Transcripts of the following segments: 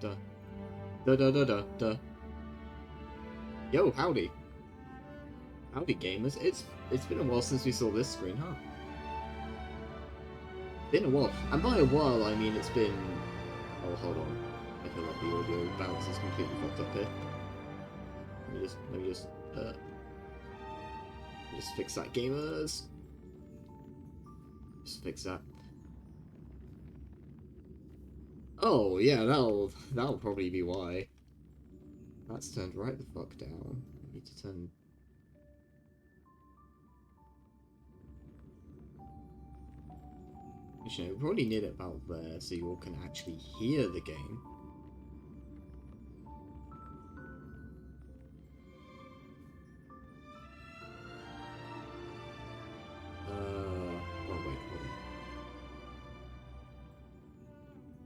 da. Da da da da da. Yo, howdy. Howdy gamers. It's been a while since we saw this screen, huh? Been a while. And by a while I mean it's been oh hold on. I feel like the audio bounce is completely fucked up here. Let me just fix that, gamers. Just fix that. Oh yeah, that'll probably be why. That's turned right the fuck down. I need to turn. Actually, we probably need it about there so you all can actually hear the game. Oh wait, hold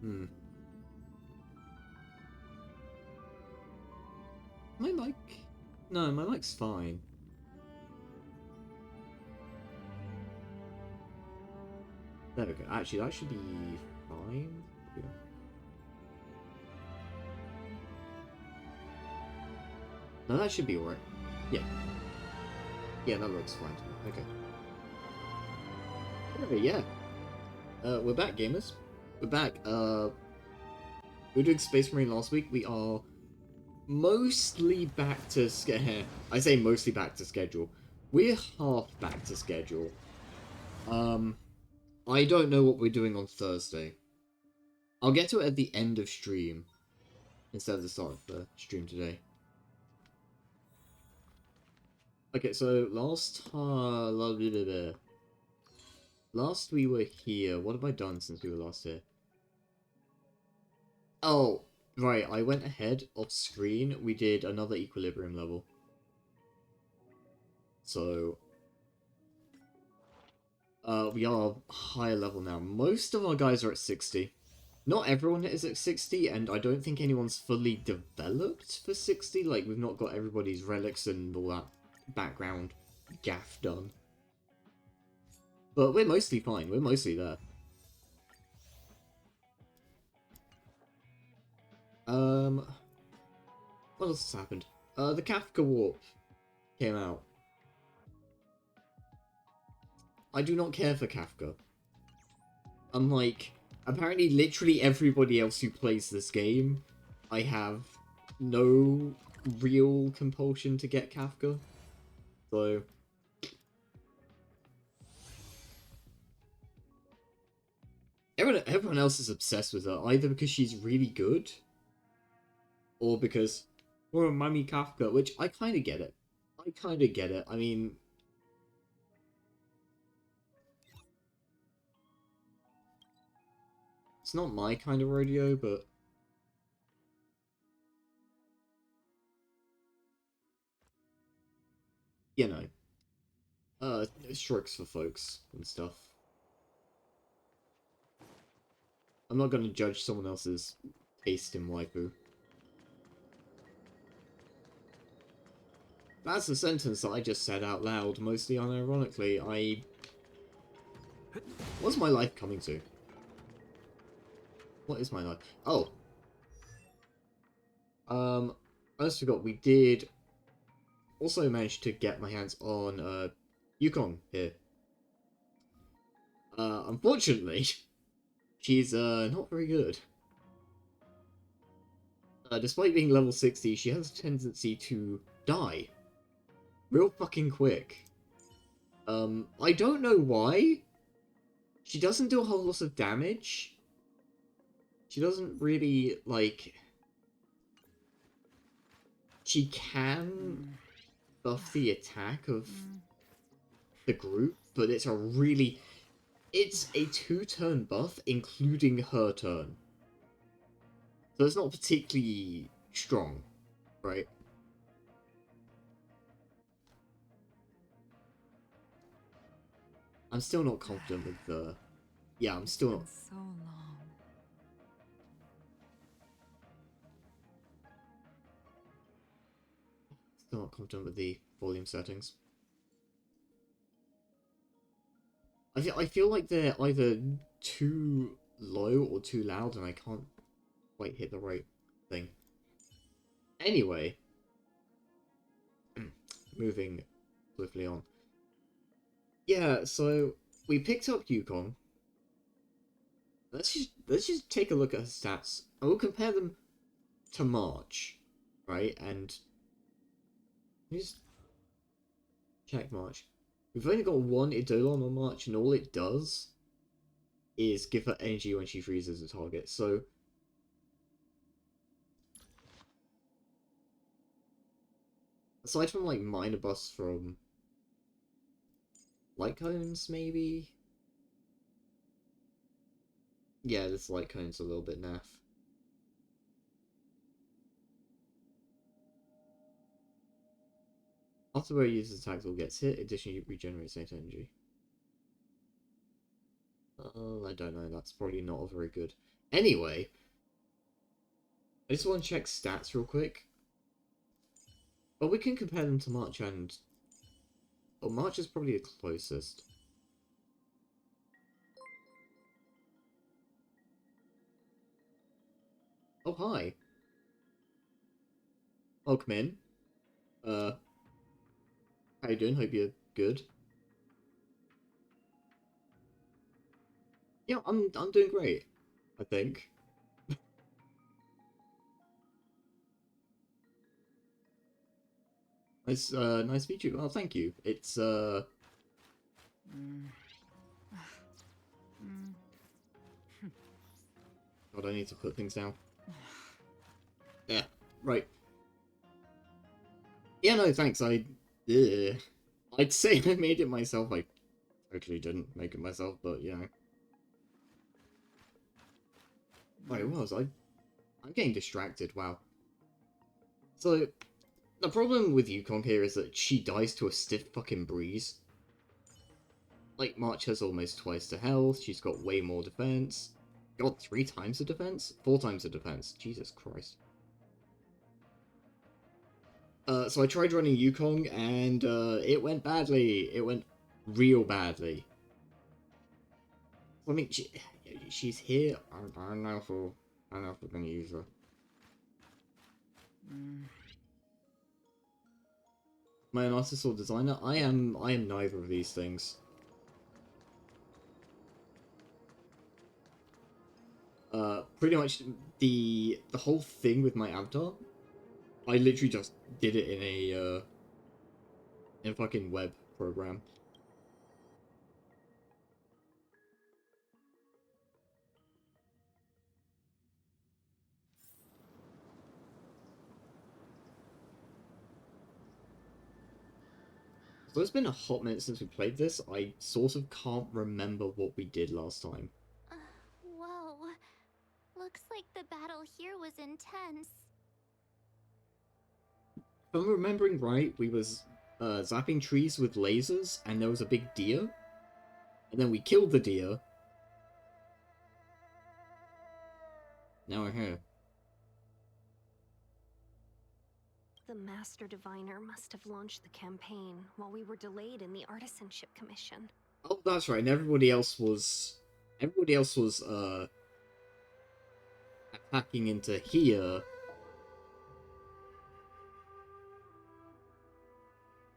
on. My mic? No, my mic's fine. There we go. Actually, that should be fine. Yeah. No, that should be alright. Yeah. Yeah, that looks fine to me. Okay. Anyway, yeah. We're back, gamers. We're back. We were doing Space Marine last week. We are mostly back to I say mostly back to schedule. We're half back to schedule. I don't know what we're doing on Thursday. I'll get to it at the end of stream instead of the start of the stream today. Okay, so last we were here. What have I done since we were last here? Oh, right. I went ahead off screen. We did another equilibrium level. So we are higher level now. Most of our guys are at 60. Not everyone is at 60, and I don't think anyone's fully developed for 60. Like, we've not got everybody's relics and all that background gaff done. But we're mostly fine. We're mostly there. What else has happened? The Kafka Warp came out. I do not care for Kafka. Unlike, apparently literally everybody else who plays this game, I have no real compulsion to get Kafka. So... Everyone else is obsessed with her, either because she's really good, or because, oh, Mummy Kafka, which I kind of get it. I kind of get it. I mean... It's not my kind of rodeo, but... You know. Strokes for folks and stuff. I'm not gonna judge someone else's taste in waifu. That's a sentence that I just said out loud, mostly unironically. What's my life coming to? What is my life? Oh. I just forgot, we did also manage to get my hands on, Yukon here. Unfortunately, she's, not very good. Despite being level 60, she has a tendency to die. Real fucking quick. I don't know why. She doesn't do a whole lot of damage. She doesn't really, like... She can buff the attack of the group, but it's a really... It's a 2-turn buff, including her turn. So it's not particularly strong, right? I'm still not confident with the... Yeah, I'm still not... So long. Still not confident with the volume settings. I feel like they're either too low or too loud, and I can't quite hit the right thing. Anyway, moving swiftly on. Yeah, so we picked up Yukon. Let's just take a look at her stats. I will compare them to March, right? And just check March. We've only got one Eidolon on March, and all it does is give her energy when she freezes a target. So aside from like minor buffs from light cones, maybe. Yeah, this light cone's a little bit naff. After where uses attacks or gets hit, additionally regenerates state energy. I don't know, that's probably not very good. Anyway, I just want to check stats real quick. But we can compare them to March and... Well, March is probably the closest. Oh, hi. Welcome in. How you doing? Hope you're good. Yeah, I'm doing great, I think. Nice to meet you. Oh, thank you. It's, God, I need to put things down. Yeah, right. Yeah, no, thanks. I'd say I made it myself. I totally didn't make it myself, but, you know. Wait, what was I? I'm getting distracted, wow. So, the problem with Yukon here is that she dies to a stiff fucking breeze. Like, March has almost twice the health, she's got way more defense. God, 3 times the defense? 4 times the defense. Jesus Christ. So I tried running Yukon, and, it went badly. It went real badly. I mean, she's here. I don't know if we're gonna use her. Am I an artist or designer? I am neither of these things. Pretty much the whole thing with my avatar, I literally just did it in a fucking web program. So it's been a hot minute since we played this. I sort of can't remember what we did last time. Whoa. Looks like the battle here was intense. If I'm remembering right, we was zapping trees with lasers, and there was a big deer. And then we killed the deer. Now we're here. The Master Diviner must have launched the campaign while we were delayed in the Artisanship Commission. Oh, that's right, and everybody else was attacking into here.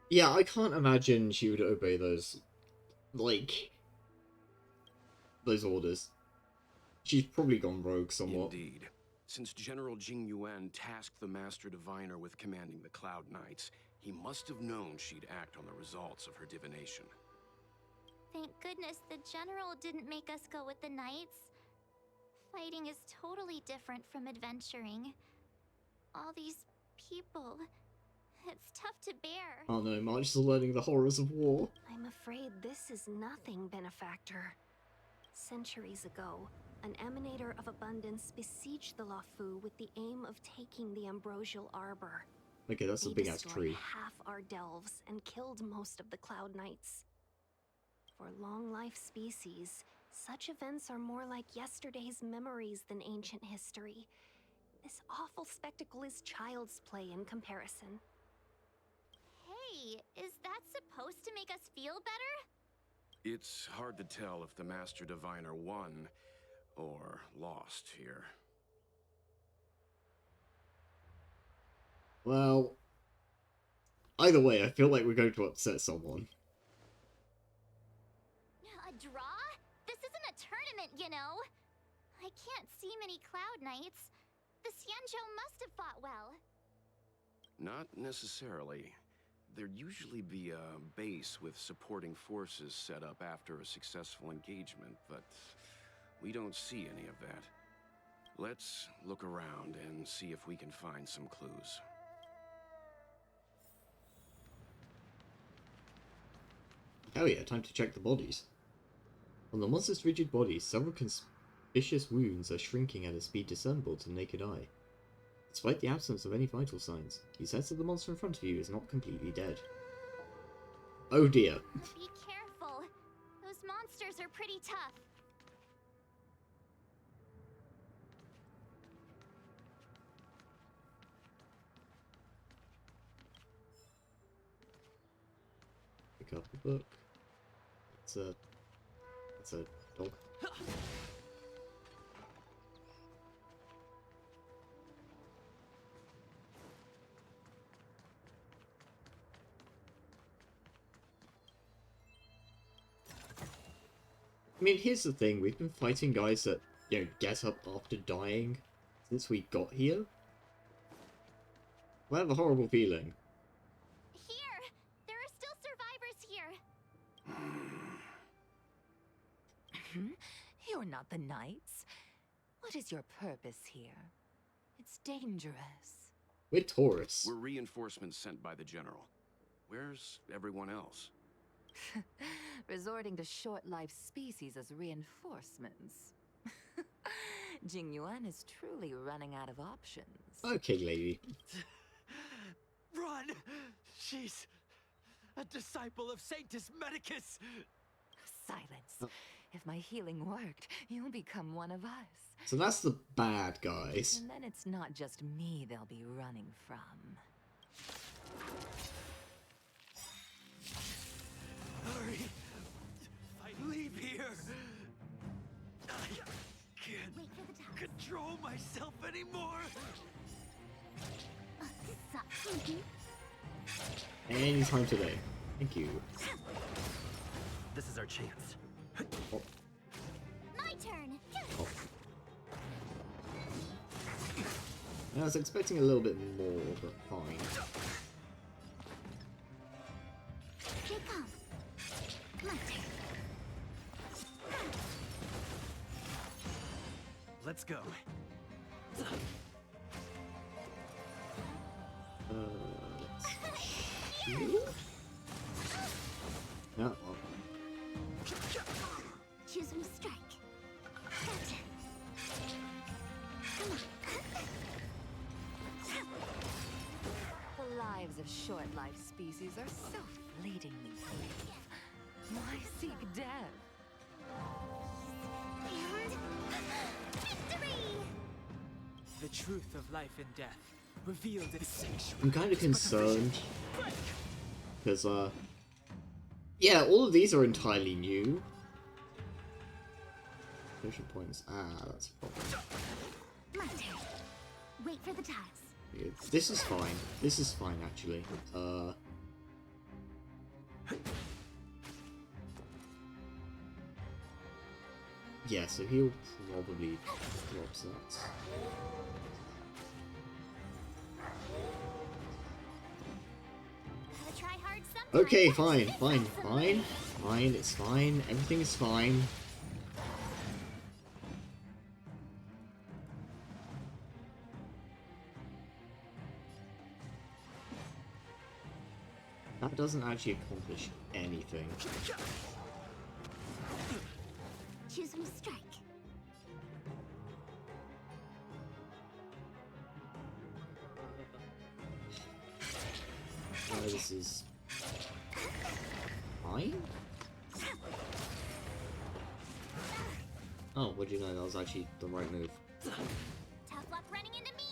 Yeah, I can't imagine she would obey those, like, those orders. She's probably gone rogue somewhat. Indeed. Since General Jing Yuan tasked the Master Diviner with commanding the Cloud Knights, he must have known she'd act on the results of her divination. Thank goodness the general didn't make us go with the knights. Fighting is totally different from adventuring. All these people. It's tough to bear. Oh no, March is learning the horrors of war. I'm afraid this is nothing, Benefactor. Centuries ago, an emanator of abundance besieged the Luofu with the aim of taking the ambrosial arbor. Okay, that's a They big-ass destroyed tree. half our delves and killed most of the Cloud Knights. For long-life species, such events are more like yesterday's memories than ancient history. This awful spectacle is child's play in comparison. Hey, is that supposed to make us feel better? It's hard to tell if the Master Diviner won or lost here. Well, either way, I feel like we're going to upset someone. A draw? This isn't a tournament, you know. I can't see many Cloud Knights. The Xianzhou must have fought well. Not necessarily. There'd usually be a base with supporting forces set up after a successful engagement, but we don't see any of that. Let's look around and see if we can find some clues. Oh yeah, time to check the bodies. On the monster's rigid body, several conspicuous wounds are shrinking at a speed discernible to the naked eye. Despite the absence of any vital signs, you sense that the monster in front of you is not completely dead. Oh dear. Be careful. Those monsters are pretty tough. Pick up the book. It's a dog. I mean, here's the thing, we've been fighting guys that, you know, get up after dying since we got here. I have a horrible feeling. Here! There are still survivors here. You're not the Knights. What is your purpose here? It's dangerous. We're tourists. We're reinforcements sent by the General. Where's everyone else? Resorting to short-lived species as reinforcements. Jingyuan is truly running out of options. Okay, lady. Run! She's a disciple of Sanctus Medicus! Silence. If my healing worked, you'll become one of us. So that's the bad guys. And then it's not just me they'll be running from. Hurry! If I leave here, I can't Wait for the time. control myself anymore! This sucks. Anytime today. Thank you. This is our chance. Oh, My turn. oh. I was expecting a little bit more, but fine. Here come. My turn. Let's go. Let's shield? No. Oh. Choose when to strike. Gotcha. Come on. The lives of short-lived species are so fleetingly brief. Why seek death? And victory! The truth of life and death, revealed in sanctuary. I'm kind of concerned. Because, yeah, all of these are entirely new. Potion points. Ah, that's a problem. My turn. Wait for the tiles. Yeah, this is fine. This is fine, actually. Yeah, so he'll probably drop that. Gotta try hard sometimes. Okay, fine, fine. It's fine. Everything is fine. That doesn't actually accomplish anything. Choose when to strike. This is fine? Oh, what do you know? That was actually the right move. Tough luck running into me.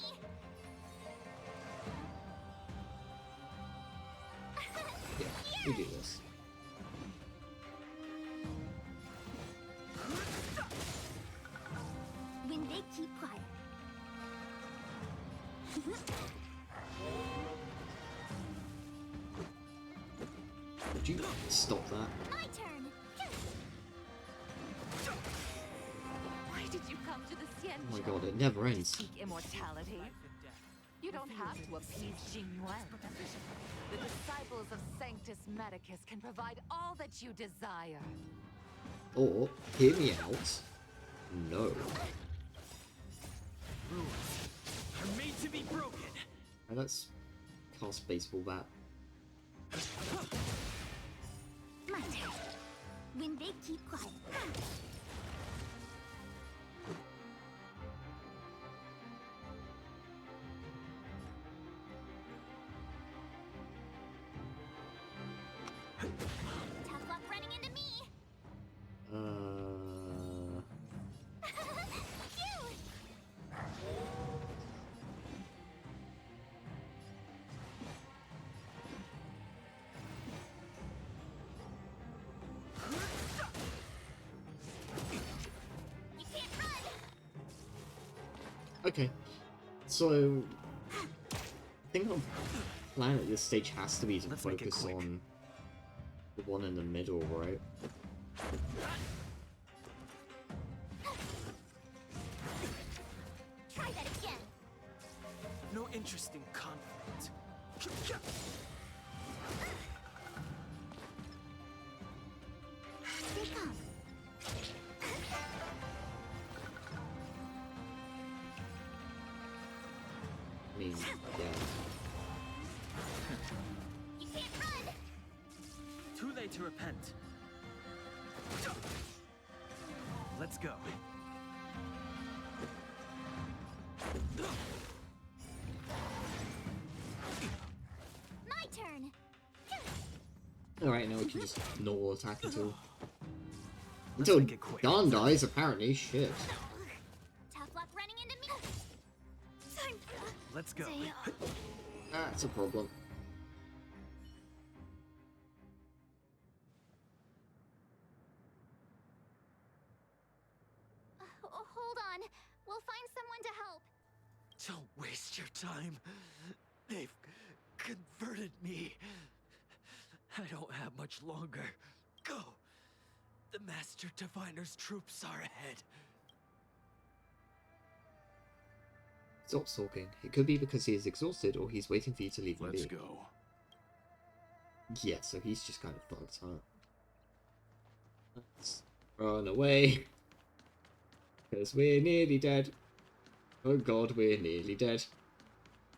Yeah, we do this. When they keep quiet. Would you stop that? My turn. Why did you come to the Xian? Oh my god, it never ends. Seek immortality? Life and death. You don't have to appease Jing Yuan. The disciples of Sanctus Medicus can provide all that you desire. Or, hear me out. No. Rules are made to be broken. Right, let's cast baseball bat. My turn. When they keep quiet. Tough luck running into me. Phew. You can't run. Okay. So, I think our plan at this stage has to be to Let's make it focus quick. on the one in the middle, right? Try that again. No interest in conflict. Stay calm. I mean, yeah. You can't run. Too late to repent. Let's go. My turn. Alright, now we can just normal attack until Let's until make it quick. Dawn dies, apparently. Shit. Tough luck running into me. Time. Let's go. That's a problem. Hold on. We'll find someone to help. Don't waste your time. They've converted me. I don't have much longer. Go. The Master Diviner's troops are ahead. Stop sulking. It could be because he is exhausted, or he's waiting for you to leave him Let's be. go. Yeah, so he's just kind of fucked, huh? Let's run away. Because we're nearly dead. Oh god, we're nearly dead.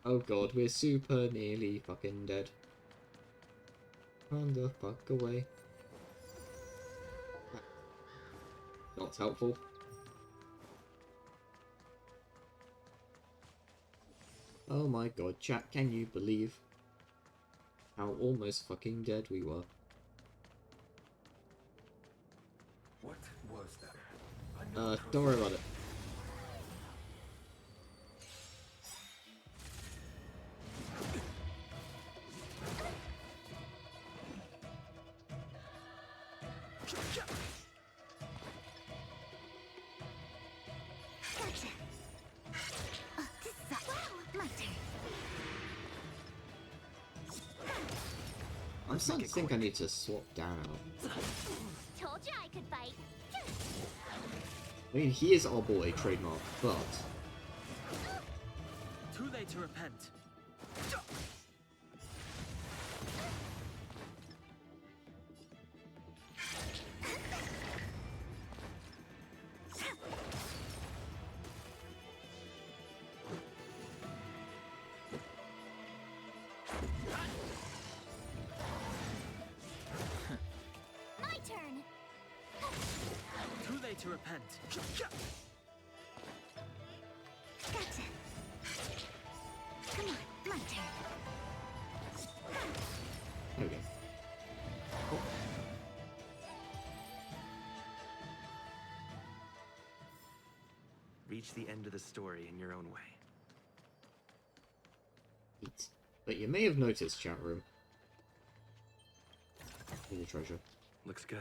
Oh god, we're super nearly fucking dead. Run the fuck away. Not helpful. Oh my god, chat, can you believe how almost fucking dead we were? What was that? Don't worry about it. Gotcha. My turn. I'm starting to think I need to swap down. Told you I could fight. I mean, he is our boy, trademark, but Too late to repent. My turn. Too late to repent. Gotcha. Come on, my turn. there we go. Reach the end of the story in your own way. Eat. But you may have noticed, chat room. Here's a treasure. Looks good.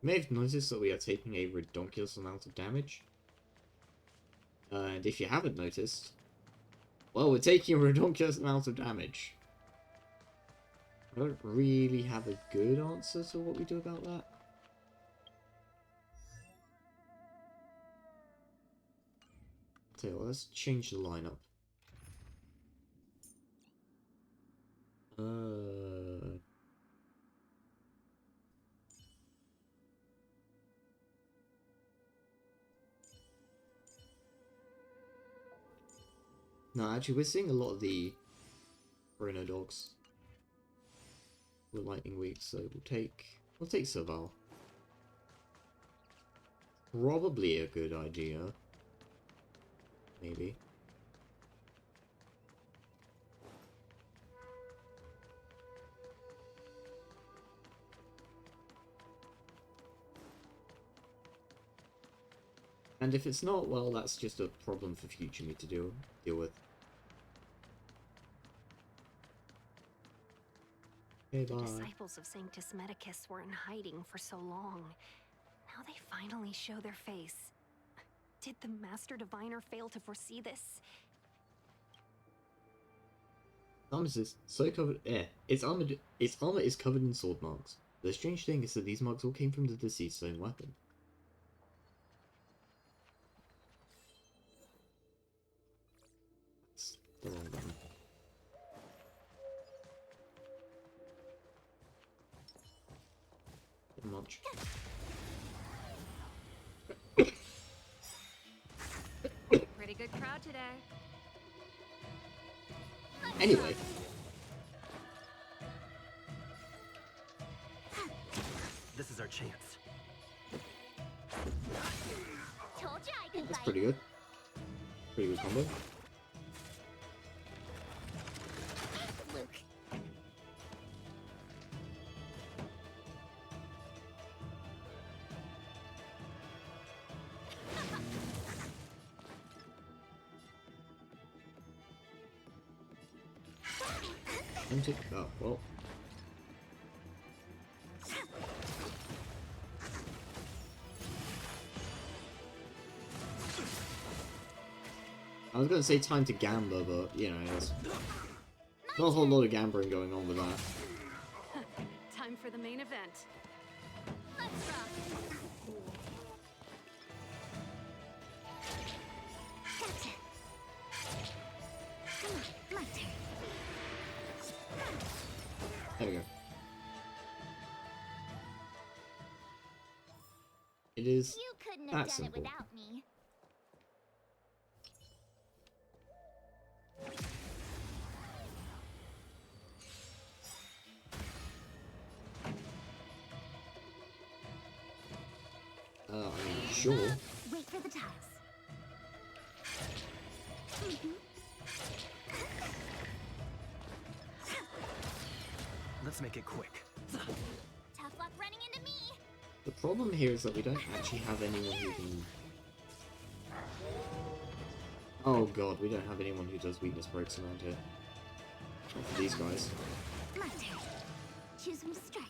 You may have noticed that we are taking a redonkulous amount of damage. And if you haven't noticed, well, we're taking a redonkulous amount of damage. I don't really have a good answer to what we do about that. Tell you what, let's change the lineup. No, actually, we're seeing a lot of the Rhino dogs. We're lightning weak, so we'll take Serval. Probably a good idea. Maybe. And if it's not, well, that's just a problem for future me to deal with. Okay, The bye. disciples of Sanctus Medicus were in hiding for so long. Now they finally show their face. Did the Master Diviner fail to foresee this? Its armor is so covered. Its armor is covered in sword marks. The strange thing is that these marks all came from the deceased's own weapon. That's the wrong one. Not much. Pretty good crowd today. Anyway. This is our chance. Told you I could That's bite. pretty good. Pretty good combo. Luke. Oh, well. I was gonna say time to gamble, but, you know, there's not a whole lot of gambling going on with that. Time for the main event. Let's rock. Gotcha. Come on, my turn. There we go. It is You couldn't that have done simple. it without me. I mean, sure. Wait for the tiles. Let's make it quick. Tough luck running into me. The problem here is that we don't actually have anyone who can... Oh god, we don't have anyone who does weakness breaks around here. Not for these guys. My turn. Choose my strike.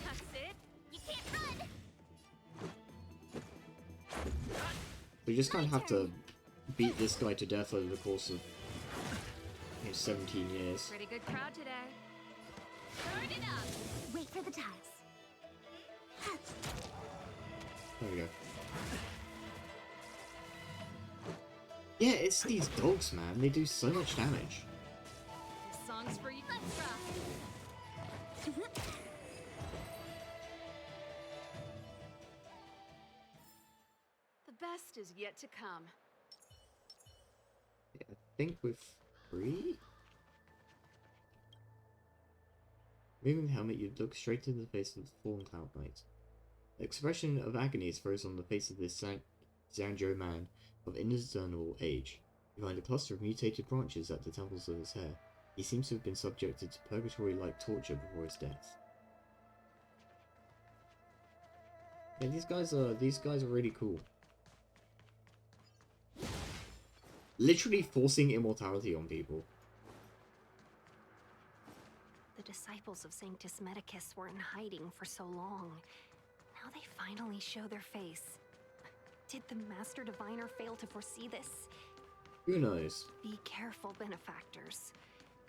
That's it. You can't run. We just kind of have to beat this guy to death over the course of 17 years. Pretty good crowd today. Burn it up. Wait for the tiles. There we go. Yeah, it's these dogs, man. They do so much damage. This song's for you. Let's rock. The best is yet to come. Yeah, I think we're free? Moving the helmet, you look straight into the face of the fallen Cloud Knight. The expression of agony is frozen on the face of this Zhangzhou man of indiscernible age. You find a cluster of mutated branches at the temples of his hair. He seems to have been subjected to purgatory-like torture before his death. Yeah, these guys are really cool. Literally forcing immortality on people. The disciples of Sanctus Medicus were in hiding for so long. Now they finally show their face. Did the Master Diviner fail to foresee this? Who knows? Be careful, benefactors.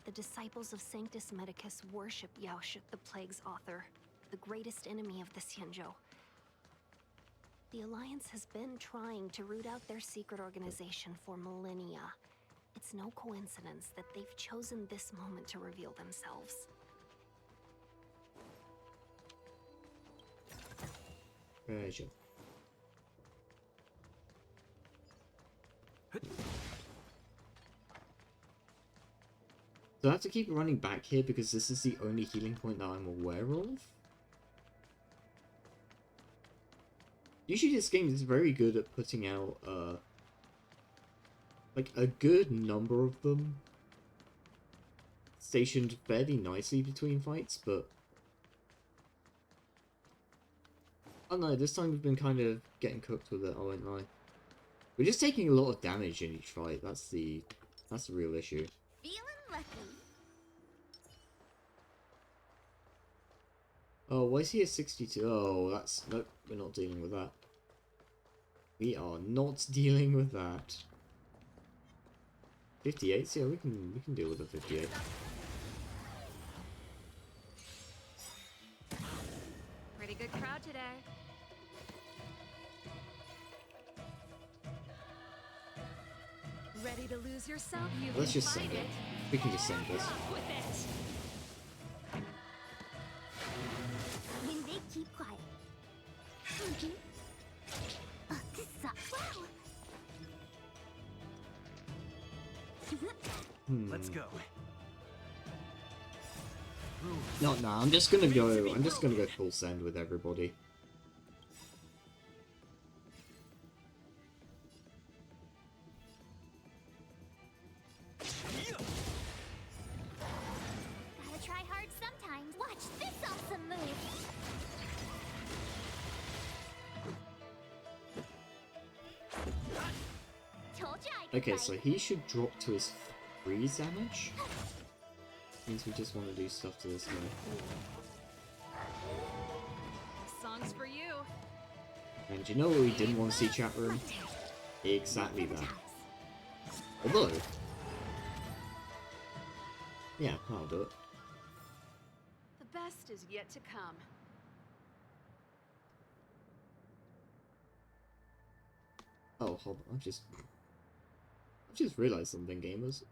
The disciples of Sanctus Medicus worship Yaoshi, the Plague's author, the greatest enemy of the Xianzhou. The Alliance has been trying to root out their secret organization for millennia. It's no coincidence that they've chosen this moment to reveal themselves. Treasure. So I have to keep running back here because this is the only healing point that I'm aware of. Usually this game is very good at putting out, like, a good number of them stationed fairly nicely between fights, but I don't know, this time we've been kind of getting cooked with it, I won't lie. We're just taking a lot of damage in each fight, that's the real issue. Feeling lucky. Oh, why is he a 62? Oh, that's... Nope, we're not dealing with that. We are not dealing with that. 58? Yeah, we can deal with a 58. Pretty good crowd today. Ready to lose yourself? You Let's can just fight send it. We can just send this. With it. When they keep quiet. This sucks. Let's go. No, I'm just gonna go full send with everybody. Gotta try hard sometimes. Watch this awesome move. Told ya I could Okay, fight. so he should drop to his freeze damage. Means we just want to do stuff to this guy. Song's for you. And you know what we didn't want to see, chat room? Exactly that. Although... yeah, I'll do it. The best is yet to come. Oh, hold on, I've just realised something, gamers.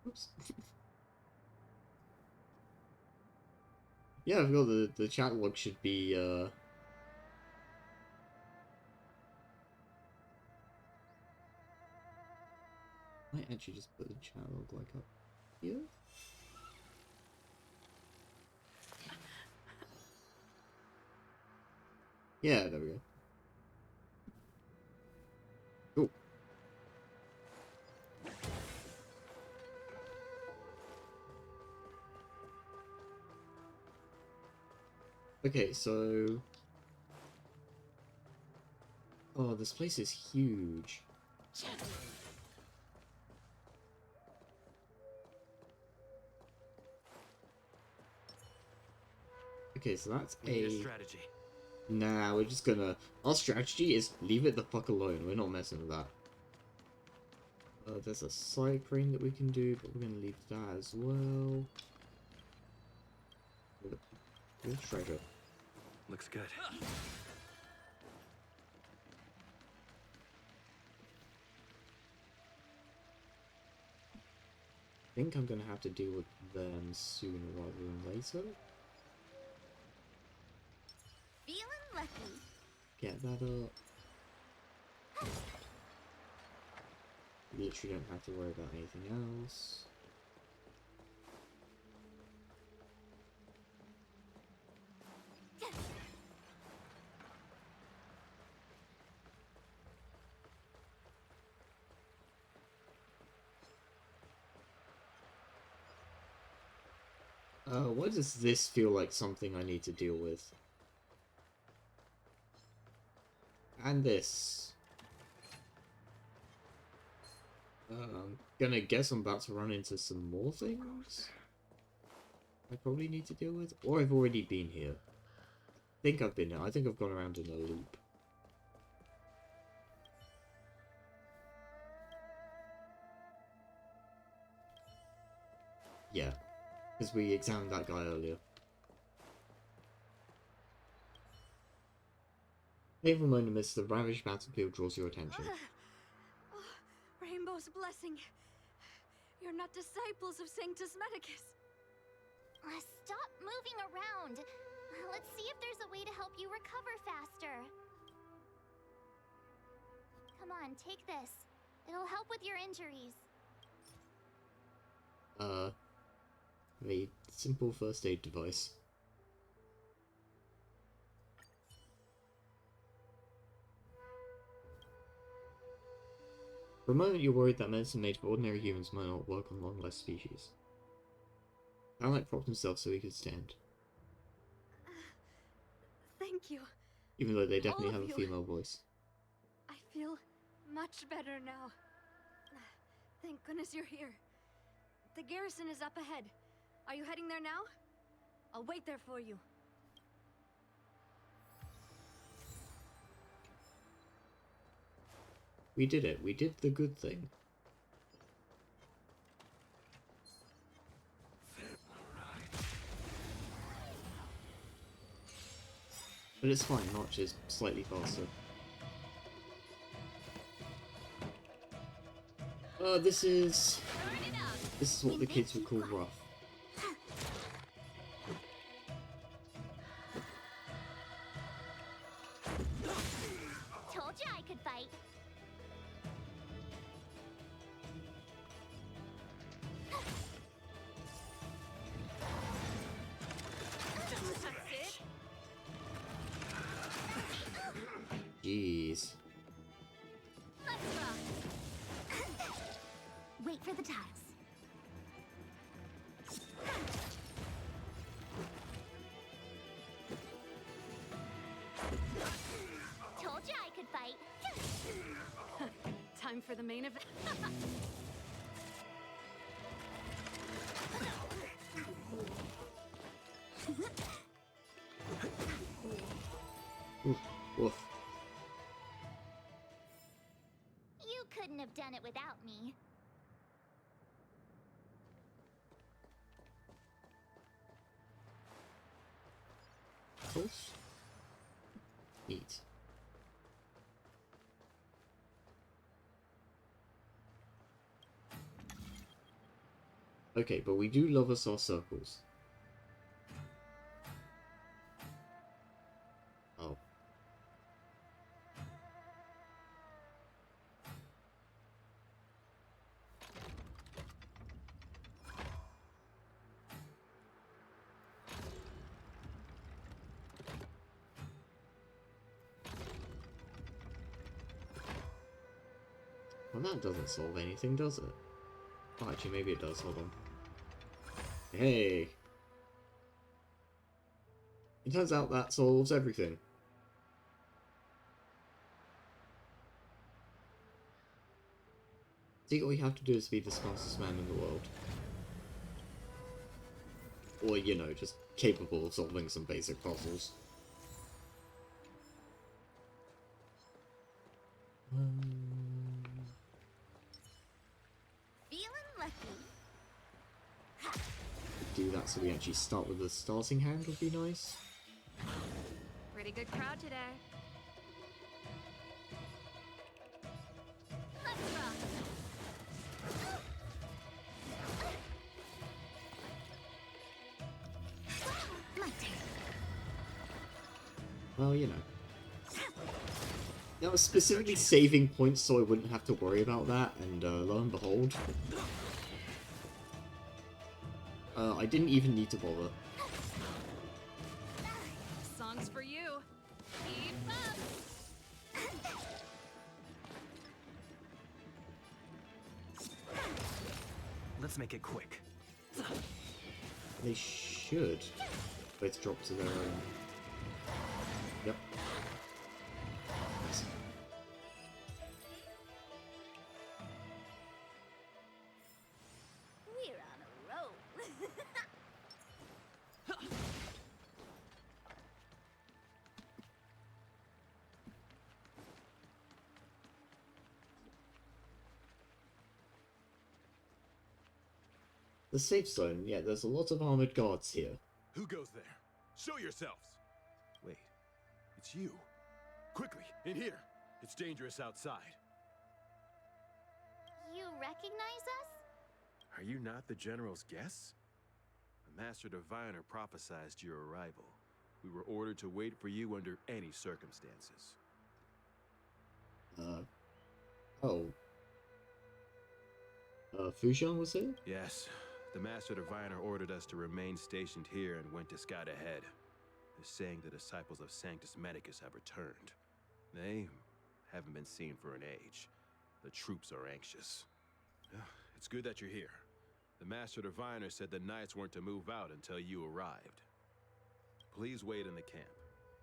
Oops. Yeah, I forgot the chat log should be, might actually just put the chat log, like, up here? Yeah, there we go. Cool. Okay, so... oh, this place is huge. Okay, so that's We need a a... strategy. nah, we're just gonna... our strategy is leave it the fuck alone. We're not messing with that. There's a side crane that we can do, but we're gonna leave that as well. Good treasure. Looks good. I think I'm gonna have to deal with them sooner rather than later. Feeling lucky. Get that up. Literally don't have to worry about anything else. Why does this feel like something I need to deal with? And this. I'm gonna guess I'm about to run into some more things I probably need to deal with, or I've already been here. I think I've been here. I think I've gone around in a loop. Yeah, because we examined that guy earlier. Naval moment amidst the ravaged battlefield draws your attention. Oh, Rainbow's blessing. You're not disciples of Sanctus Medicus. Stop moving around. Let's see if there's a way to help you recover faster. Come on, take this. It'll help with your injuries. A simple first aid device. For a moment you're worried that medicine made for ordinary humans might not work on long-lived species. Kallen propped himself so he could stand, Thank you. even though they definitely All have of a you. female voice. I feel much better now. Thank goodness you're here. The garrison is up ahead. Are you heading there now? I'll wait there for you. We did it. We did the good thing. But it's fine, March is slightly faster. This is what the kids would call rough. Told you I could fight. Jeez. Let's rock. Wait for the tiles. Told you I could fight. Time for the main event. Oof, woof. You couldn't have done it without me. Pulse? Neat. Okay, but we do love us our circles. Oh. Well, that doesn't solve anything, does it? Oh, actually, maybe it does. Hold on. Hey! It turns out that solves everything. See, all you have to do is be the smartest man in the world. Or, you know, just capable of solving some basic puzzles. Feeling lucky. Do that so we actually start with the starting hand would be nice. Pretty good crowd today. Let's rock. My turn. Well, you know. I was specifically saving points so I wouldn't have to worry about that, and lo and behold... I didn't even need to bother. Songs for you. Keep up. Let's make it quick. They should both drop to their own. Yep. Nice. We're on a roll. The safe zone, yeah, there's a lot of armored guards here. Who goes there? Show yourselves! Wait, it's you. Quickly, in here. It's dangerous outside. You recognize us? Are you not the General's guests? The Master Diviner prophesied your arrival. We were ordered to wait for you under any circumstances. Oh. Fujian was it? Yes, the Master Diviner ordered us to remain stationed here and went to scout ahead. They're saying the disciples of Sanctus Medicus have returned. They haven't been seen for an age. The troops are anxious. It's good that you're here. The Master Diviner said the Knights weren't to move out until you arrived. Please wait in the camp.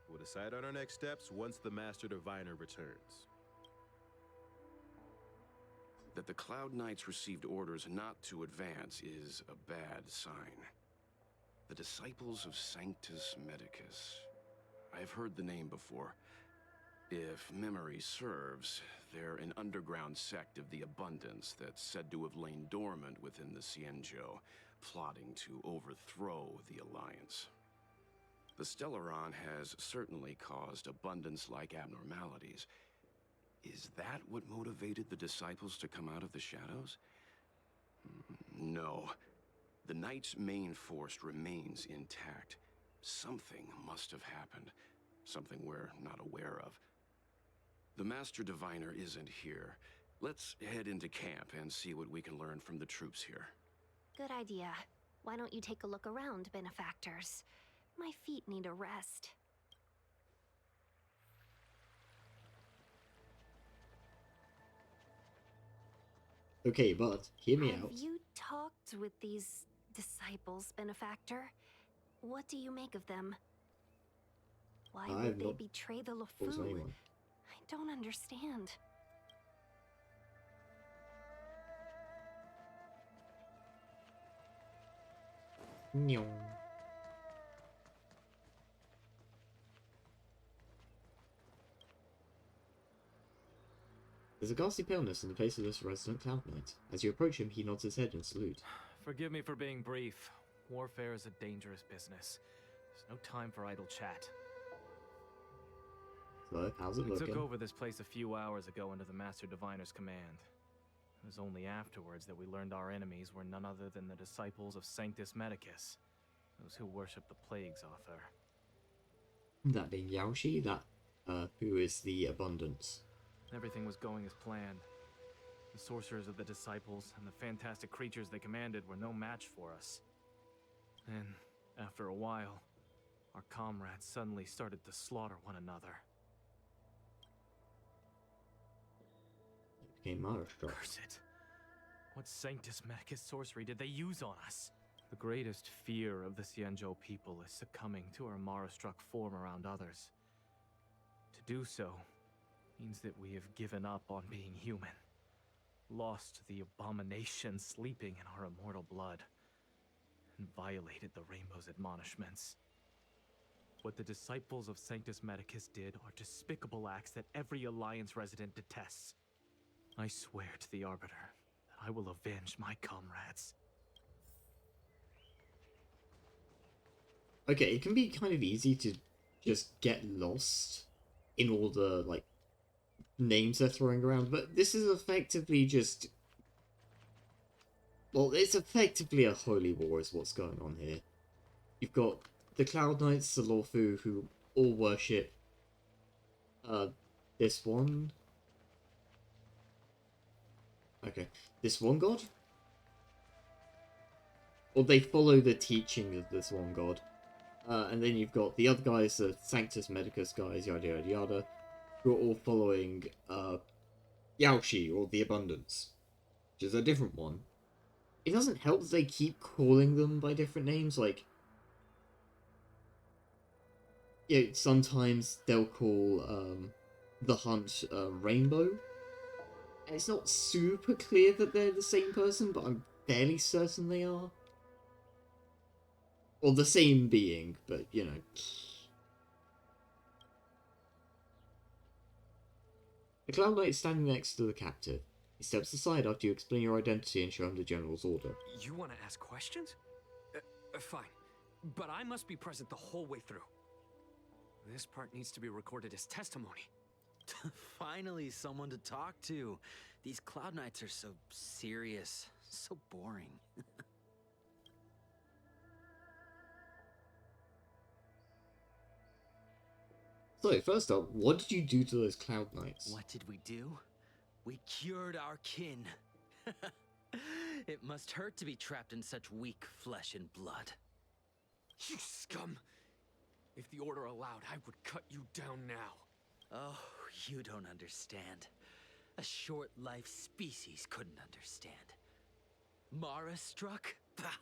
We'll decide on our next steps once the Master Diviner returns. That the Cloud Knights received orders not to advance is a bad sign. The Disciples of Sanctus Medicus. I've heard the name before. If memory serves, they're an underground sect of the Abundance that's said to have lain dormant within the Xianzhou, plotting to overthrow the Alliance. The Stellaron has certainly caused Abundance-like abnormalities. Is that what motivated the Disciples to come out of the shadows? No. The Knight's main force remains intact. Something must have happened. Something we're not aware of. The Master Diviner isn't here. Let's head into camp and see what we can learn from the troops here. Good idea. Why don't you take a look around, benefactors? My feet need a rest. Okay, but hear me Have out. you talked with these disciples, benefactor? What do you make of them? Why I would have they not betray the told Luofu? anyone. I don't understand. Nyong. There's a ghastly paleness in the face of this resident Cloud Knight. As you approach him, he nods his head in salute. Forgive me for being brief. Warfare is a dangerous business. There's no time for idle chat. So, how's it We looking? took over this place a few hours ago under the Master Diviner's command. It was only afterwards that we learned our enemies were none other than the disciples of Sanctus Medicus, those who worship the Plague's author. That being Yaoshi, that, who is the Abundance. Everything was going as planned. The sorcerers of the disciples and the fantastic creatures they commanded were no match for us. Then, after a while, our comrades suddenly started to slaughter one another. It became Maharashtra. Curse it! What Sanctus Medicus sorcery did they use on us? The greatest fear of the Xianzhou people is succumbing to our Mara-struck form around others. To do so means that we have given up on being human, lost the abomination sleeping in our immortal blood, and violated the Rainbow's admonishments. What the disciples of Sanctus Medicus did are despicable acts that every Alliance resident detests. I swear to the Arbiter that I will avenge my comrades. Okay, it can be kind of easy to just get lost in all the, like, names they're throwing around, but this is effectively just... Well, it's effectively a holy war is what's going on here. You've got the Cloud Knights, the Luofu, who all worship, this one... Okay, this one god? Or they follow the teaching of this one god. And then you've got the other guys, the Sanctus Medicus guys, yada yada yada, who are all following Yaoshi, or the Abundance, which is a different one. It doesn't help that they keep calling them by different names, like... Yeah, sometimes they'll call the Hunt Rainbow. And it's not super clear that they're the same person, but I'm fairly certain they are. Or the same being, but, you know. The Cloud Knight is standing next to the captive. He steps aside after you explain your identity and show him the General's order. You want to ask questions? Fine. But I must be present the whole way through. This part needs to be recorded as testimony. Finally, someone to talk to. These Cloud Knights are so serious, so boring. So, first up, what did you do to those Cloud Knights? What did we do? We cured our kin. It must hurt to be trapped in such weak flesh and blood. You scum! If the order allowed, I would cut you down now. Oh, you don't understand. A short-life species couldn't understand. Mara struck? Bah!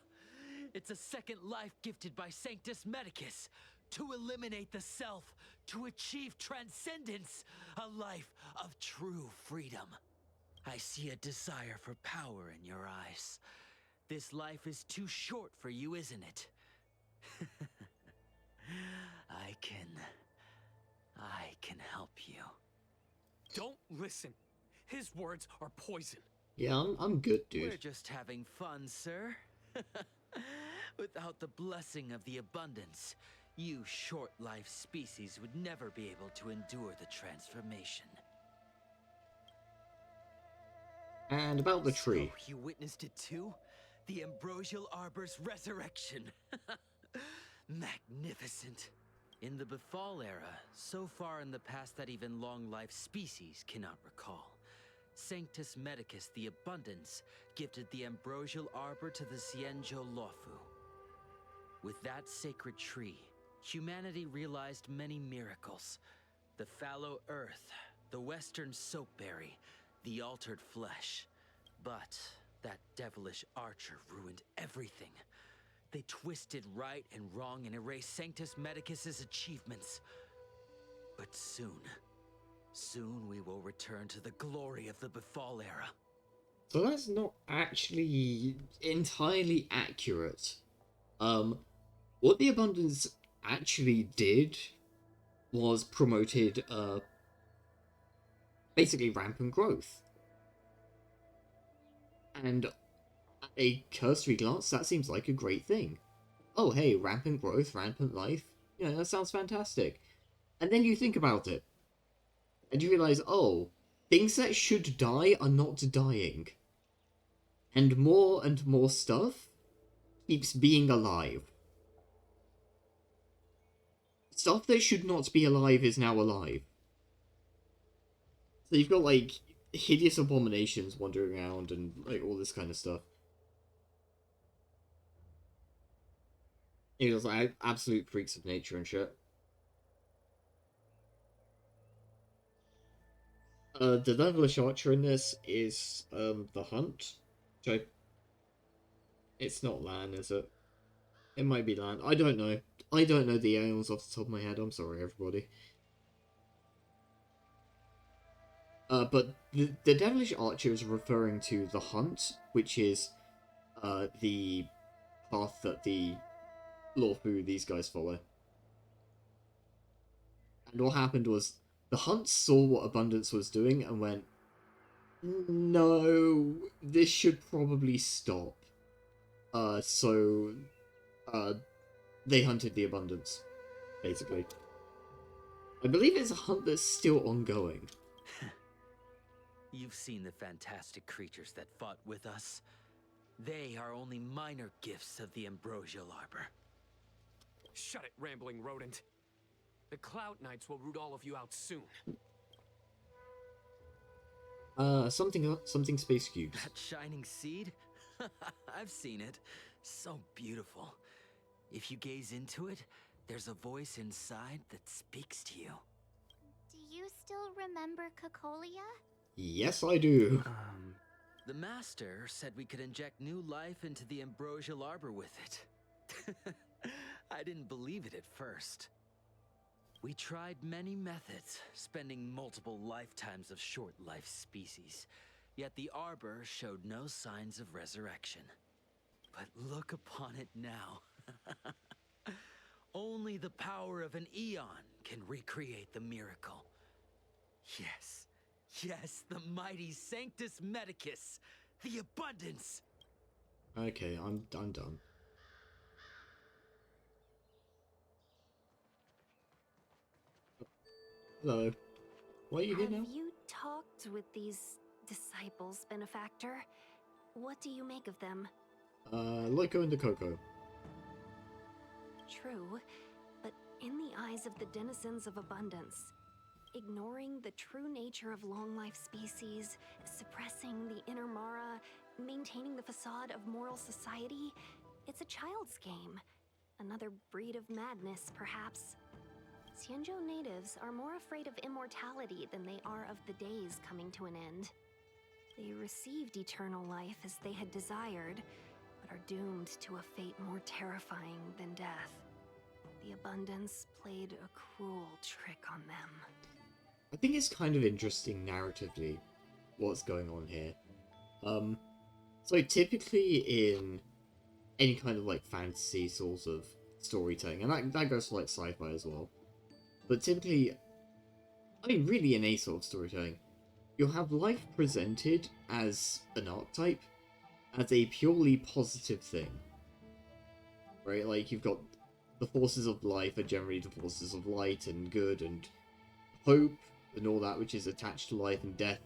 It's a second life gifted by Sanctus Medicus to eliminate the self, to achieve transcendence, a life of true freedom. I see a desire for power in your eyes. This life is too short for you, isn't it? I can help you. Don't listen. His words are poison. Yeah, I'm good, dude. We're just having fun, sir. Without the blessing of the abundance, you short-life species would never be able to endure the transformation. And about the tree. So you witnessed it too? The ambrosial arbor's resurrection. Magnificent. In the Befall era, so far in the past that even long-life species cannot recall, Sanctus Medicus the Abundance gifted the ambrosial arbor to the Xianzhou Luofu. With that sacred tree, humanity realized many miracles. The fallow earth, the western soapberry, the altered flesh. But that devilish archer ruined everything. They twisted right and wrong and erased Sanctus Medicus's achievements. But soon we will return to the glory of the Befall era. So that's not actually entirely accurate. What the Abundance actually did was promoted, basically rampant growth. And at a cursory glance, that seems like a great thing. Oh, hey, rampant growth, rampant life. Yeah, that sounds fantastic. And then you think about it. And you realize, oh, things that should die are not dying. And more stuff keeps being alive. Stuff that should not be alive is now alive. So you've got, like, hideous abominations wandering around and, like, all this kind of stuff. It was, like, absolute freaks of nature and shit. The devilish archer in this is, the hunt. Which it's not Lan, is it? It might be Lan. I don't know. I don't know the aliens off the top of my head. I'm sorry, everybody. But the devilish archer is referring to the hunt, which is, the path that the Luofu, these guys follow. And what happened was, the hunt saw what Abundance was doing and went, no, this should probably stop. So they hunted the Abundance, basically. I believe it's a hunt that's still ongoing. You've seen the fantastic creatures that fought with us. They are only minor gifts of the ambrosial arbor. Shut it, rambling rodent. The Cloud Knights will root all of you out soon. Something space cubes. That shining seed? I've seen it. So beautiful. If you gaze into it, there's a voice inside that speaks to you. Do you still remember Cocolia? Yes, I do. The Master said we could inject new life into the ambrosial arbor with it. I didn't believe it at first. We tried many methods, spending multiple lifetimes of short-life species, yet the arbor showed no signs of resurrection. But look upon it now. Only the power of an eon can recreate the miracle. Yes, Yes, the mighty Sanctus Medicus, the abundance. Okay, I'm done. Hello. Why are you here Have now? you talked with these disciples, Benefactor? What do you make of them? Loco and the Coco. True, but in the eyes of the denizens of abundance, ignoring the true nature of long-life species, suppressing the inner Mara, maintaining the facade of moral society, it's a child's game. Another breed of madness, perhaps. Xianzhou natives are more afraid of immortality than they are of the days coming to an end. They received eternal life as they had desired, but are doomed to a fate more terrifying than death. The abundance played a cruel trick on them. I think it's kind of interesting narratively what's going on here. So typically in any kind of like fantasy sort of storytelling, and that goes for like sci-fi as well. But typically, I mean really in any sort of storytelling, you'll have life presented as an archetype, as a purely positive thing. Right? Like you've got the forces of life are generally the forces of light and good and hope and all that which is attached to life, and death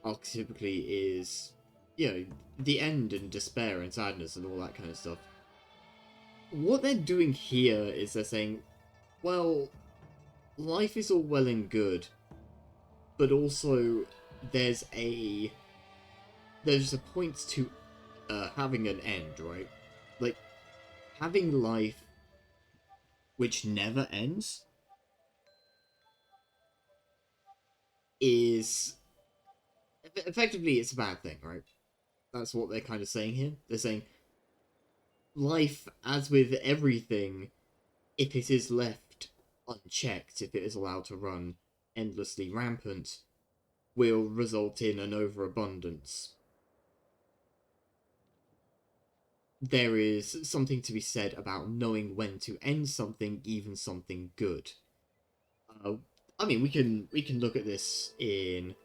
archetypically is, you know, the end and despair and sadness and all that kind of stuff. What they're doing here is they're saying, well, life is all well and good, but also there's a point to having an end, right? Like, having life which never ends is effectively it's a bad thing, right? That's what they're kind of saying here. They're saying life, as with everything, if it is left unchecked, if it is allowed to run endlessly rampant, will result in an overabundance. There is something to be said about knowing when to end something, even something good. I mean, we can look at this in.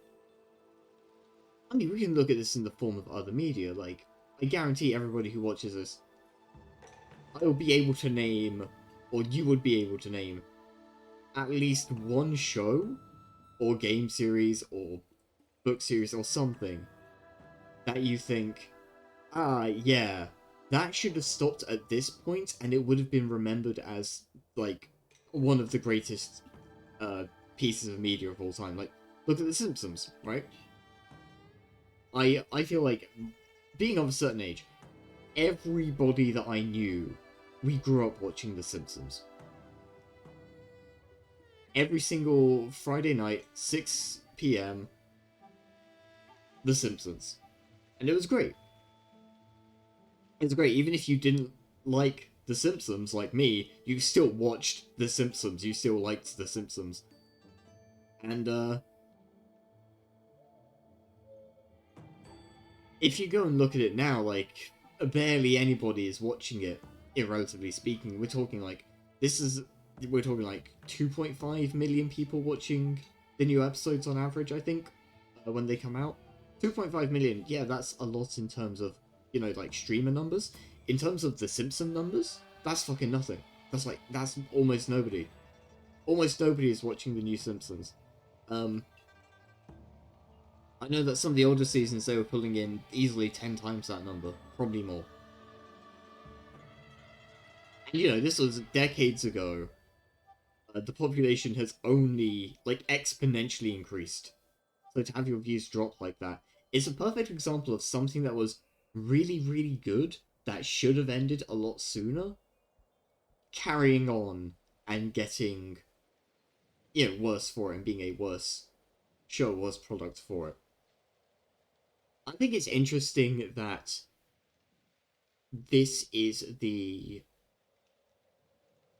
I mean, we can look at this in the form of other media. Like, I guarantee everybody who watches this, I will be able to name, or you would be able to name, at least one show, or game series, or book series, or something that you think, yeah, that should have stopped at this point, and it would have been remembered as, like, one of the greatest pieces of media of all time. Like, look at The Simpsons, right? I feel like, being of a certain age, everybody that I knew, we grew up watching The Simpsons. Every single Friday night, 6 p.m, The Simpsons. And it was great. It was great, even if you didn't like The Simpsons, like me, you still watched The Simpsons, you still liked The Simpsons. And, if you go and look at it now, like, barely anybody is watching it, relatively speaking. We're talking like 2.5 million people watching the new episodes on average, I think, when they come out. 2.5 million, yeah, that's a lot in terms of, you know, like, streamer numbers. In terms of the Simpson numbers, that's fucking nothing. That's almost nobody. Almost nobody is watching the new Simpsons. I know that some of the older seasons they were pulling in easily 10 times that number, probably more. And, you know, this was decades ago. The population has only, like, exponentially increased. So to have your views drop like that is a perfect example of something that was really, really good, that should have ended a lot sooner, carrying on and getting, you know, worse for it and being a worse show, worse product for it. I think it's interesting that this is the,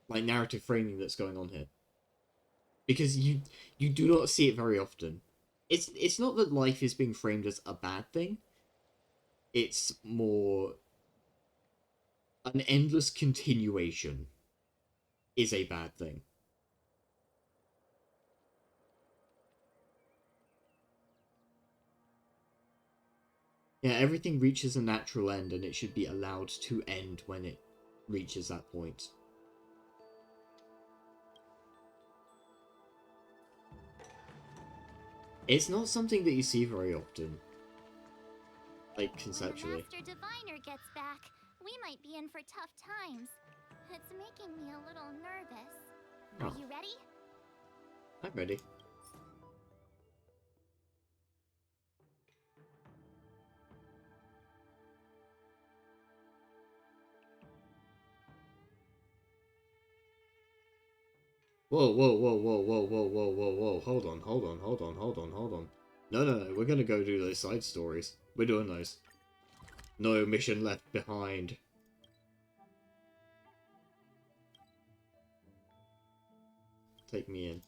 like, narrative framing that's going on here, because you do not see it very often. It's not that life is being framed as a bad thing. It's more an endless continuation is a bad thing. Yeah, everything reaches a natural end, and it should be allowed to end when it reaches that point. It's not something that you see very often. Like, conceptually. When the Master Diviner gets back, we might be in for tough times. It's making me a little nervous. Oh. Are you ready? I'm ready. Whoa, whoa, whoa, whoa, whoa, whoa, whoa, whoa, whoa. Hold on, hold on, hold on, hold on, hold on. No, no, no, we're gonna go do those side stories. We're doing those. No mission left behind. Take me in.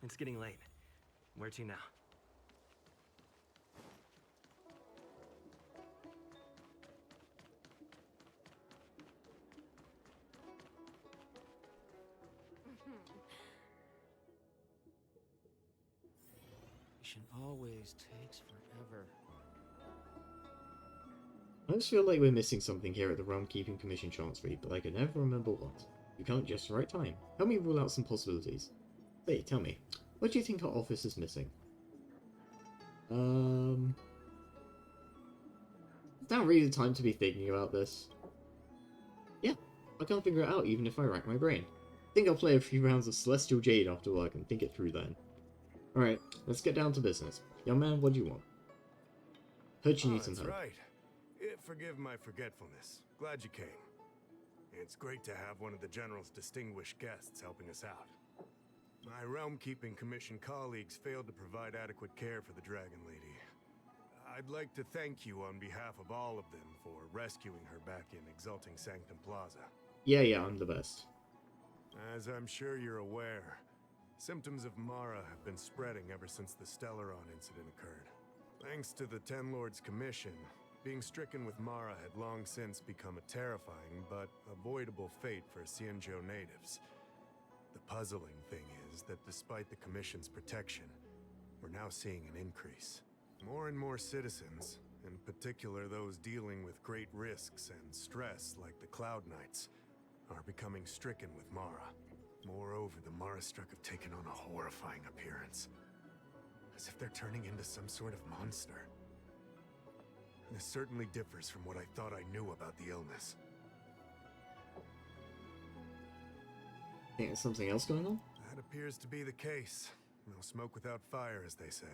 It's getting late. Where to now? Mission always takes forever. I just feel like we're missing something here at the Realm Keeping Commission Chancery, but I can never remember what. You come at just the right time. Help me rule out some possibilities. Say, tell me, what do you think our office is missing? It's not really the time to be thinking about this. Yeah, I can't figure it out even if I rack my brain. I think I'll play a few rounds of Celestial Jade after work and think it through then. Alright, let's get down to business. Young man, what do you want? Heard you need some help. That's right. Forgive my forgetfulness. Glad you came. It's great to have one of the General's distinguished guests helping us out. My Realm Keeping Commission colleagues failed to provide adequate care for the Dragon Lady. I'd like to thank you on behalf of all of them for rescuing her back in Exalting Sanctum Plaza. Yeah, I'm the best. As I'm sure you're aware, symptoms of Mara have been spreading ever since the Stellaron incident occurred. Thanks to the Ten Lords Commission, being stricken with Mara had long since become a terrifying but avoidable fate for Xianzhou natives. The puzzling thing is that despite the Commission's protection, we're now seeing an increase. More and more citizens, in particular those dealing with great risks and stress like the Cloud Knights, are becoming stricken with Mara. Moreover, the Mara-struck have taken on a horrifying appearance, as if they're turning into some sort of monster. This certainly differs from what I thought I knew about the illness. Think there's something else going on? That appears to be the case. No smoke without fire, as they say.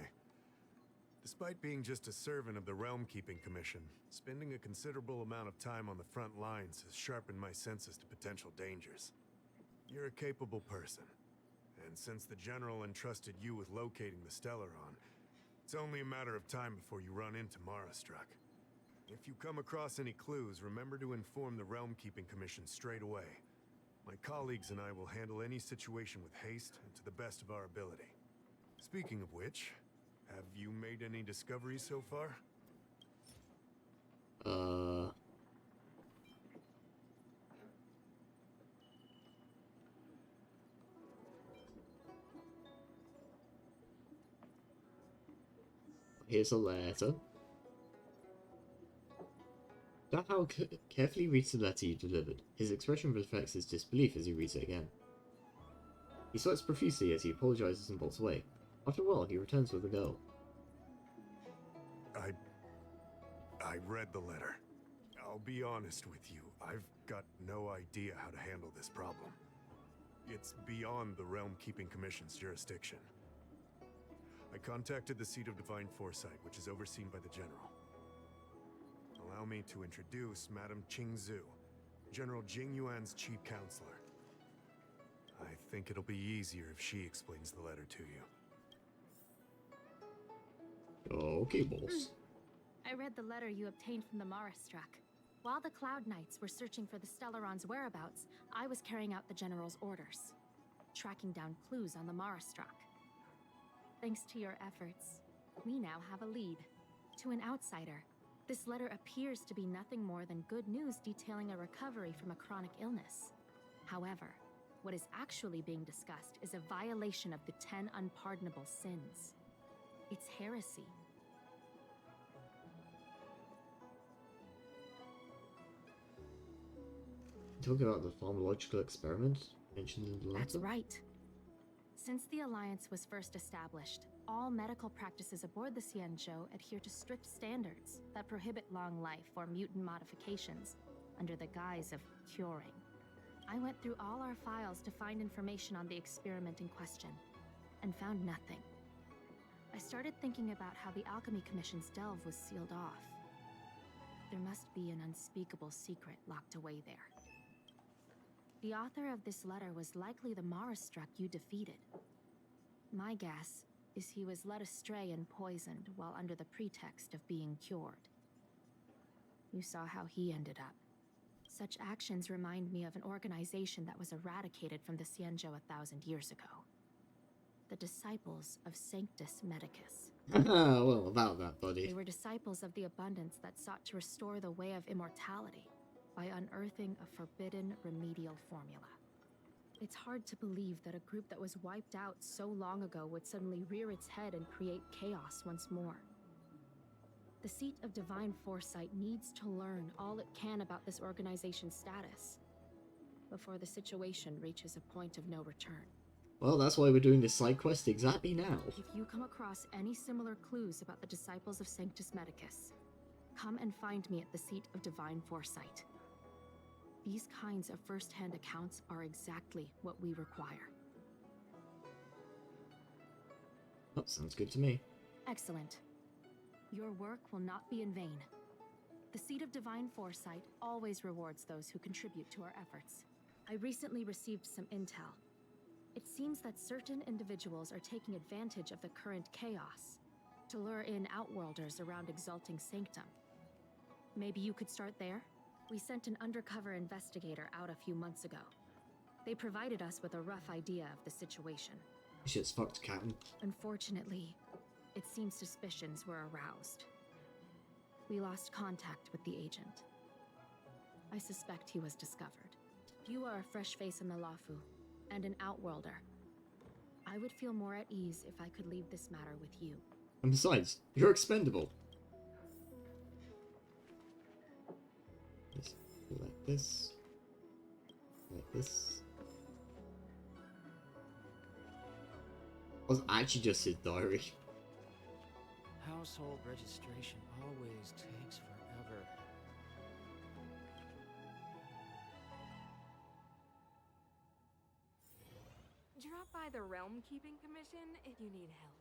Despite being just a servant of the Realm Keeping Commission, spending a considerable amount of time on the front lines has sharpened my senses to potential dangers. You're a capable person, and since the General entrusted you with locating the Stellaron, it's only a matter of time before you run into Mara-struck. If you come across any clues, remember to inform the Realm Keeping Commission straight away. My colleagues and I will handle any situation with haste and to the best of our ability. Speaking of which, have you made any discoveries so far? Here's a letter. Dahao carefully reads the letter you delivered. His expression reflects his disbelief as he reads it again. He sweats profusely as he apologizes and bolts away. After a while, he returns with the girl. I read the letter. I'll be honest with you, I've got no idea how to handle this problem. It's beyond the Realm Keeping Commission's jurisdiction. I contacted the Seat of Divine Foresight, which is overseen by the General. Allow me to introduce Madame Qingzhu, General Jing Yuan's chief counselor. I think it'll be easier if she explains the letter to you. Okay, boss. I read the letter you obtained from the Mara-struck. While the Cloud Knights were searching for the Stellaron's whereabouts, I was carrying out the General's orders, tracking down clues on the Mara-struck. Thanks to your efforts, we now have a lead. To an outsider, this letter appears to be nothing more than good news detailing a recovery from a chronic illness. However, What is actually being discussed is a violation of the 10 unpardonable sins. It's heresy. Talking about the pharmacological experiment mentioned in the letter? That's right. Since the Alliance was first established, all medical practices aboard the Xianzhou adhere to strict standards that prohibit long life or mutant modifications under the guise of curing. I went through all our files to find information on the experiment in question, and found nothing. I started thinking about how the Alchemy Commission's delve was sealed off. There must be an unspeakable secret locked away there. The author of this letter was likely the Marastruck you defeated. My guess is he was led astray and poisoned while under the pretext of being cured. You saw how he ended up. Such actions remind me of an organization that was eradicated from the Xianzhou 1,000 years ago. The Disciples of Sanctus Medicus. Well, about that, buddy. They were disciples of the Abundance that sought to restore the way of immortality by unearthing a forbidden remedial formula. It's hard to believe that a group that was wiped out so long ago would suddenly rear its head and create chaos once more. The Seat of Divine Foresight needs to learn all it can about this organization's status before the situation reaches a point of no return. Well, that's why we're doing this side quest exactly now. If you come across any similar clues about the Disciples of Sanctus Medicus, come and find me at the Seat of Divine Foresight. These kinds of first-hand accounts are exactly what we require. Oh, sounds good to me. Excellent. Your work will not be in vain. The Seat of Divine Foresight always rewards those who contribute to our efforts. I recently received some intel. It seems that certain individuals are taking advantage of the current chaos to lure in Outworlders around Exalting Sanctum. Maybe you could start there? We sent an undercover investigator out a few months ago. They provided us with a rough idea of the situation. Shit's fucked, Captain. Unfortunately, it seems suspicions were aroused. We lost contact with the agent. I suspect he was discovered. You are a fresh face in the Luofu, and an Outworlder. I would feel more at ease if I could leave this matter with you. And besides, you're expendable. Just like this. Like this. Was actually just his diary. Household registration always takes forever. Drop by the Realm Keeping Commission if you need help.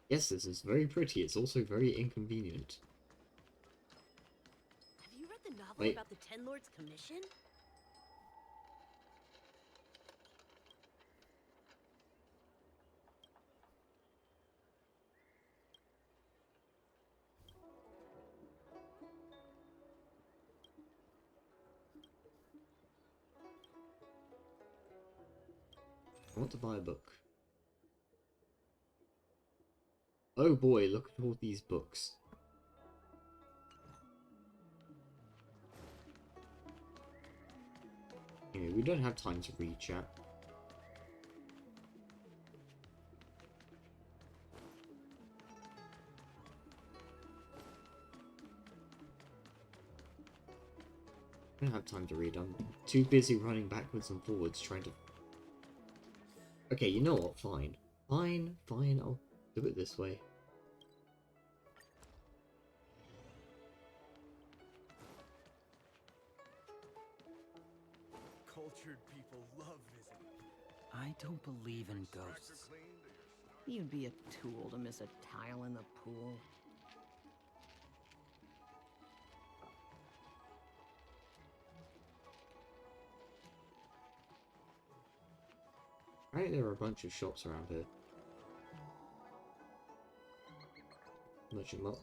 Yes, this is very pretty. It's also very inconvenient. Have you read the novel Wait. about the Ten Lords Commission? I want to buy a book. Oh boy, look at all these books. Anyway, we don't have time to read, chat. I don't have time to read. I'm too busy running backwards and forwards trying to... Okay, you know what? Fine. Fine, I'll do it this way. Cultured people love visiting. I don't believe in ghosts. You'd be a tool to miss a tile in the pool. Right, there are a bunch of shops around here. Much them up.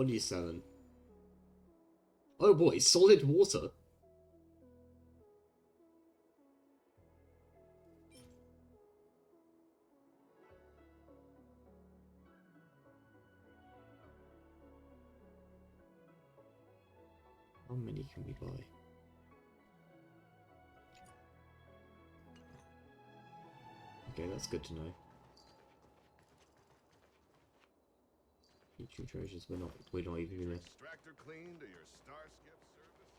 27. Oh boy, solid water. How many can we buy? Okay, that's good to know. Future treasures, we're not even gonna. Extractor clean to your Starskip service.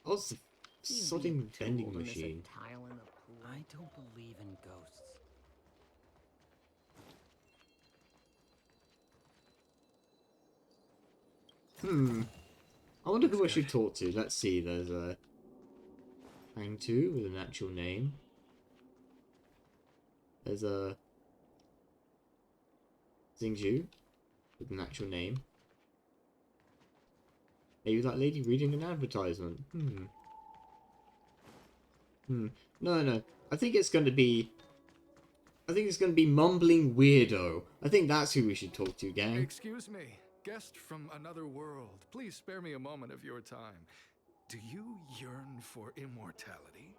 Oh, it's a sodding vending Tool to miss a machine. tile in the pool. I don't believe in ghosts. I wonder who I should talk to. Let's see, there's a Hang2 with an actual name. There's a Xingju with an actual name. Maybe that lady reading an advertisement. No. I think it's gonna be mumbling weirdo. I think that's who we should talk to, gang. Excuse me, guest from another world. Please spare me a moment of your time. Do you yearn for immortality?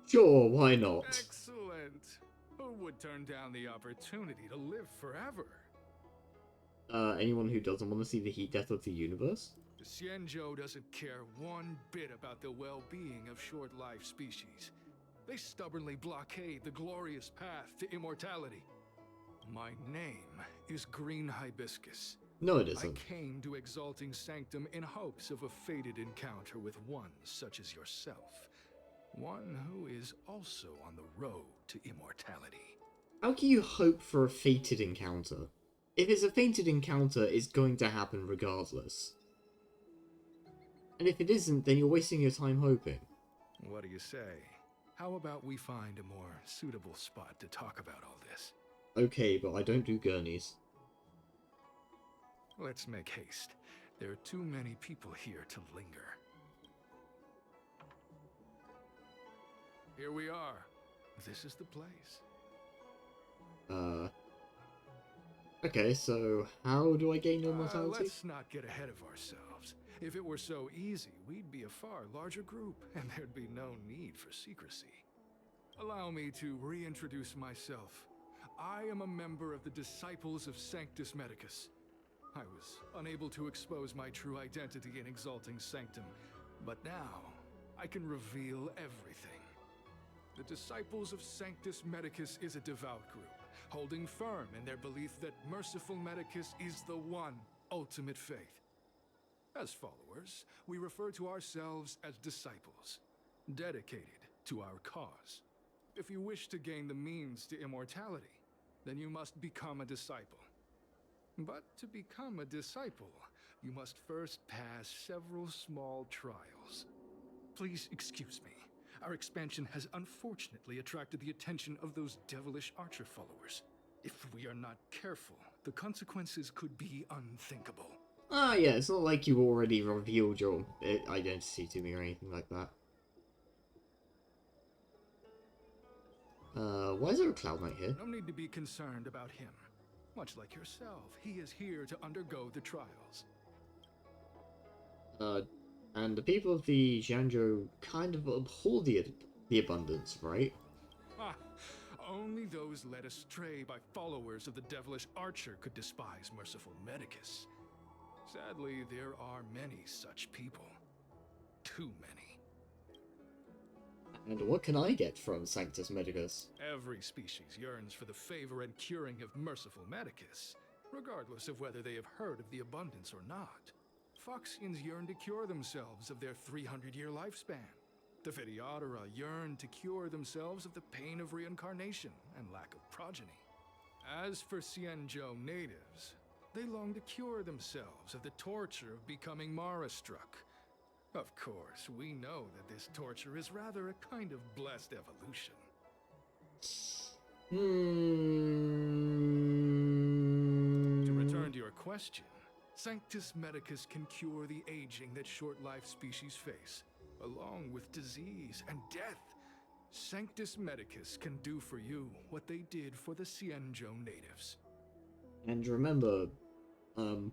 Sure, why not? Excellent. Who would turn down the opportunity to live forever? Anyone who doesn't want to see the heat death of the universe? The Xianzhou doesn't care one bit about the well-being of short-lived species. They stubbornly blockade the glorious path to immortality. My name is Green Hibiscus. No, it isn't. I came to Exalting Sanctum in hopes of a fated encounter with one such as yourself. One who is also on the road to immortality. How can you hope for a fated encounter? If it's a fated encounter, it's going to happen regardless. And if it isn't, then you're wasting your time hoping. What do you say? How about we find a more suitable spot to talk about all this? Okay, but I don't do gurneys. Let's make haste. There are too many people here to linger. Here we are. This is the place. Okay, so how do I gain immortality? Let's not get ahead of ourselves. If it were so easy, we'd be a far larger group, and there'd be no need for secrecy. Allow me to reintroduce myself. I am a member of the Disciples of Sanctus Medicus. I was unable to expose my true identity in Exalting Sanctum, but now I can reveal everything. The Disciples of Sanctus Medicus is a devout group, holding firm in their belief that Merciful Medicus is the one ultimate faith. As followers, we refer to ourselves as disciples, dedicated to our cause. If you wish to gain the means to immortality, then you must become a disciple. But to become a disciple, you must first pass several small trials. Please excuse me. Our expansion has unfortunately attracted the attention of those devilish archer followers. If we are not careful, the consequences could be unthinkable. Ah, yeah, it's not like you already revealed your identity to me or anything like that. Why is there a Cloud Knight here? No need to be concerned about him. Much like yourself, he is here to undergo the trials. And the people of the Xianzhou kind of abhor the abundance, right? Ah, only those led astray by followers of the devilish archer could despise Merciful Medicus. Sadly, there are many such people. Too many. And what can I get from Sanctus Medicus? Every species yearns for the favor and curing of Merciful Medicus, regardless of whether they have heard of the abundance or not. Foxians yearn to cure themselves of their 300-year lifespan. The Videodora yearn to cure themselves of the pain of reincarnation and lack of progeny. As for Xianzhou natives, they long to cure themselves of the torture of becoming Mara-struck. Of course, we know that this torture is rather a kind of blessed evolution. To return to your question, Sanctus Medicus can cure the aging that short-lived species face, along with disease and death. Sanctus Medicus can do for you what they did for the Xianzhou natives. And remember, you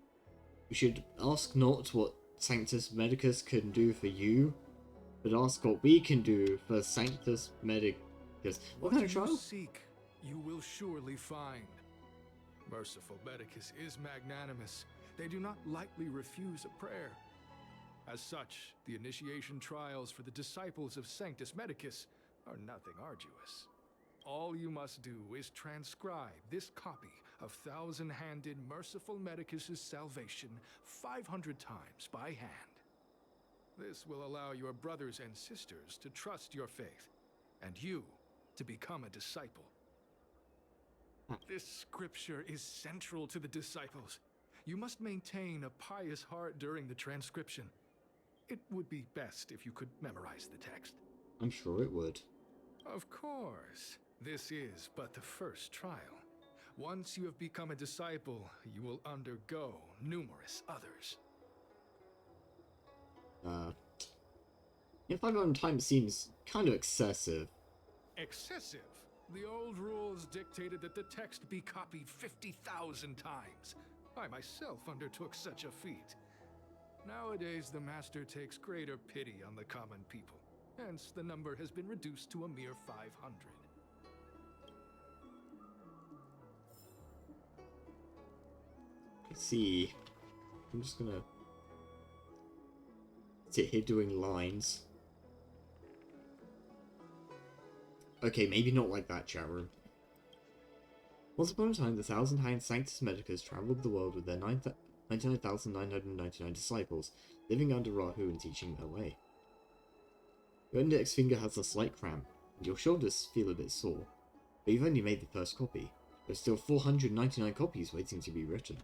should ask not what Sanctus Medicus can do for you, but ask what we can do for Sanctus Medicus. What kind of trial? You seek, you will surely find. Merciful Medicus is magnanimous. They do not lightly refuse a prayer. As such, the initiation trials for the disciples of Sanctus Medicus are nothing arduous. All you must do is transcribe this copy of thousand-handed Merciful Medicus's salvation 500 times by hand. This will allow your brothers and sisters to trust your faith, and you to become a disciple. This scripture is central to the disciples. You must maintain a pious heart during the transcription. It would be best if you could memorize the text. I'm sure it would. Of course. This is but the first trial. Once you have become a disciple, you will undergo numerous others. 500 times seems kind of excessive. Excessive? The old rules dictated that the text be copied 50,000 times. I myself undertook such a feat. Nowadays, the Master takes greater pity on the common people. Hence, the number has been reduced to a mere 500. Let's see. I'm just gonna sit here doing lines. Okay, maybe not like that, chat room. Once upon a time, the thousand-hand Sanctus Medicus travelled the world with their 99,999 disciples, living under Rahu and teaching their way. Your index finger has a slight cramp, and your shoulders feel a bit sore, but you've only made the first copy. There's still 499 copies waiting to be written.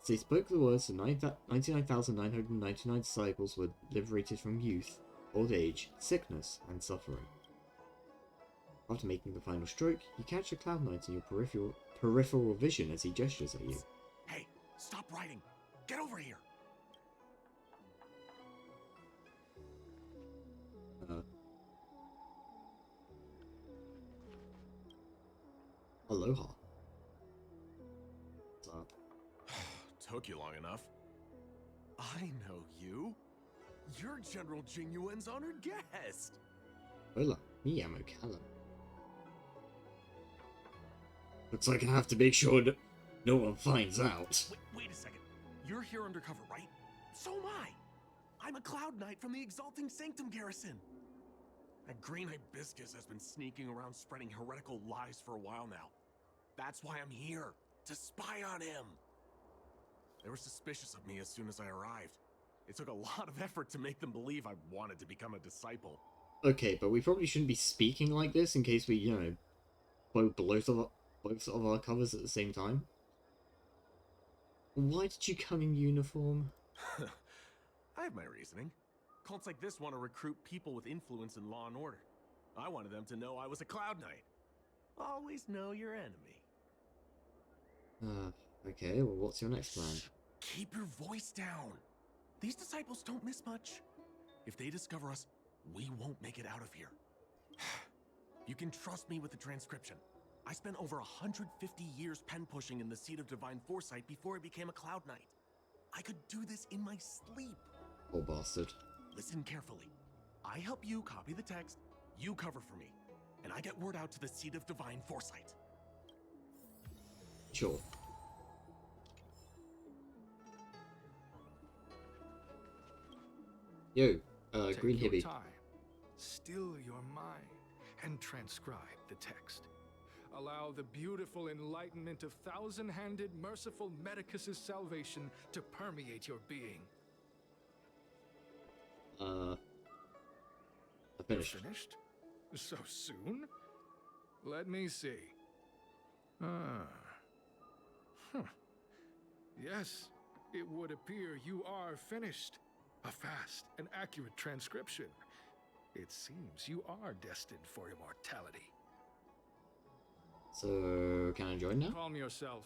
As they spoke the words, the 99,999 disciples were liberated from youth, old age, sickness, and suffering. After making the final stroke, you catch a Cloud Knight in your peripheral vision as he gestures at you. Hey, stop writing! Get over here! Aloha. What's up? Took you long enough. I know you. You're General Jingyuan's honored guest. Hola, me amo Kallen. Looks like I have to make sure that no one finds out. Wait a second. You're here undercover, right? So am I. I'm a Cloud Knight from the Exalting Sanctum Garrison. That green hibiscus has been sneaking around spreading heretical lies for a while now. That's why I'm here, to spy on him. They were suspicious of me as soon as I arrived. It took a lot of effort to make them believe I wanted to become a disciple. Okay, but we probably shouldn't be speaking like this in case we, blow both of our covers at the same time. Why did you come in uniform? I have my reasoning. Cults like this want to recruit people with influence in law and order. I wanted them to know I was a Cloud Knight. Always know your enemy. Okay, well, what's your next plan? Keep your voice down. These disciples don't miss much. If they discover us, we won't make it out of here. You can trust me with the transcription. I spent over 150 years pen pushing in the seat of divine foresight before I became a Cloud Knight. I could do this in my sleep. Poor bastard. Listen carefully. I help you copy the text, you cover for me, and I get word out to the seat of divine foresight. Sure. Yo, Take Green your Hippie. time, still your mind, and transcribe the text. Allow the beautiful enlightenment of thousand-handed Merciful Medicus's salvation to permeate your being. I finished. You're finished? So soon? Let me see. Yes, it would appear you are finished. A fast and accurate transcription. It seems you are destined for immortality. So, can I join now? Calm yourself.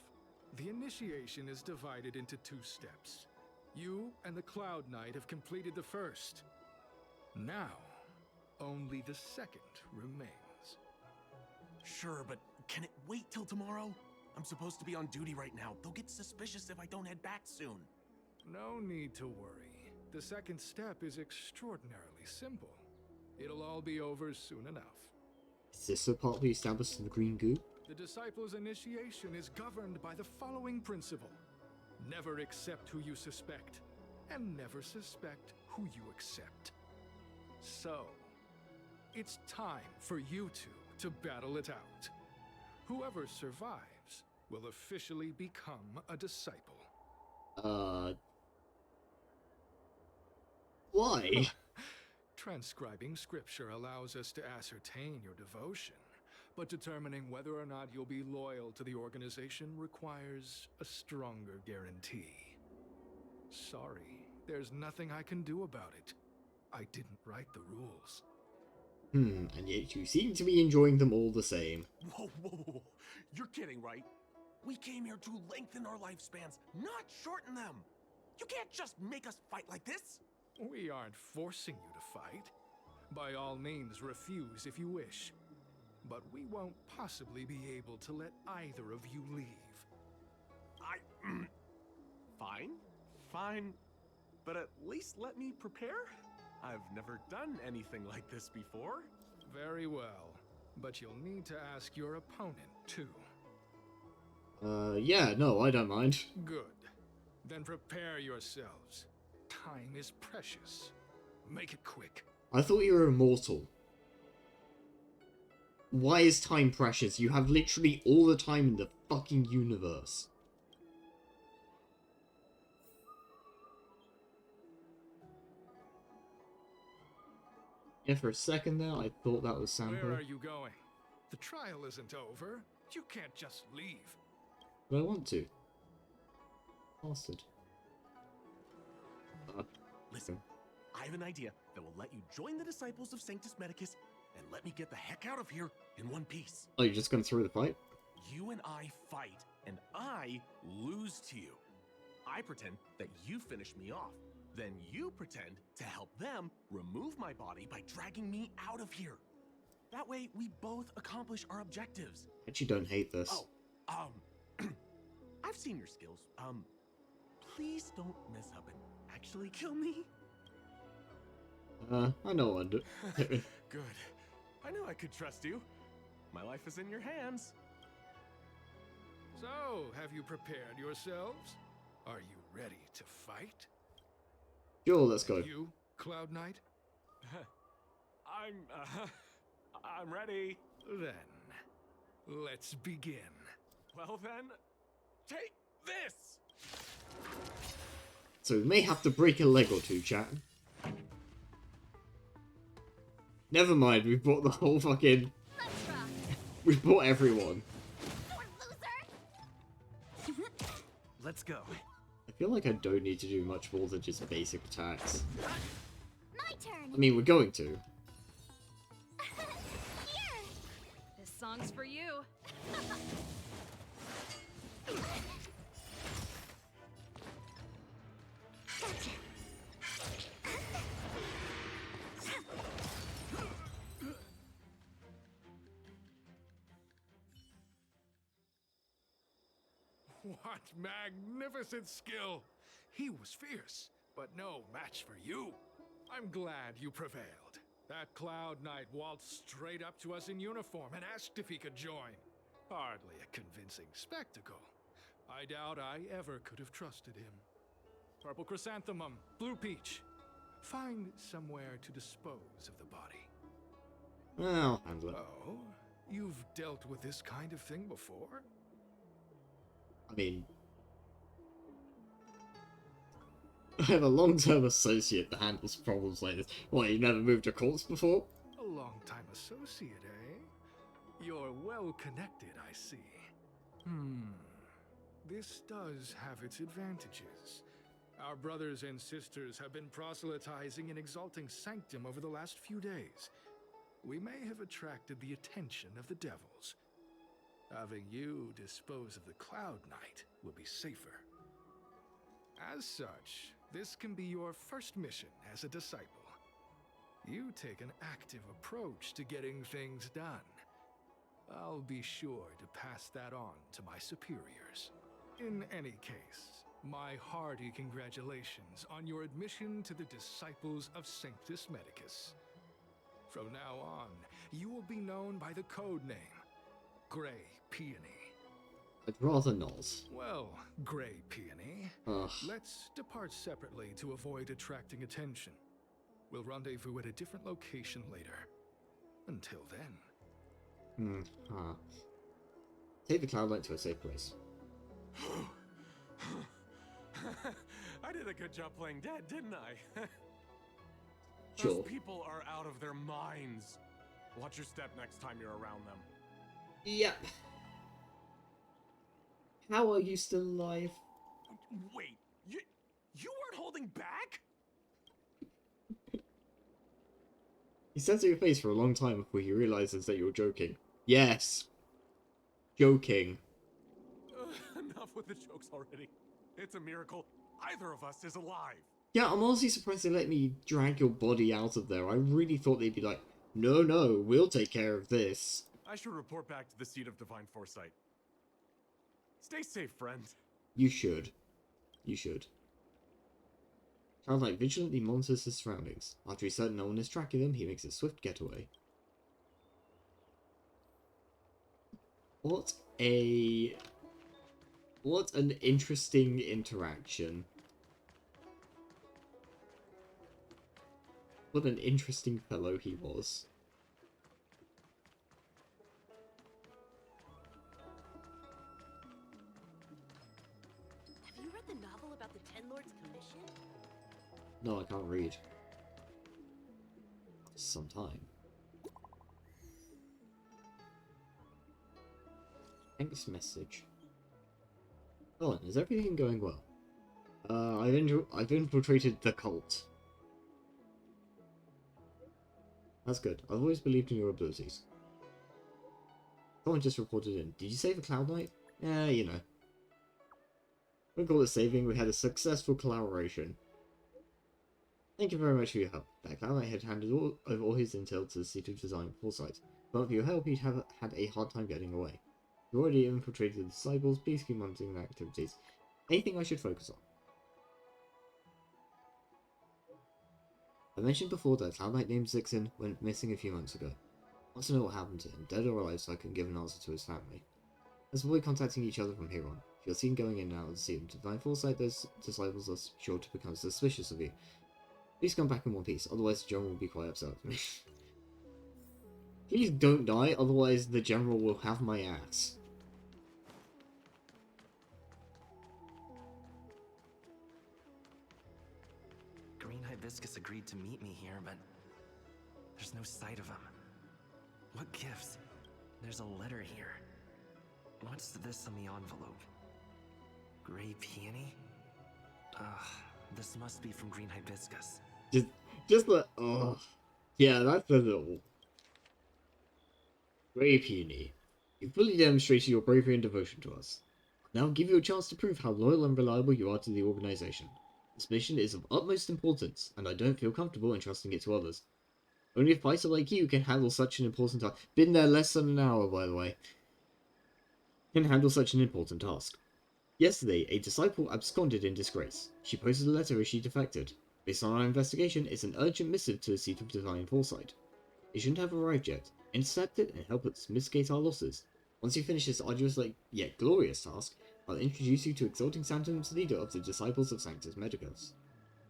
The initiation is divided into 2 steps. You and the Cloud Knight have completed the first. Now, only the second remains. Sure, but can it wait till tomorrow? I'm supposed to be on duty right now. They'll get suspicious if I don't head back soon. No need to worry. The second step is extraordinarily simple. It'll all be over soon enough. Is this the part we established in the green goo? The disciples' initiation is governed by the following principle. Never accept who you suspect, and never suspect who you accept. So, it's time for you two to battle it out. Whoever survives will officially become a disciple. Why? Transcribing scripture allows us to ascertain your devotion, but determining whether or not you'll be loyal to the organization requires a stronger guarantee. Sorry, there's nothing I can do about it. I didn't write the rules. And yet you seem to be enjoying them all the same. Whoa, whoa, whoa. You're kidding, right? We came here to lengthen our lifespans, not shorten them. You can't just make us fight like this. We aren't forcing you to fight. By all means, refuse if you wish. But we won't possibly be able to let either of you leave. Fine. But at least let me prepare. I've never done anything like this before. Very well. But you'll need to ask your opponent, too. Yeah, no, I don't mind. Good. Then prepare yourselves. Time is precious. Make it quick. I thought you were immortal. Why is time precious? You have literally all the time in the fucking universe. Yeah, for a second there, I thought that was Sampo. Where are you going? The trial isn't over. You can't just leave. But I want to. Bastard. Listen, I have an idea that will let you join the disciples of Sanctus Medicus and let me get the heck out of here in one piece. Oh, you're just going through the fight? You and I fight, and I lose to you. I pretend that you finish me off. Then you pretend to help them remove my body by dragging me out of here. That way, we both accomplish our objectives. I actually don't hate this. Oh, I've seen your skills. Please don't mess up and actually kill me. I know I'd do. Good. I knew I could trust you. My life is in your hands. So, have you prepared yourselves? Are you ready to fight? Sure, let's go. And you, Cloud Knight? I'm ready. Then, let's begin. Well then, take this! So we may have to break a leg or two, chat. Never mind, we brought the whole fucking... we brought everyone. Let's go. I feel like I don't need to do much more than just basic attacks. My turn. I mean, we're going to. This song's for you. What magnificent skill! He was fierce, but no match for you. I'm glad you prevailed. That Cloud Knight waltzed straight up to us in uniform and asked if he could join. Hardly a convincing spectacle. I doubt I ever could have trusted him. Purple chrysanthemum, blue peach. Find somewhere to dispose of the body. Well, handle it. Oh, you've dealt with this kind of thing before? I mean... I have a long-term associate that handles problems like this. What, you've never moved a corpse before? A long-time associate, eh? You're well-connected, I see. This does have its advantages. Our brothers and sisters have been proselytizing and exalting sanctum over the last few days. We may have attracted the attention of the devils. Having you dispose of the Cloud Knight will be safer. As such, this can be your first mission as a disciple. You take an active approach to getting things done. I'll be sure to pass that on to my superiors. In any case, my hearty congratulations on your admission to the Disciples of Sanctus Medicus. From now on, you will be known by the code name, Grey Peony. I'd rather not. Well, Grey Peony, Ugh. let's depart separately to avoid attracting attention. We'll rendezvous at a different location later. Until then. Take the Cloud Knight to a safe place. I did a good job playing dead, didn't I? Sure. Those people are out of their minds. Watch your step next time you're around them. Yep. How are you still alive? Wait, you weren't holding back? He stares at your face for a long time before he realizes that you're joking. Yes. Joking. Enough with the jokes already. It's a miracle either of us is alive. Yeah, I'm honestly surprised they let me drag your body out of there. I really thought they'd be like, no, we'll take care of this. I should report back to the seat of divine foresight. Stay safe, friend. You should. You should. Cloud Knight vigilantly monitors his surroundings. After he's certain no one is tracking them, he makes a swift getaway. What an interesting interaction. What an interesting fellow he was. Have you read the novel about the Ten Lords Commission? No, I can't read. Sometime. Thanks message. Kallen, is everything going well? I've infiltrated the cult. That's good. I've always believed in your abilities. Someone just reported in. Did you save a Cloud Knight? Yeah, you know. We call it saving. We had a successful collaboration. Thank you very much for your help. That Cloud Knight had handed over all his intel to the Seat of Design Foresight. But for your help, he'd have had a hard time getting away. You already infiltrated the Disciples. Please keep monitoring their activities. Anything I should focus on? I mentioned before that Cloud Knight named Zixin went missing a few months ago. I want to know what happened to him, dead or alive, so I can give an answer to his family. Let's avoid contacting each other from here on. If you're seen going in and out of the Seat of Divine Foresight, those disciples are sure to become suspicious of you. Please come back in one piece, otherwise the general will be quite upset with me. Please don't die, otherwise the general will have my ass. Green Hibiscus agreed to meet me here, but there's no sight of him. What gives? There's a letter here. What's this on the envelope? Grey Peony? Ugh, this must be from Green Hibiscus. Just the, yeah, that says it all. Grey Peony, you fully demonstrated your bravery and devotion to us. Now I'll give you a chance to prove how loyal and reliable you are to the organization. This mission is of utmost importance, and I don't feel comfortable entrusting it to others. Only a fighter like you can handle such an important task. Been there less than an hour, by the way. Can handle such an important task. Yesterday, a disciple absconded in disgrace. She posted a letter as she defected. Based on our investigation, it's an urgent missive to the Seat of Divine Foresight. It shouldn't have arrived yet. Intercept it and help us mitigate our losses. Once you finish this arduous, yet glorious task, I'll introduce you to Exalting Sanctum's leader of the Disciples of Sanctus Medicus.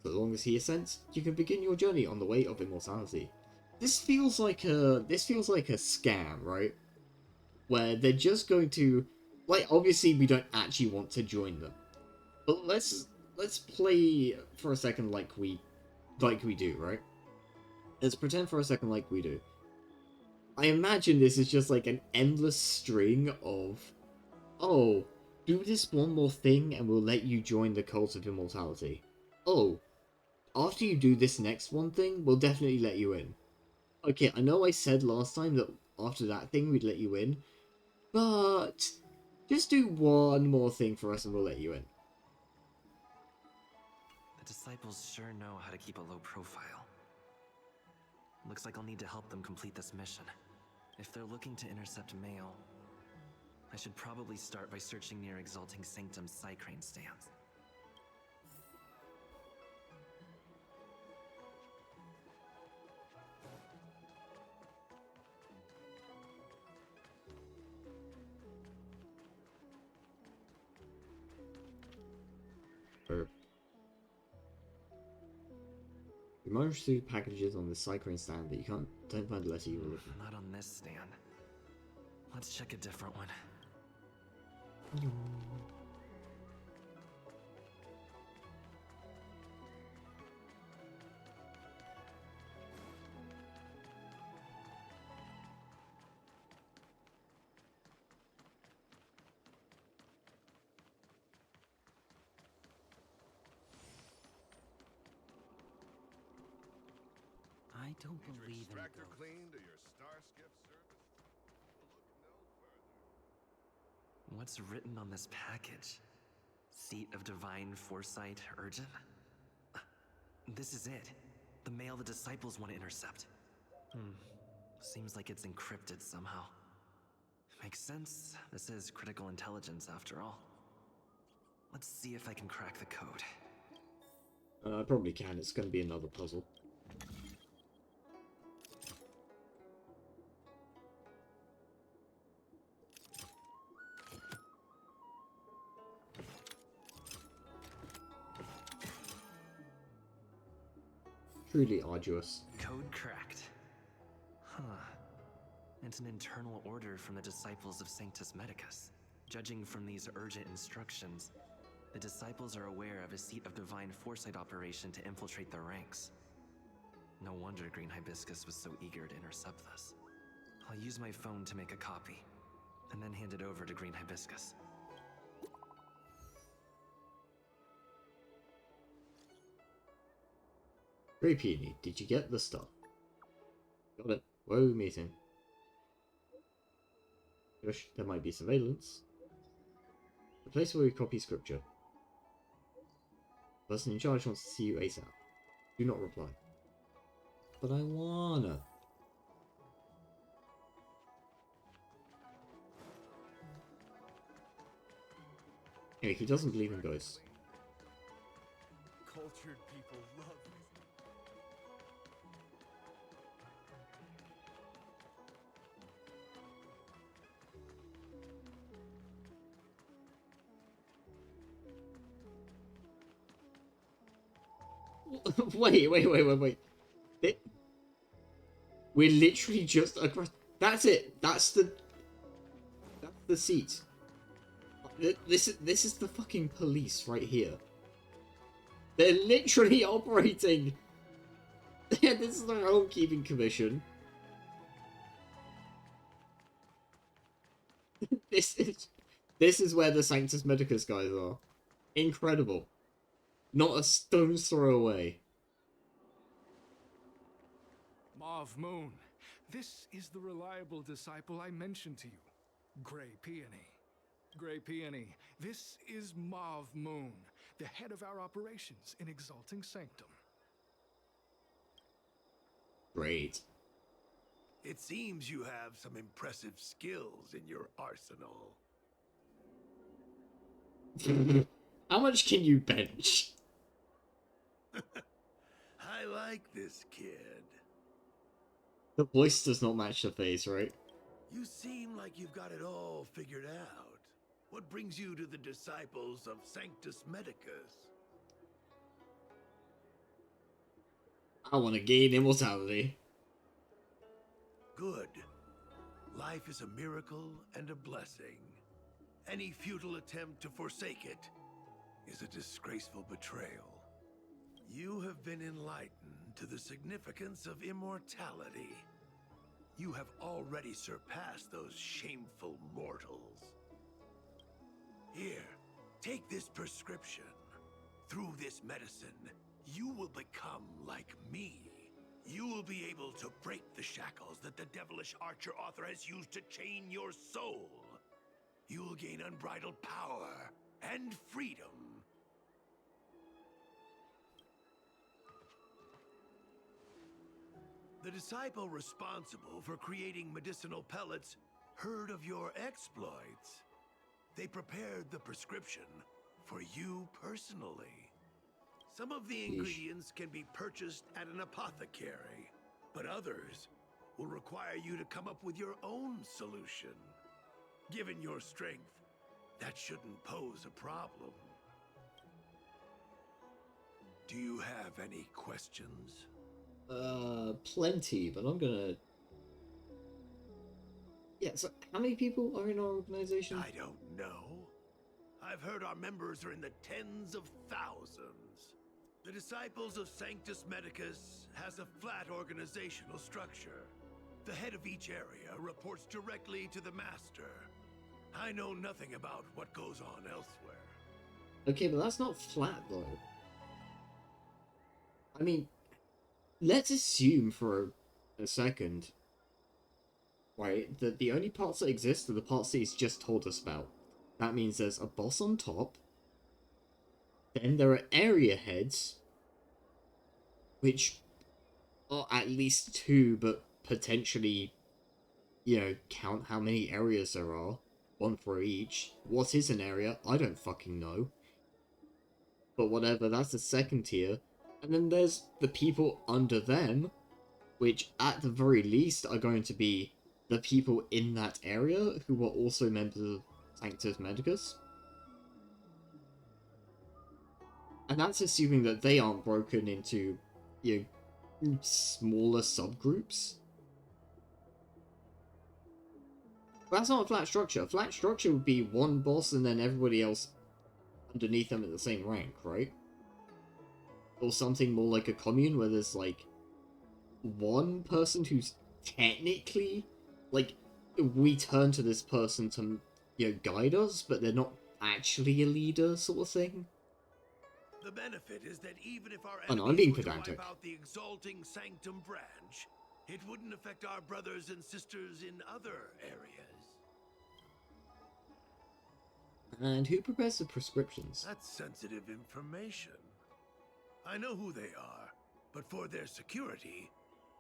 So long as he assents, you can begin your journey on the way of immortality. This feels like a scam, right? Where they're just going to, like, obviously we don't actually want to join them, but let's play for a second like we do, right? Let's pretend for a second like we do. I imagine this is just like an endless string of, oh, do this one more thing and we'll let you join the Cult of Immortality. Oh, after you do this next one thing, we'll definitely let you in. Okay, I know I said last time that after that thing we'd let you in, but just do one more thing for us and we'll let you in. The disciples sure know how to keep a low profile. Looks like I'll need to help them complete this mission. If they're looking to intercept mail, I should probably start by searching near Exalting Sanctum's Psycrane stands. You might receive packages on the Psycrane stand, but you don't find the letter you were looking for. Not on this stand. Let's check a different one. I don't believe in Extractor ghosts. cleaned or your star skiff service? Look no further. What's written on this package? Seat of Divine Foresight Urgent? This is it. The mail the disciples want to intercept. Seems like it's encrypted somehow. Makes sense. This is critical intelligence after all. Let's see if I can crack the code. I probably can. It's going to be another puzzle. Truly arduous. Code cracked. Huh. It's an internal order from the disciples of Sanctus Medicus. Judging from these urgent instructions, the disciples are aware of a Seat of Divine Foresight operation to infiltrate their ranks. No wonder Green Hibiscus was so eager to intercept this. I'll use my phone to make a copy, and then hand it over to Green Hibiscus. Very peony. Did you get the stuff? Got it. Whoa, meeting. Gosh, there might be surveillance. The place where we copy scripture. The person in charge wants to see you ASAP. Do not reply. But I wanna. Hey, he doesn't believe in ghosts. Cultured people love Wait. We're literally just across. That's it. That's the seat. This is the fucking police right here. They're literally operating. Yeah, this is the Realm Keeping Commission. This is where the Sanctus Medicus guys are. Incredible. Not a stone's throw away. Mauve Moon, this is the reliable disciple I mentioned to you, Grey Peony. Grey Peony, this is Mauve Moon, the head of our operations in Exalting Sanctum. Great. It seems you have some impressive skills in your arsenal. How much can you bench? I like this kid. The voice does not match the face, right? You seem like you've got it all figured out. What brings you to the disciples of Sanctus Medicus? I want to gain immortality. Good. Life is a miracle and a blessing. Any futile attempt to forsake it is a disgraceful betrayal. You have been enlightened to the significance of immortality. You have already surpassed those shameful mortals. Here, take this prescription. Through this medicine, you will become like me. You will be able to break the shackles that the devilish archer author has used to chain your soul. You will gain unbridled power and freedom. The disciple responsible for creating medicinal pellets heard of your exploits. They prepared the prescription for you personally. Some of the ingredients can be purchased at an apothecary, but others will require you to come up with your own solution. Given your strength, that shouldn't pose a problem. Do you have any questions? Plenty, but I'm gonna... Yeah, so how many people are in our organization? I don't know. I've heard our members are in the tens of thousands. The Disciples of Sanctus Medicus has a flat organizational structure. The head of each area reports directly to the Master. I know nothing about what goes on elsewhere. Okay, but that's not flat, though. I mean, let's assume for a second, right, that the only parts that exist are the parts that he's just told us about. That means there's a boss on top, then there are area heads, which are at least 2, but potentially, you know, count how many areas there are. 1 for each. What is an area? I don't fucking know. But whatever, that's the second tier. And then there's the people under them, which at the very least are going to be the people in that area who are also members of Sanctus Medicus. And that's assuming that they aren't broken into, you know, smaller subgroups. But that's not a flat structure. A flat structure would be one boss and then everybody else underneath them at the same rank, right? Or something more like a commune where there's, like, one person who's technically, like, we turn to this person to, you know, guide us, but they're not actually a leader, sort of thing. The benefit is that even if our Oh no, I'm being enemies were to pedantic. wipe out the Exalting Sanctum branch, it wouldn't affect our brothers and sisters in other areas. And who prepares the prescriptions? That's sensitive information. I know who they are, but for their security,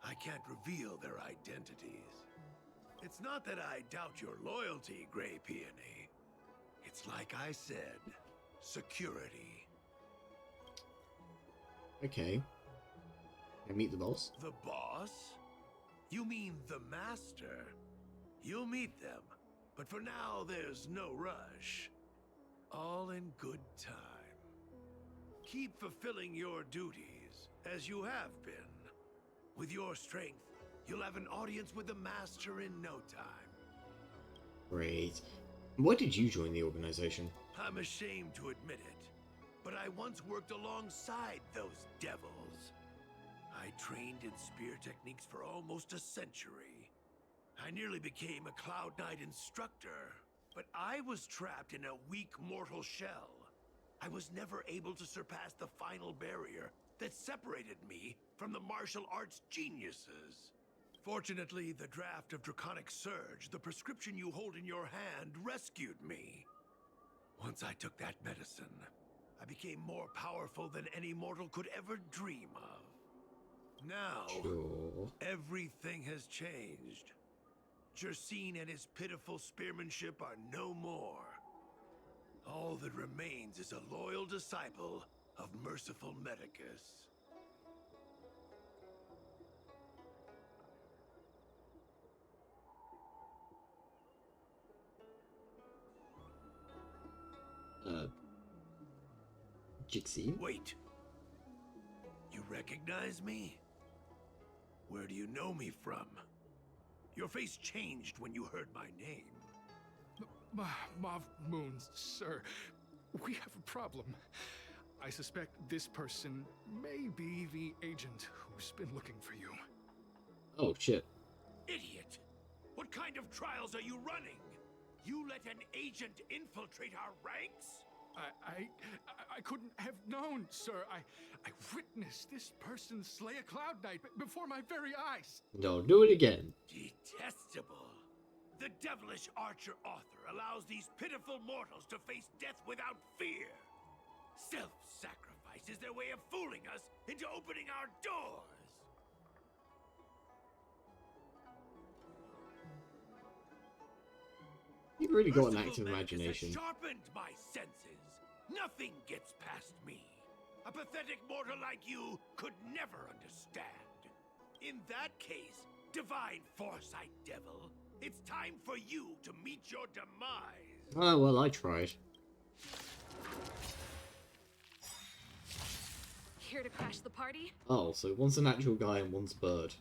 I can't reveal their identities. It's not that I doubt your loyalty, Grey Peony. It's like I said, security. Okay. Can I meet the boss? The boss? You mean the Master? You'll meet them, but for now there's no rush. All in good time. Keep fulfilling your duties, as you have been. With your strength, you'll have an audience with the Master in no time. Great. Why did you join the organization? I'm ashamed to admit it, but I once worked alongside those devils. I trained in spear techniques for almost a century. I nearly became a Cloud Knight instructor, but I was trapped in a weak mortal shell. I was never able to surpass the final barrier that separated me from the martial arts geniuses. Fortunately, the draft of Draconic Surge, the prescription you hold in your hand, rescued me. Once I took that medicine, I became more powerful than any mortal could ever dream of. Now, everything has changed. Jersine and his pitiful spearmanship are no more. All that remains is a loyal disciple of merciful Medicus. Jixie? Wait. You recognize me? Where do you know me from? Your face changed when you heard my name. Mav Moons, sir. We have a problem. I suspect this person may be the agent who's been looking for you. Oh, shit. Idiot! What kind of trials are you running? You let an agent infiltrate our ranks? I couldn't have known, sir. I witnessed this person slay a Cloud Knight before my very eyes. No, do it again. Detestable. The devilish archer author allows these pitiful mortals to face death without fear. Self-sacrifice is their way of fooling us into opening our doors. You've really got an Merciful active Medicus has imagination. sharpened my senses. Nothing gets past me. A pathetic mortal like you could never understand. In that case, Divine Foresight Devil, it's time for you to meet your demise. Oh, well, I tried. Here to crash the party? Oh, so one's an actual guy and one's a bird.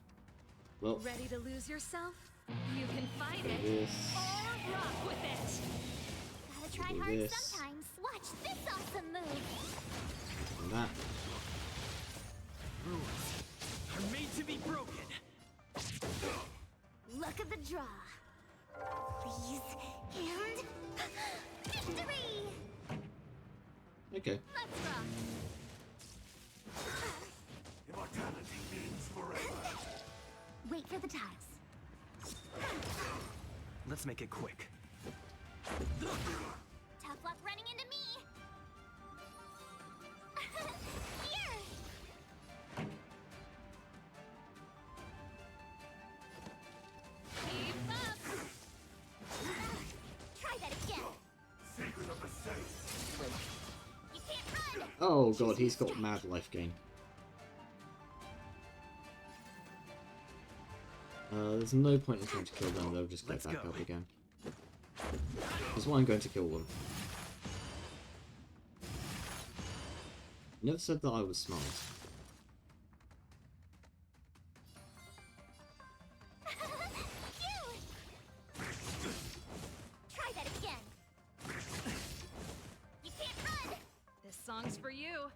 Well, Ready to lose yourself? You can fight it this. or rock with it. Gotta try Do hard this. sometimes. Watch this awesome move. And that. Rules are made to be broken. Look at the draw. Please, and victory! Okay. Let's rock. Immortality means forever. Wait for the tiles. Let's make it quick. Tough luck running into me. Here. Keep up. Try that again. Secret of the saints. You can't run. Oh god, he's got mad life gain. There's no point in trying to kill them, they'll just get back up again. That's why I'm going to kill them. Never said that I was smart. Try that again. You can't run. This song's for you.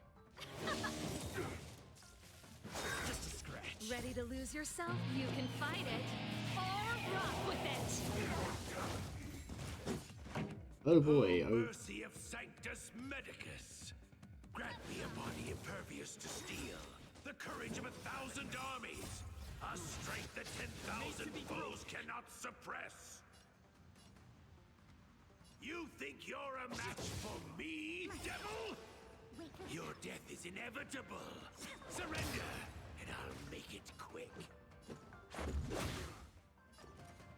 Just a scratch. Ready to lose yourself? You can fight it or rock with it. Oh boy, Oh, oh. mercy of Sanctus Medicus. Grant me a body impervious to steel, the courage of 1,000 armies, a strength that 10,000 foes cannot suppress. You think you're a match for me, devil? Your death is inevitable. Surrender, and I'll make it quick.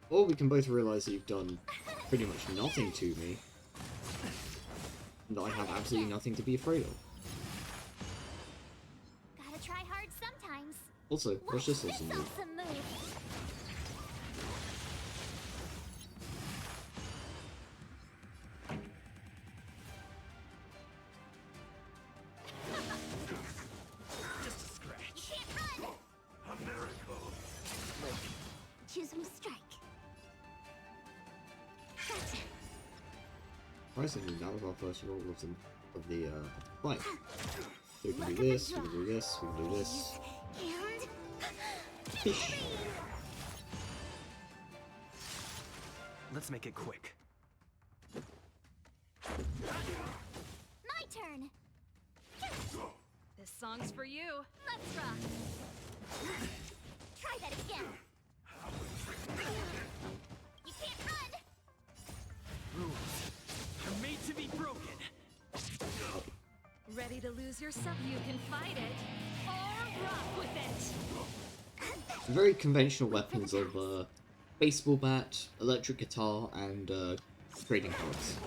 Or we can both realise that you've done pretty much nothing to me. And that I have absolutely nothing to be afraid of. Gotta try hard sometimes. Also, what's this awesome move? Awesome move. Just a scratch. You can't run. A miracle. Choose from strike. Gotcha. Surprisingly, that was our first roll of the fight. So we can do this, we can do this, we can do this. And victory! Let's make it quick. My turn. This song's for you. Let's rock. Try that again. You can't run. Rules are made to be broken. Ready to lose yourself? You can fight it or rock with it. Very conventional weapons of baseball bat, electric guitar, and trading cards.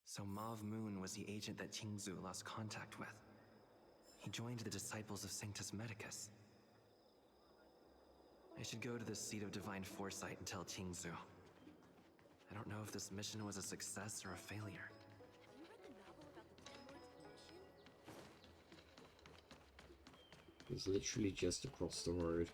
So Mauve Moon was the agent that Qingzu lost contact with. He joined the Disciples of Sanctus Medicus. I should go to the seat of Divine Foresight and tell Qingzu. I don't know if this mission was a success or a failure. It's literally just across the road.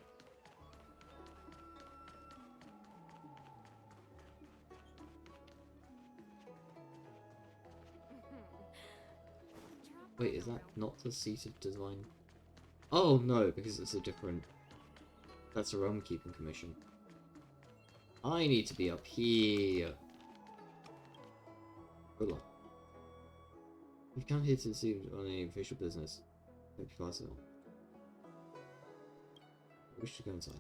Wait, is that not the seat of Divine? Oh no, because it's a different... That's a realm keeping commission. I need to be up here. Hold on. You've come here to see on any official business. Hope you pass it on. I wish to go inside.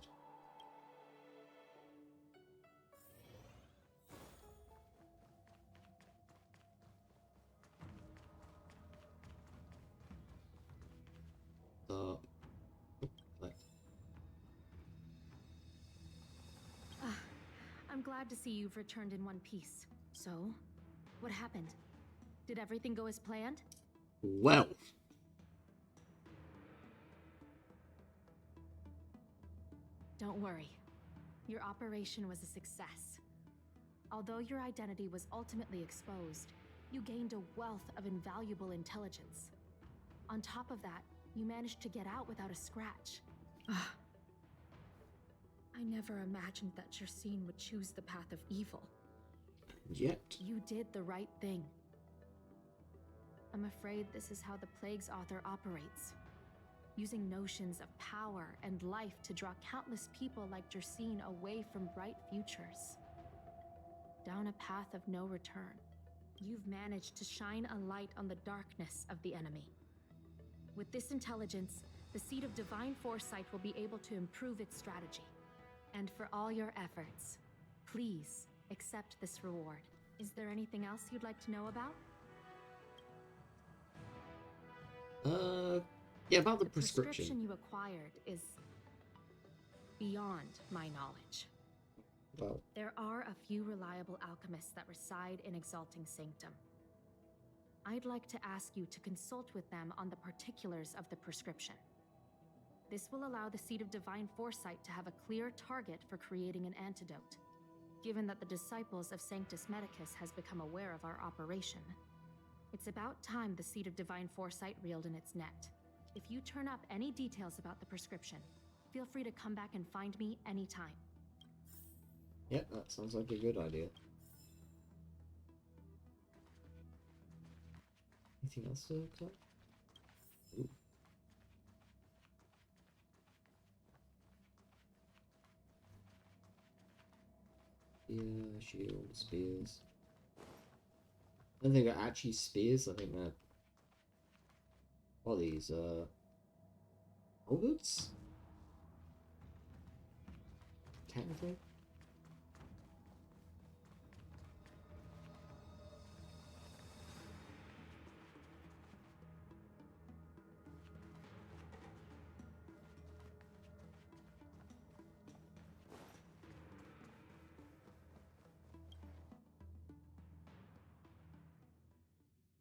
Stop. Oh, collect. glad to see you've returned in one piece. So, what happened? Did everything go as planned? Well. Don't worry. Your operation was a success. Although your identity was ultimately exposed, you gained a wealth of invaluable intelligence. On top of that, you managed to get out without a scratch. I never imagined that Jersine would choose the path of evil. Yet. You did the right thing. I'm afraid this is how the Plague's author operates. Using notions of power and life to draw countless people like Jersine away from bright futures. Down a path of no return. You've managed to shine a light on the darkness of the enemy. With this intelligence, the Seed of Divine Foresight will be able to improve its strategy. And for all your efforts, please accept this reward. Is there anything else you'd like to know about? Yeah, about the prescription. The prescription you acquired is beyond my knowledge. Well. There are a few reliable alchemists that reside in Exalting Sanctum. I'd like to ask you to consult with them on the particulars of the prescription. This will allow the Seed of Divine Foresight to have a clear target for creating an antidote. Given that the disciples of Sanctus Medicus has become aware of our operation, it's about time the Seed of Divine Foresight reeled in its net. If you turn up any details about the prescription, feel free to come back and find me anytime. Yep, that sounds like a good idea. Anything else to collect? Ooh. Yeah, shield, spears. I don't think they're actually spears, I think they're... What are these, halberds? Technically?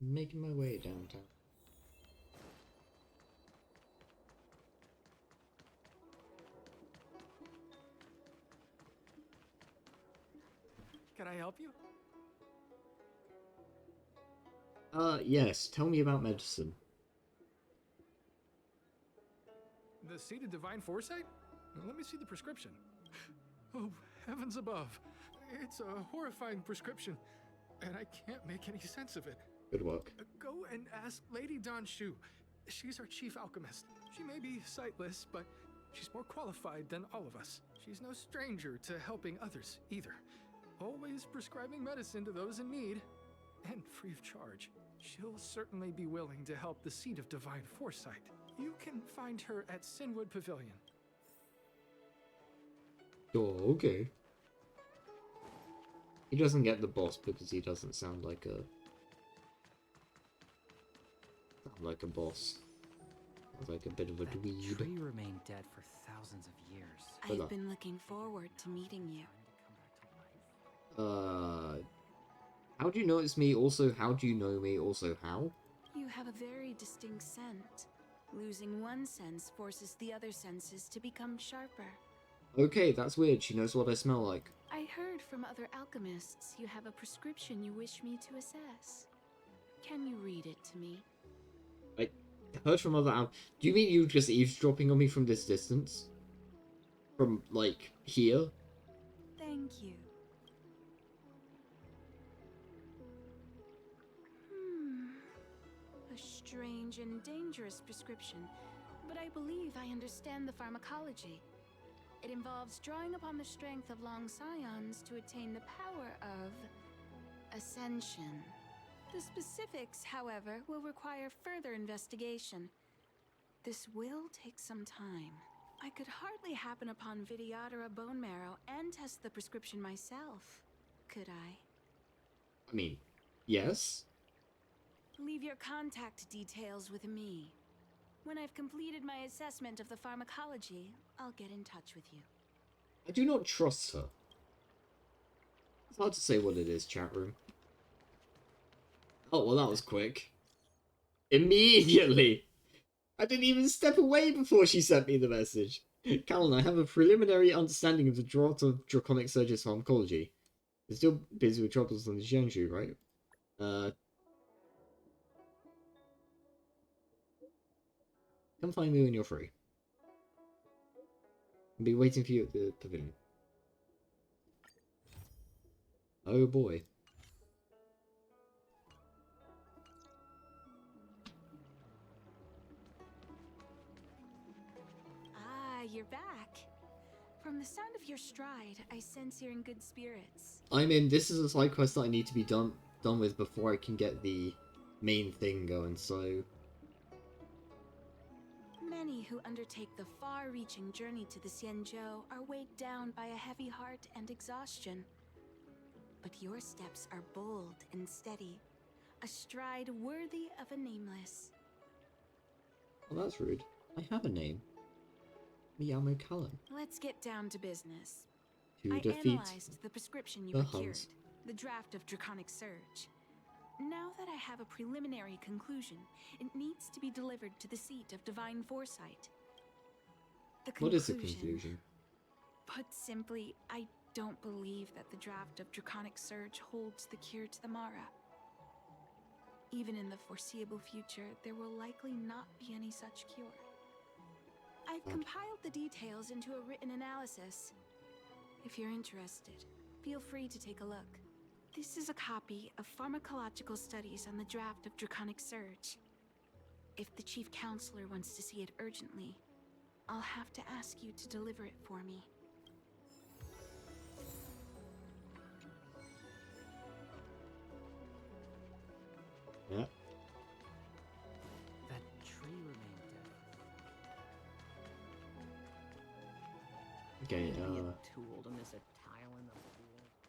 Making my way downtown. Can I help you? Yes. Tell me about medicine. The Seed of Divine Foresight? Now, let me see the prescription. Oh, heavens above. It's a horrifying prescription, and I can't make any sense of it. Good work. Go and ask Lady Dan Shu. She's our chief alchemist. She may be sightless, but she's more qualified than all of us. She's no stranger to helping others, either. Always prescribing medicine to those in need, and free of charge. She'll certainly be willing to help the Seed of Divine Foresight. You can find her at Sinwood Pavilion. Oh, okay. He doesn't get the boss because he doesn't sound like a... boss. Sounds like a bit of a dweeb. The tree remained dead for thousands of years. I've been looking forward to meeting you. How do you know it's me? Also, how do you know me? Also, how? You have a very distinct scent. Losing one sense forces the other senses to become sharper. Okay, that's weird. She knows what I smell like. I heard from other alchemists you have a prescription you wish me to assess. Can you read it to me? I heard from other Do you mean you just eavesdropping on me from this distance? From, like, here? Thank you. A strange and dangerous prescription, but I believe I understand the pharmacology. It involves drawing upon the strength of long scions to attain the power of ascension. The specifics, however, will require further investigation. This will take some time. I could hardly happen upon Vidyadhara bone marrow and test the prescription myself, could I? I mean, yes? Leave your contact details with me. When I've completed my assessment of the pharmacology, I'll get in touch with you. I do not trust her. It's hard to say what it is, chat room. Oh, well, that was quick. Immediately! I didn't even step away before she sent me the message. Kallen, I have a preliminary understanding of the drought of Draconic Surge's pharmacology. You're still busy with troubles on the Jiangsu, right? Come find me when you're free. I'll be waiting for you at the pavilion. Oh boy. Ah, you're back. From the sound of your stride, I sense you're in good spirits. I'm in. This is a side quest that I need to be done with before I can get the main thing going, so... Many who undertake the far-reaching journey to the Xianzhou are weighed down by a heavy heart and exhaustion. But your steps are bold and steady, a stride worthy of a nameless. Well, that's rude. I have a name. Miyamo Kallen. Let's get down to business. To I defeat analyzed the prescription you the procured, Huns. the draft of Draconic Surge. Now that I have a preliminary conclusion, it needs to be delivered to the seat of Divine Foresight. What is the conclusion? Put simply, I don't believe that the draft of Draconic Surge holds the cure to the Mara. Even in the foreseeable future, there will likely not be any such cure. I've compiled the details into a written analysis. If you're interested, feel free to take a look. This is a copy of pharmacological studies on the draft of Draconic Surge. If the Chief Counselor wants to see it urgently, I'll have to ask you to deliver it for me. Yeah. That tree remained dead. Okay, You'd be a tool to miss a tile in the pool.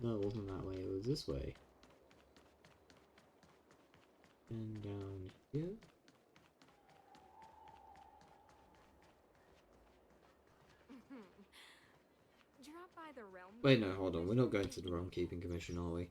no, it wasn't that way, it was this way. And down here. Drop by the realm. Wait, no, hold on, we're not going to the Realm Keeping Commission, are we?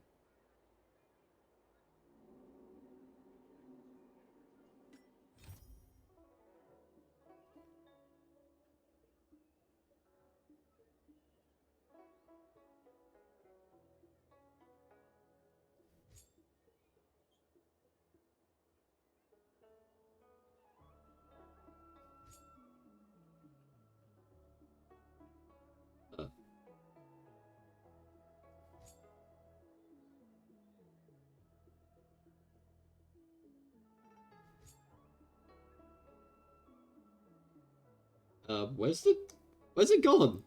Where's it gone?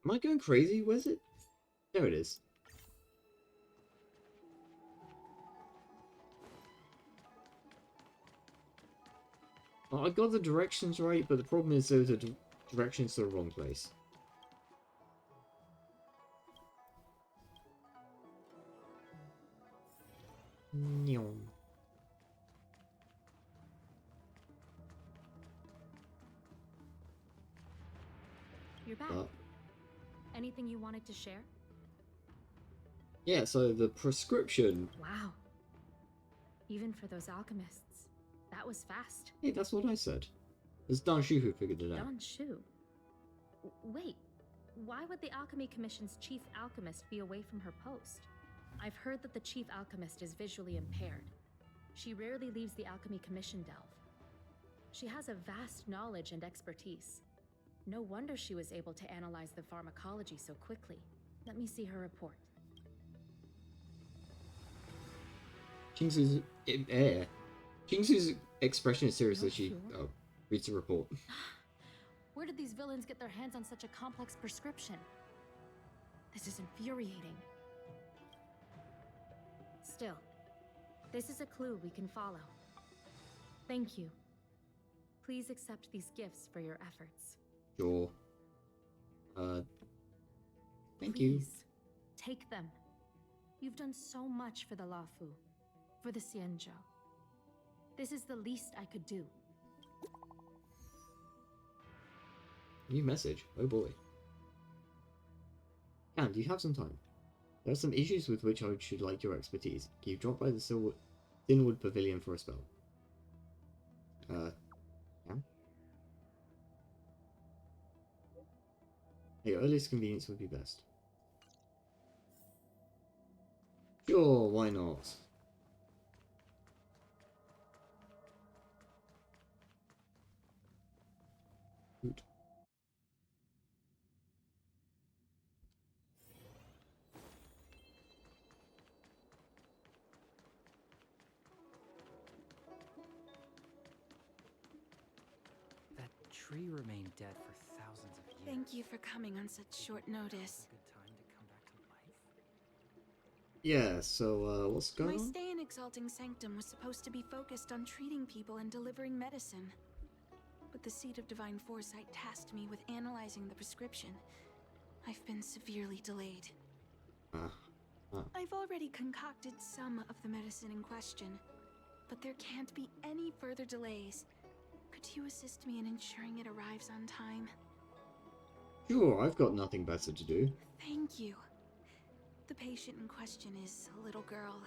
Am I going crazy? Where's it? There it is. Well, I got the directions right, but the problem is those are directions to the wrong place. Nyong. You're back. Anything you wanted to share? Yeah, so the prescription. Wow. Even for those alchemists. That was fast. Hey, that's what I said. It's Dan Shu who figured it out. Dan Shu? Wait, why would the Alchemy Commission's chief alchemist be away from her post? I've heard that the chief alchemist is visually impaired. She rarely leaves the Alchemy Commission delve. She has a vast knowledge and expertise. No wonder she was able to analyze the pharmacology so quickly. Let me see her report. Jingsu's expression is serious as she reads the report. Where did these villains get their hands on such a complex prescription? This is infuriating. Still, this is a clue we can follow. Thank you. Please accept these gifts for your efforts. Sure. Thank you. Please, take them. You've done so much for the Luofu, for the Xianzhou. This is the least I could do. New message. Oh boy. And you have some time. There are some issues with which I should like your expertise. Can you drop by the Thinwood Pavilion for a spell? Yeah? Your earliest convenience would be best. Sure, why not? Hoot. That tree remained dead for thousands of years. Thank you for coming on such short notice. Yeah, so, what's going My on? stay in Exalting Sanctum was supposed to be focused on treating people and delivering medicine. But the Seat of Divine Foresight tasked me with analyzing the prescription. I've been severely delayed. I've already concocted some of the medicine in question, but there can't be any further delays. Could you assist me in ensuring it arrives on time? Sure, I've got nothing better to do. Thank you. The patient in question is a little girl.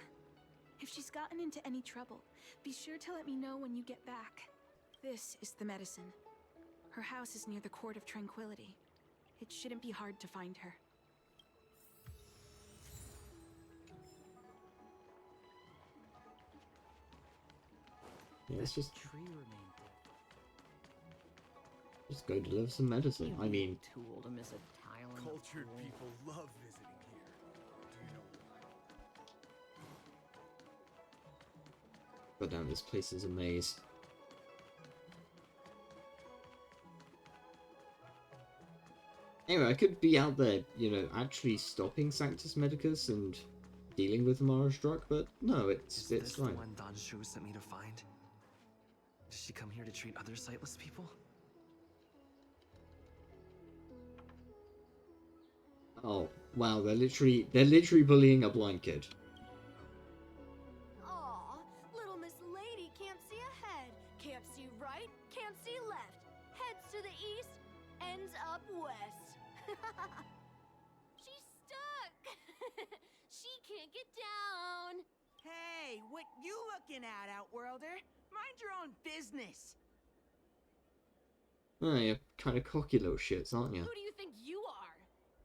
If she's gotten into any trouble, be sure to let me know when you get back. This is the medicine. Her house is near the Court of Tranquility. It shouldn't be hard to find her. Yeah, let's just Tree remained dead. go deliver some medicine. I mean, Tool to miss a tile in the Cultured pool. people love visiting here. Do you know why? god damn, this place is a maze. Anyway, I could be out there, you know, actually stopping Sanctus Medicus and dealing with the Mara Struck, but no, it's Is this the fine. one Don Shu sent me to find? Does she come here to treat other sightless people? Oh, wow, they're literally bullying a blind kid. Aw, little Miss Lady can't see ahead, can't see right, can't see left. Heads to the east, ends up west. She's stuck! She can't get down! Hey, what you looking at, Outworlder? Mind your own business. Oh, you're kind of cocky little shits, aren't you? Who do you think you are?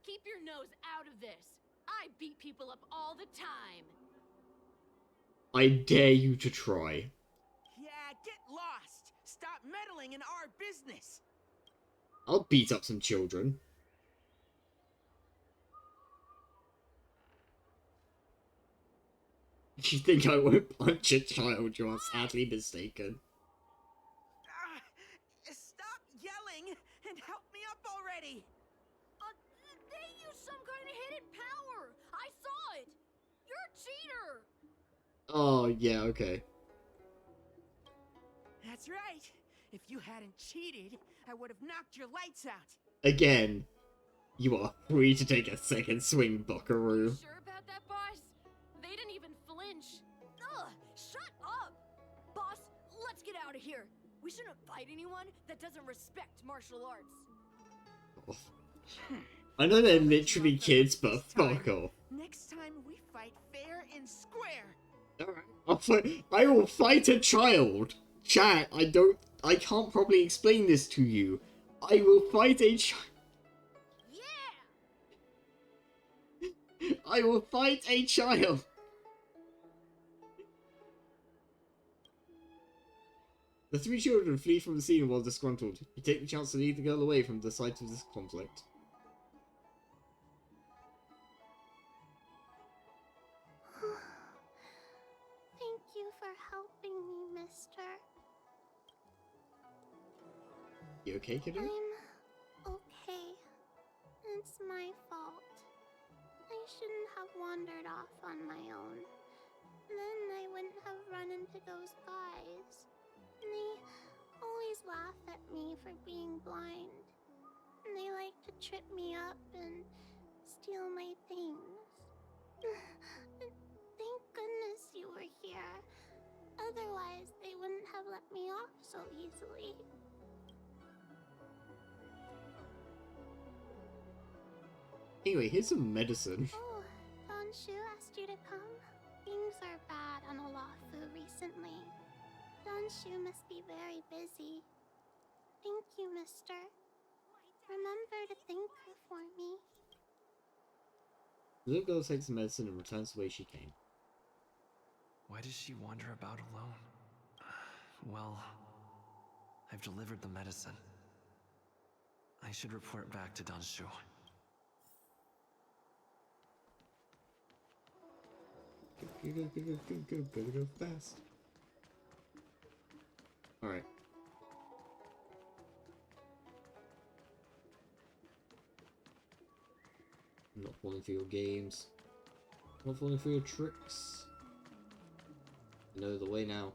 Keep your nose out of this. I beat people up all the time. I dare you to try. Yeah, get lost. Stop meddling in our business. I'll beat up some children. If you think I won't punch a child, you are sadly mistaken. Stop yelling and help me up already. They use some kind of hidden power. I saw it. You're a cheater. Oh, yeah, okay. That's right. If you hadn't cheated, I would have knocked your lights out. Again, you are free to take a second swing, buckaroo. Sure about that, boss? They didn't even flinch. Ugh, shut up. Boss, let's get out of here. We shouldn't fight anyone that doesn't respect martial arts. I know they're literally kids, but fuck off. Next time we fight fair and square. Alright, I will fight a child. Chat, I can't properly explain this to you. I will fight a child. Yeah! I will fight a child. The three children flee from the scene while disgruntled. You take the chance to lead the girl away from the site of this conflict. Thank you for helping me, mister. You okay, kiddo? I'm okay. It's my fault. I shouldn't have wandered off on my own. Then I wouldn't have run into those guys. They always laugh at me for being blind. And they like to trip me up and steal Anyway, here's some medicine. Oh, Donshu asked you to come. Things are bad on Luofu recently. Donshu must be very busy. Thank you, mister. Remember to thank her for me. The little girl takes the medicine and returns the way she came. Why does she wander about alone? Well, I've delivered the medicine. I should report back to Donshu. Go, better go fast. Alright. I'm not falling for your games. I'm not falling for your tricks. I know the way now.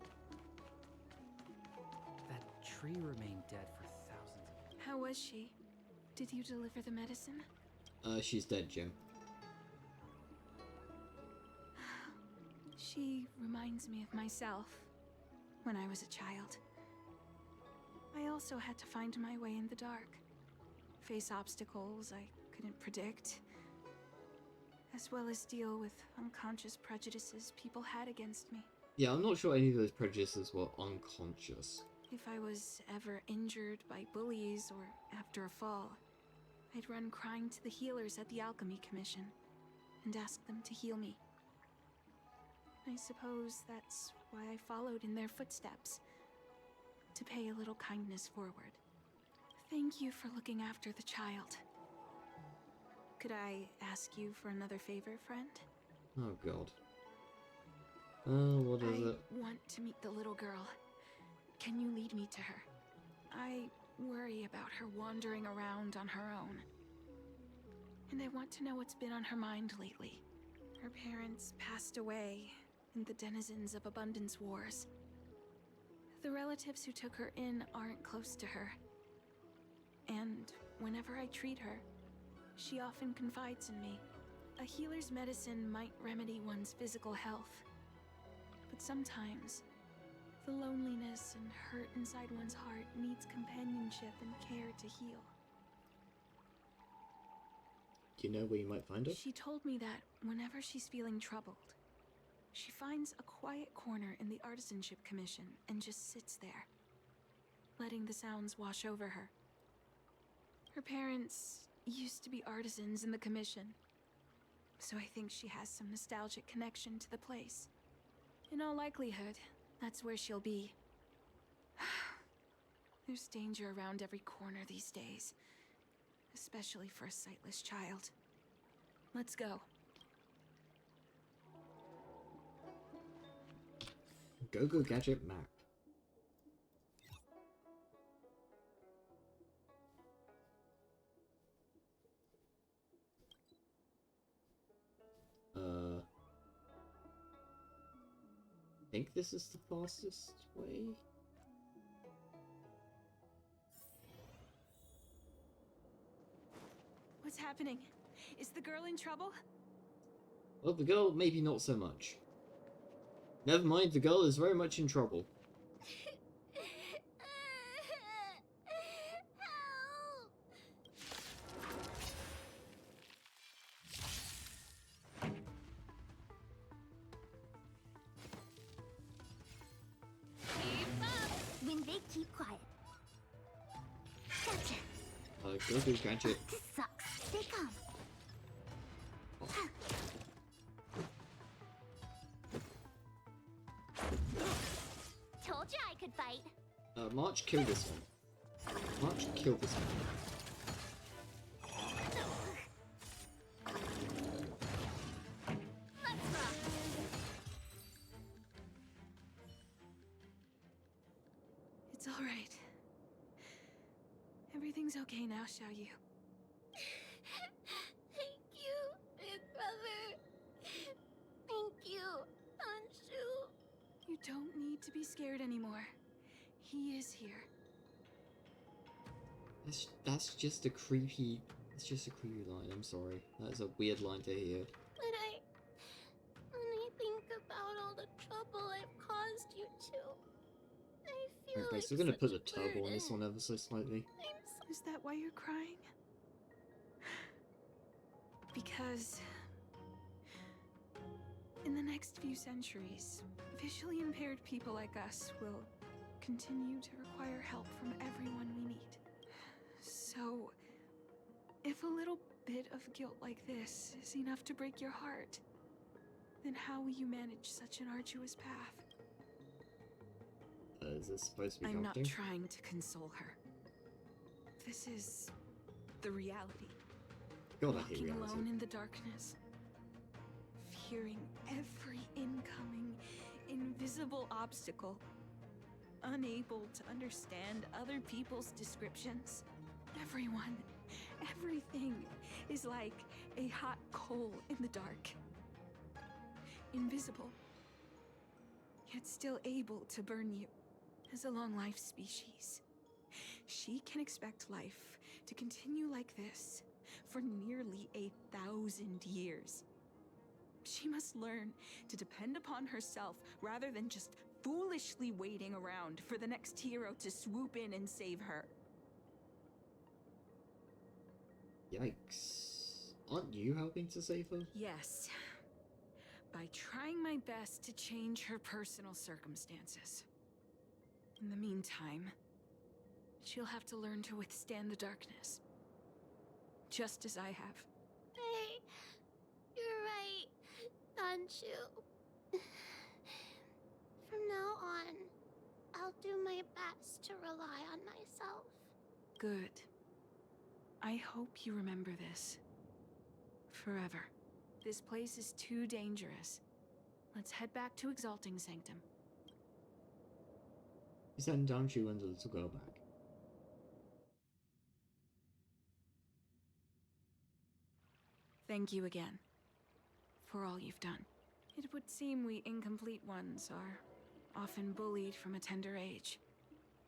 That tree remained dead for thousands of years. How was she? Did you deliver the medicine? She's dead, Jim. She reminds me of myself when I was a child. I also had to find my way in the dark, face obstacles I couldn't predict, as well as deal with unconscious prejudices people had against me. Yeah, I'm not sure any of those prejudices were unconscious. If I was ever injured by bullies or after a fall, I'd run crying to the healers at the Alchemy Commission and ask them to heal me. I suppose that's why I followed in their footsteps, to pay a little kindness forward. Thank you for looking after the child. Could I ask you for another favor, friend? Oh god. What is it? I want to meet the little girl. Can you lead me to her? I worry about her wandering around on her own. And I want to know what's been on her mind lately. Her parents passed away in the denizens of Abundance Wars. The relatives who took her in aren't close to her. And whenever I treat her, she often confides in me. A healer's medicine might remedy one's physical health, but sometimes the loneliness and hurt inside one's heart needs companionship and care to heal. Do you know where you might find her? She told me that whenever she's feeling troubled, she finds a quiet corner in the Artisanship Commission and just sits there, letting the sounds wash over her. Her parents used to be artisans in the Commission, so I think she has some nostalgic connection to the place. In all likelihood, that's where she'll be. There's danger around every corner these days, especially for a sightless child. Let's go. Go Gadget map. I think this is the fastest way. What's happening? Is the girl in trouble? Well, the girl, maybe not so much. Never mind, the girl is very much in trouble. When they keep quiet. Gotcha. Go Gadget. This sucks. They come. Told you I could fight. March, kill this one. March, kill this one. Let's rock. It's all right. Everything's okay now, Xiaoyu. Thank you, big brother. Thank you, Anshu. You don't need to be scared anymore. He is here. That's just a creepy. It's just a creepy line. I'm sorry. That's a weird line to hear. But when I think about all the trouble I've caused you two, I feel Okay, like so we're gonna such put a a turbo on this burden. one ever so slightly. Is that why you're crying? Because in the next few centuries, visually impaired people like us will continue to require help from everyone we meet. So, if a little bit of guilt like this is enough to break your heart, then how will you manage such an arduous path? Is this supposed to be I'm not comforting? trying to console her. This is the reality. God, I hate Walking reality. alone in the darkness, fearing every incoming, invisible obstacle, unable to understand other people's descriptions. Everyone, everything is like a hot coal in the dark. Invisible, yet still able to burn you. As a long-life species, she can expect life to continue like this for nearly 1,000 years. She must learn to depend upon herself rather than just foolishly waiting around for the next hero to swoop in and save her. Yikes. Aren't you helping to save her? Yes, by trying my best to change her personal circumstances. In the meantime, she'll have to learn to withstand the darkness. Just as I have. Hey, you're right, Danchu. From now on, I'll do my best to rely on myself. Good. I hope you remember this. Forever. This place is too dangerous. Let's head back to Exalting Sanctum. Send Danchu and the little girl back. Thank you again for all you've done. It would seem we incomplete ones are often bullied from a tender age.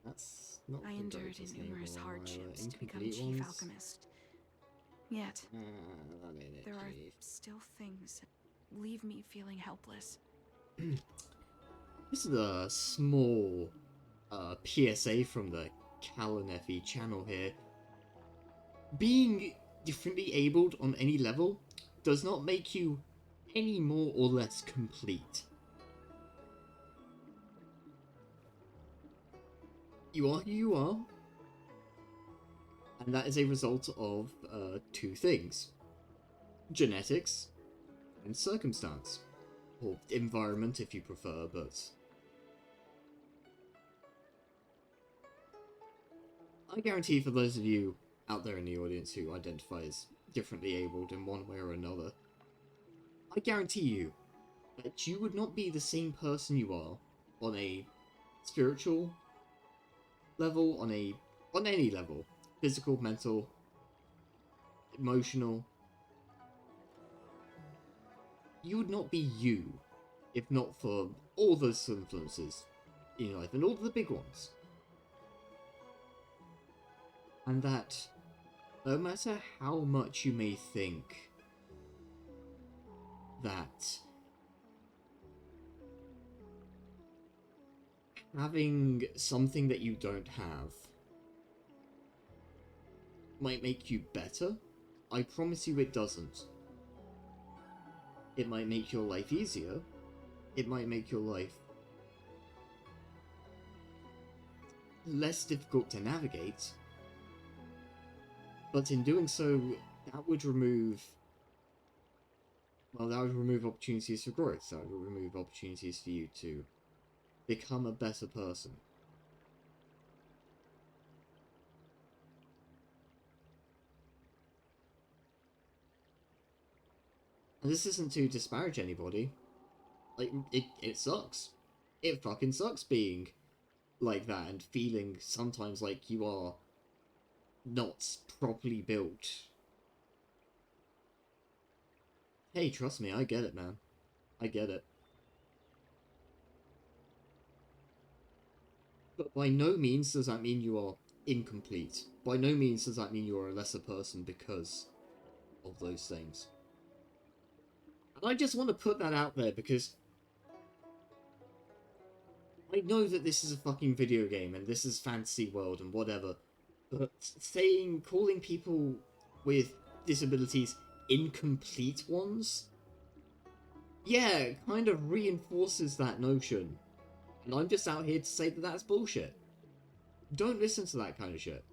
That's not I the endured greatest numerous name of hardships to become incomplete chief ones. alchemist. Yet, that ain't it, there are chief. still things that leave me feeling helpless. This is a small PSA from the Kallen FE channel here. Being differently abled on any level does not make you any more or less complete. You are who you are, and that is a result of two things: genetics and circumstance, or environment if you prefer, but I guarantee for those of you out there in the audience who identify as differently abled in one way or another, I guarantee you that you would not be the same person you are on a spiritual level, on any level, physical, mental, emotional. You would not be you if not for all those influences in your life, and all the big ones. And that, no matter how much you may think that having something that you don't have might make you better, I promise you it doesn't. It might make your life easier. It might make your life less difficult to navigate. But in doing so, that would remove... well, that would remove opportunities for growth. That would remove opportunities for you to become a better person. And this isn't to disparage anybody. Like, it sucks. It fucking sucks being like that and feeling sometimes like you are not properly built. Hey, trust me, I get it, man. I get it. But by no means does that mean you are incomplete. By no means does that mean you are a lesser person because of those things. And I just want to put that out there because I know that this is a fucking video game and this is fantasy world and whatever, but calling people with disabilities incomplete ones, yeah, it kind of reinforces that notion. And I'm just out here to say that that's bullshit. Don't listen to that kind of shit.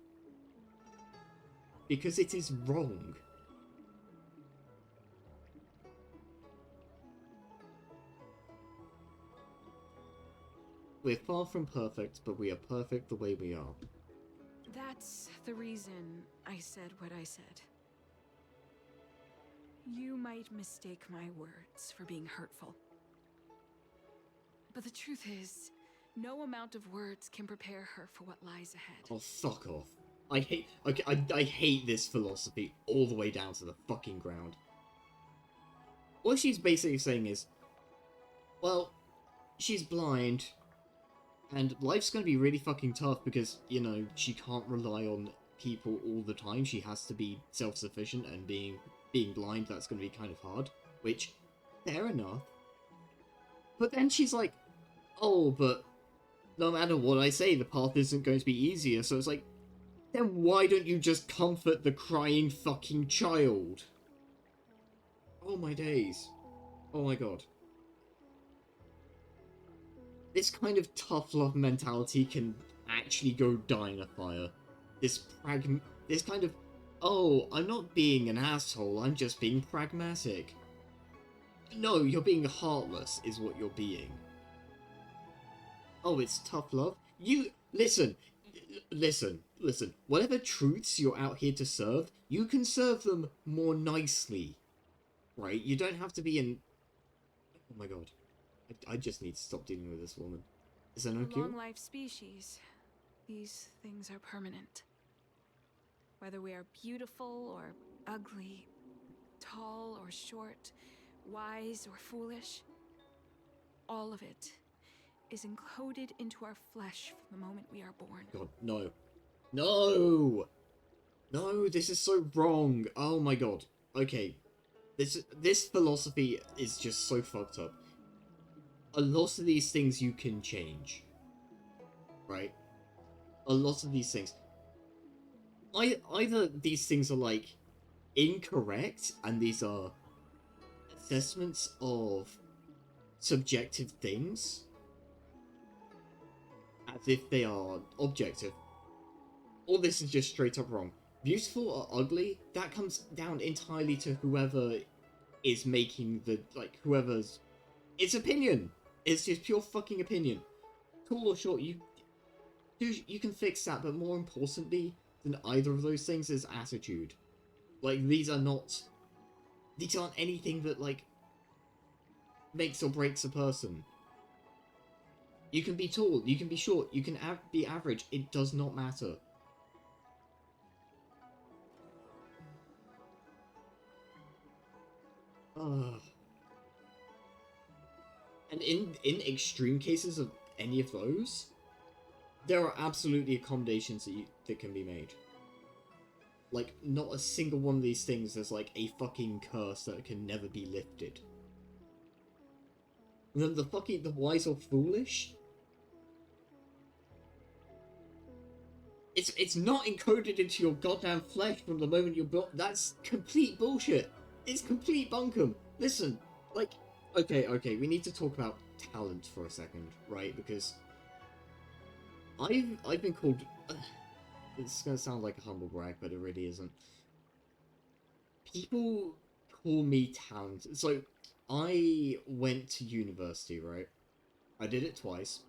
Because it is wrong. We're far from perfect, but we are perfect the way we are. That's the reason I said what I said. You might mistake my words for being hurtful. But the truth is, no amount of words can prepare her for what lies ahead. Oh, fuck off. I hate this philosophy all the way down to the fucking ground. What she's basically saying is, well, she's blind, and life's gonna be really fucking tough because, you know, she can't rely on people all the time. She has to be self-sufficient, and being blind, that's gonna be kind of hard. Which, fair enough. But then she's like, oh, but no matter what I say, the path isn't going to be easier, so it's like, then why don't you just comfort the crying fucking child? Oh my days. Oh my god. This kind of tough love mentality can actually go die in a fire. This kind of, oh, I'm not being an asshole, I'm just being pragmatic. No, you're being heartless, is what you're being. Oh, it's tough love? Listen. Whatever truths you're out here to serve, you can serve them more nicely. Right? You don't have to be in... Oh my god. I just need to stop dealing with this woman. Is that okay? Long life species, these things are permanent. Whether we are beautiful or ugly, tall or short, wise or foolish, all of it is encoded into our flesh from the moment we are born. God, no. No! No, this is so wrong. Oh my god. Okay. This philosophy is just so fucked up. A lot of these things you can change. Right? A lot of these things. Either these things are, like, incorrect, and these are assessments of subjective things, as if they are objective, or this is just straight up wrong. Beautiful or ugly, that comes down entirely to whoever is making the, like, whoever's... It's opinion! It's just pure fucking opinion. Tall or short, you can fix that, but more importantly than either of those things is attitude. Like, these aren't anything that, like, makes or breaks a person. You can be tall, you can be short, you can be average, it does not matter. Ugh. And in extreme cases of any of those, there are absolutely accommodations that can be made. Like, not a single one of these things is like a fucking curse that can never be lifted. And then the wise or foolish? It's not encoded into your goddamn flesh from the moment you're built. That's complete bullshit. It's complete bunkum. Listen, like, okay, we need to talk about talent for a second, right? Because I've been called... It's gonna sound like a humble brag, but it really isn't. People call me talented. So, I went to university, right? I did it twice.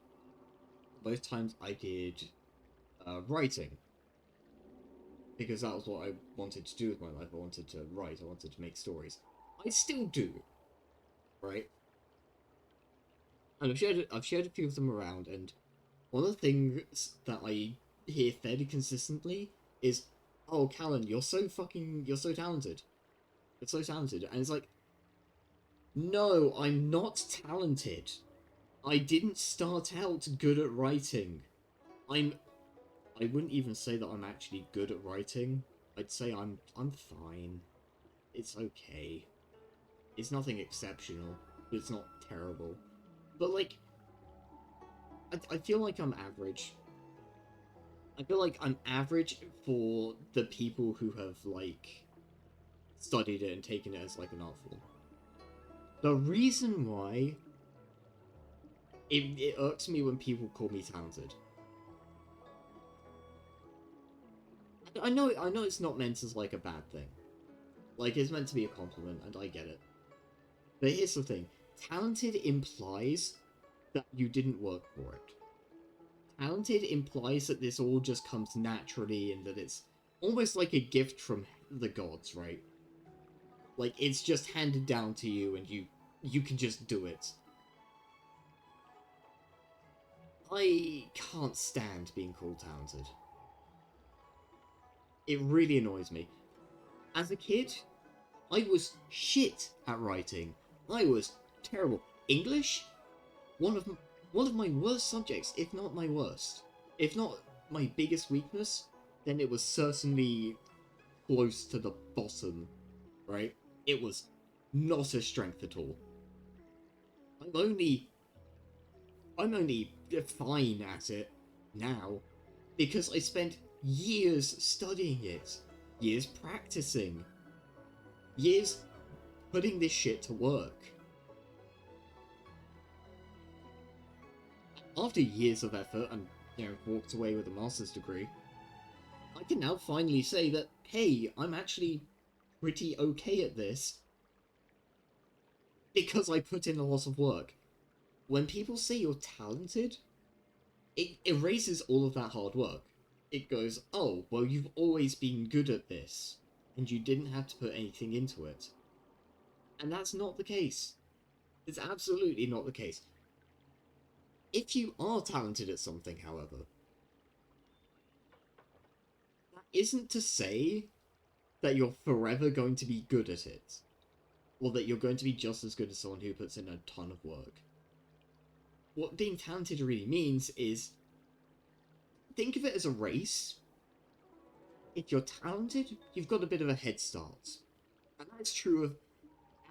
Both times I did writing. Because that was what I wanted to do with my life. I wanted to write, I wanted to make stories. I still do. Right? And I've shared a few of them around, and one of the things that I hear fairly consistently is, oh, Kallen, you're so talented. You're so talented. And it's like, no, I'm not talented. I didn't start out good at writing. I wouldn't even say that I'm actually good at writing. I'd say I'm fine. It's okay. It's nothing exceptional, but it's not terrible. But, like, I feel like I'm average. I feel like I'm average for the people who have, like, studied it and taken it as like an art form. The reason why it irks me when people call me talented. I know it's not meant as like a bad thing. Like, it's meant to be a compliment, and I get it. But here's the thing. Talented implies that you didn't work for it. Talented implies that this all just comes naturally and that it's almost like a gift from the gods, right? Like, it's just handed down to you and you can just do it. I can't stand being called talented. It really annoys me. As a kid, I was shit at writing. I was terrible. English? One of my worst subjects, if not my worst. If not my biggest weakness, then it was certainly close to the bottom, right? It was not a strength at all. I'm only fine at it now because I spent years studying it, years practicing, years putting this shit to work. After years of effort and, walked away with a master's degree, I can now finally say that, hey, I'm actually pretty okay at this because I put in a lot of work. When people say you're talented, it erases all of that hard work. It goes, oh, well, you've always been good at this, and you didn't have to put anything into it. And that's not the case. It's absolutely not the case. If you are talented at something, however, that isn't to say that you're forever going to be good at it, or that you're going to be just as good as someone who puts in a ton of work. What being talented really means is, think of it as a race. If you're talented, you've got a bit of a head start. And that's true of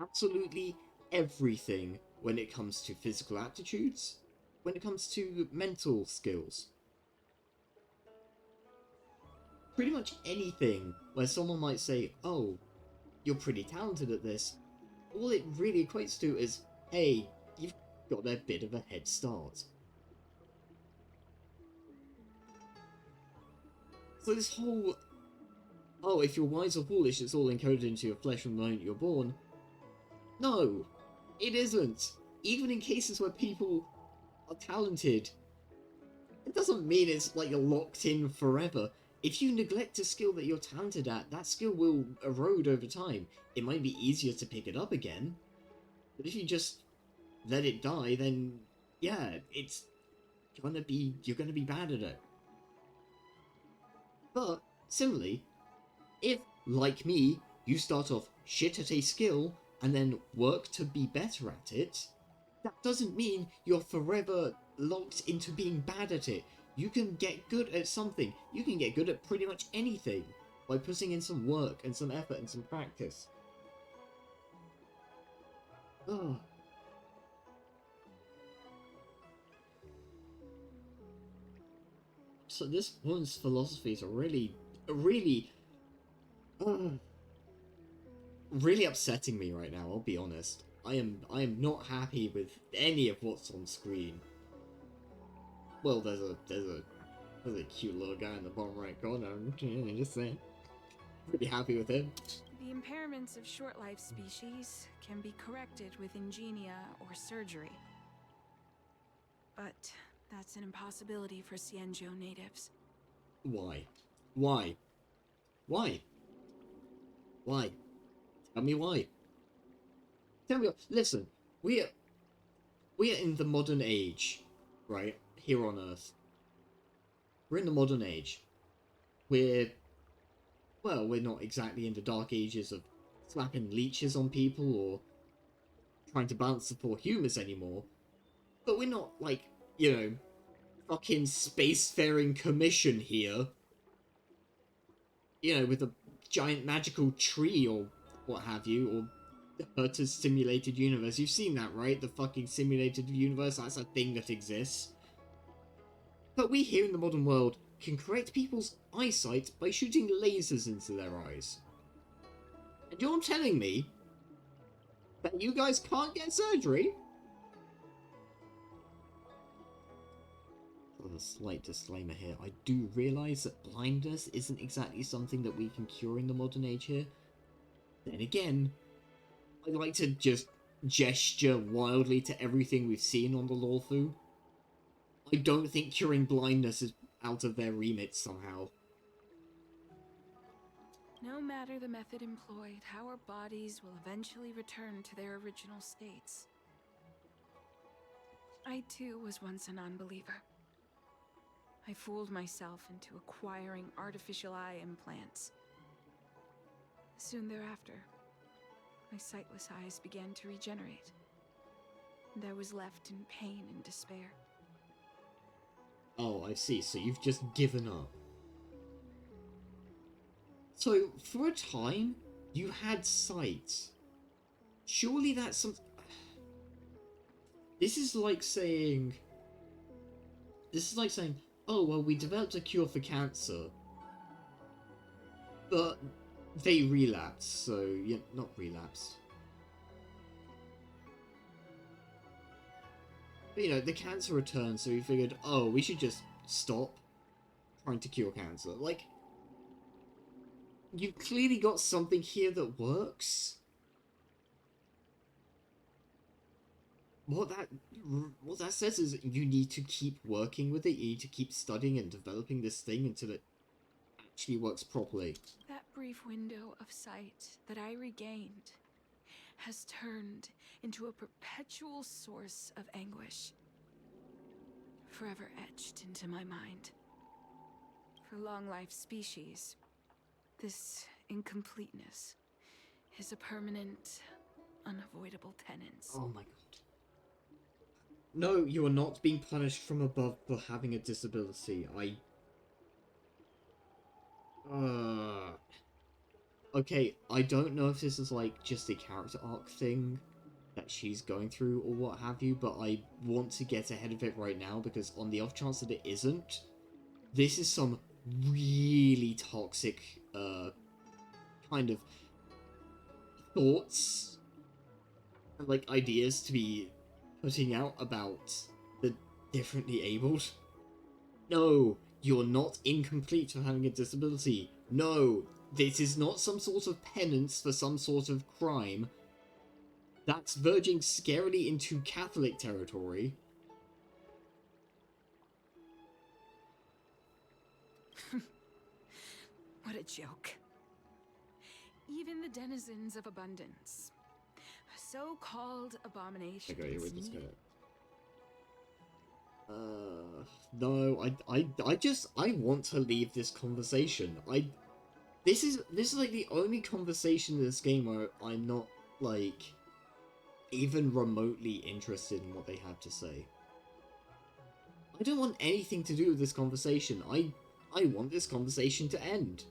absolutely everything when it comes to physical aptitudes, when it comes to mental skills. Pretty much anything where someone might say, oh, you're pretty talented at this, all it really equates to is, hey, you've got a bit of a head start. So this whole, oh, if you're wise or foolish, it's all encoded into your flesh from the moment you're born. No, it isn't. Even in cases where people are talented, it doesn't mean it's like you're locked in forever. If you neglect a skill that you're talented at, that skill will erode over time. It might be easier to pick it up again, but if you just let it die, then yeah, you're gonna be bad at it. But similarly, if, like me, you start off shit at a skill and then work to be better at it, that doesn't mean you're forever locked into being bad at it. You can get good at something. You can get good at pretty much anything by putting in some work and some effort and some practice. Oh. So this one's philosophies are really upsetting me right now, I'll be honest. I am not happy with any of what's on screen. Well, there's a cute little guy in the bottom right corner, I'm just saying. Pretty happy with him. The impairments of short-life species can be corrected with ingenia or surgery. But that's an impossibility for Xianzhou natives. Why? Why? Why? Why? Tell me why. Tell me. Listen, we are in the modern age, right? Here on Earth. We're in the modern age. We're not exactly in the dark ages of slapping leeches on people or trying to balance the poor humans anymore. But we're not, like, fucking spacefaring commission here. With a giant magical tree or what have you, or Herta's simulated universe. You've seen that, right? The fucking simulated universe, that's a thing that exists. But we here in the modern world can correct people's eyesight by shooting lasers into their eyes. And you're telling me that you guys can't get surgery? With a slight disclaimer here, I do realise that blindness isn't exactly something that we can cure in the modern age here. Then again, I like to just gesture wildly to everything we've seen on the Luofu. I don't think curing blindness is out of their remit somehow. No matter the method employed, our bodies will eventually return to their original states. I too was once a non-believer. I fooled myself into acquiring artificial eye implants. Soon thereafter, my sightless eyes began to regenerate, and I was left in pain and despair. Oh, I see. So you've just given up. So, for a time, you had sight. Surely that's some... This is like saying... oh, well, we developed a cure for cancer. But they relapsed, so... Yeah, not relapsed. But, you know, the cancer returned, so we figured, oh, we should just stop trying to cure cancer. Like, you've clearly got something here that works. What that says is you need to keep working with it, you need to keep studying and developing this thing until it actually works properly. That brief window of sight that I regained has turned into a perpetual source of anguish, forever etched into my mind. For long-life species, this incompleteness is a permanent, unavoidable tenance. Oh my god. No, you are not being punished from above for having a disability. Okay, I don't know if this is like just a character arc thing that she's going through or what have you, but I want to get ahead of it right now because on the off chance that it isn't, this is some really toxic, kind of thoughts and like ideas to be putting out about the differently abled. No, you're not incomplete for having a disability. No, this is not some sort of penance for some sort of crime. That's verging scarily into Catholic territory. What a joke. Even the denizens of abundance, so-called abominations. Okay, we're just gonna... no, I want to leave this conversation. This is like the only conversation in this game where I'm not, like, even remotely interested in what they have to say. I don't want anything to do with this conversation. I want this conversation to end.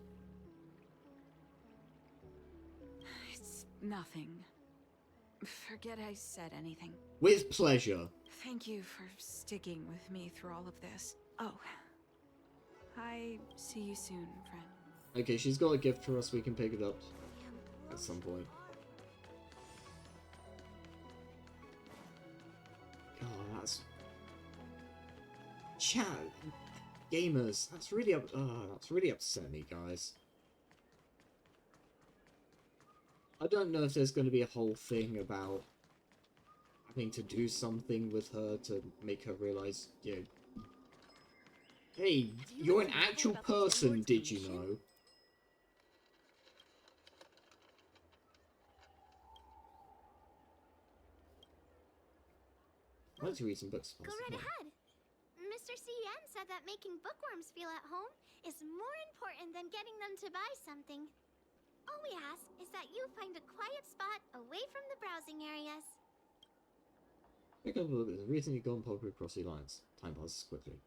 It's nothing. Forget I said anything. With pleasure. Thank you for sticking with me through all of this. Oh. I see you soon, friend. Okay, she's got a gift for us. We can pick it up at some point. God, that's... Chat. Gamers. That's really upset me, guys. I don't know if there's going to be a whole thing about having to do something with her to make her realize, you know, hey, you're an actual person, did you know? I'd like to read some books. Go right ahead. Mr. CN said that making bookworms feel at home is more important than getting them to buy something. All we ask is that you find a quiet spot away from the browsing areas. Pick up a book that has recently gone popular across the alliance. Time passes quickly.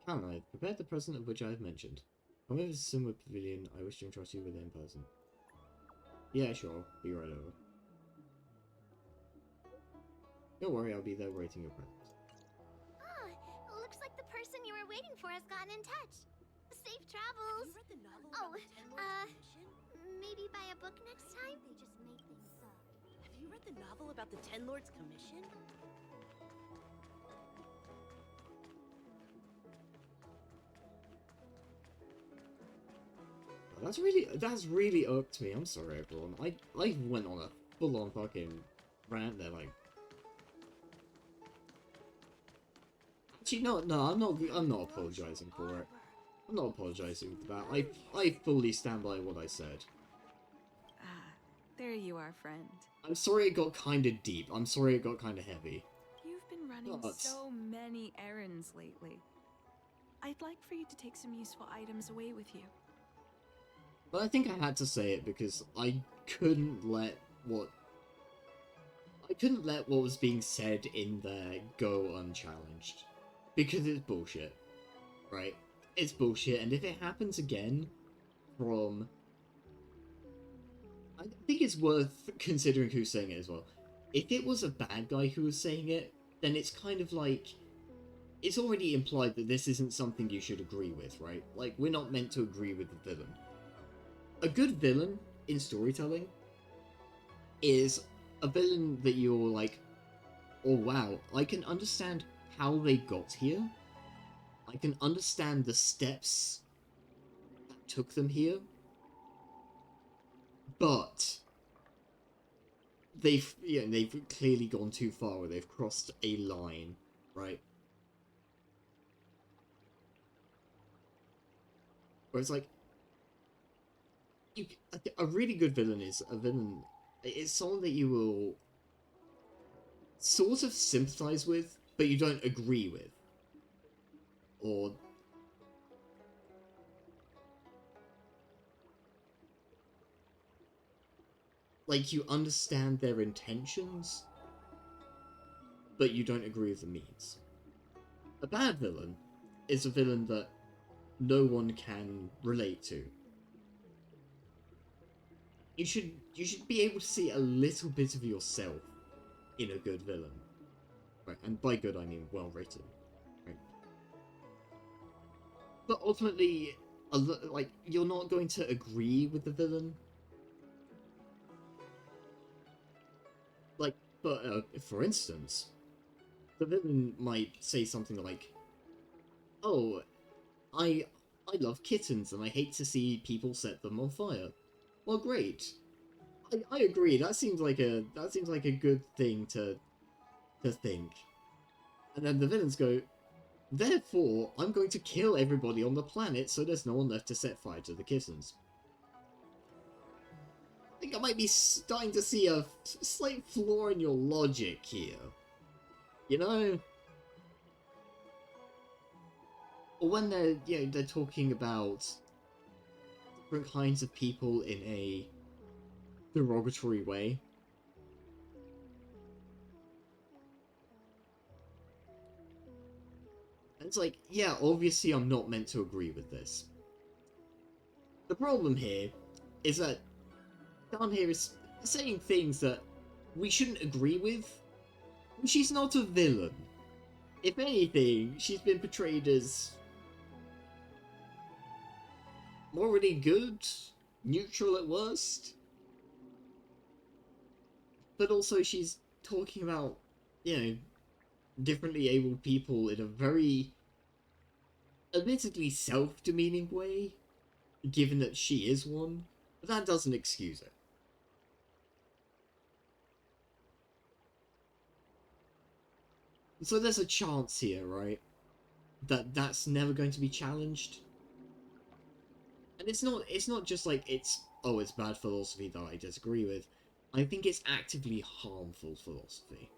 Kallen, I have prepared the present of which I have mentioned. Come over to Simba Pavilion. I wish to entrust you with it in person. Yeah, sure. Be right over. Don't worry, I'll be there waiting your present. waiting for us gotten in touch. Safe travels. Maybe buy a book next time? They just make things up. Have you read the novel about the Ten Lords' Commission? That's really irked me. I'm sorry, everyone. I went on a full-on fucking rant there, like. Actually, no, I'm not apologizing for it. I'm not apologizing for that. I fully stand by what I said. There you are, friend. I'm sorry it got kind of deep. I'm sorry it got kind of heavy. You've been running But so many errands lately. I'd like for you to take some useful items away with you. I think I had to say it because I couldn't let what was being said in there go unchallenged. Because it's bullshit. Right? It's bullshit, and if it happens again from... I think it's worth considering who's saying it as well. If it was a bad guy who was saying it, then it's kind of like... It's already implied that this isn't something you should agree with, right? Like, we're not meant to agree with the villain. A good villain in storytelling is a villain that you're like, oh wow, I can understand how they got here. I can understand the steps that took them here. But they've clearly gone too far where they've crossed a line, right? Where it's like, a really good villain is a villain. It's someone that you will sort of sympathize with, but you don't agree with. Or like you understand their intentions, but you don't agree with the means. A bad villain is a villain that no one can relate to. You should be able to see a little bit of yourself in a good villain. Right, and by good I mean well written. Right. But ultimately, like, you're not going to agree with the villain. Like, but for instance, the villain might say something like, "Oh, I love kittens and I hate to see people set them on fire." Well, great. I agree. That seems like a good thing to think. And then the villains go, "Therefore, I'm going to kill everybody on the planet so there's no one left to set fire to the kittens." I think I might be starting to see a slight flaw in your logic here. You know? Or when they're talking about different kinds of people in a derogatory way. And it's like, yeah, obviously I'm not meant to agree with this. The problem here is that down here is saying things that we shouldn't agree with. She's not a villain. If anything, she's been portrayed as morally good, neutral at worst. But also she's talking about, differently abled people in a very admittedly self-demeaning way, given that she is one. But that doesn't excuse it. So there's a chance here, right? That's never going to be challenged. And it's not just like it's bad philosophy that I disagree with. I think it's actively harmful philosophy.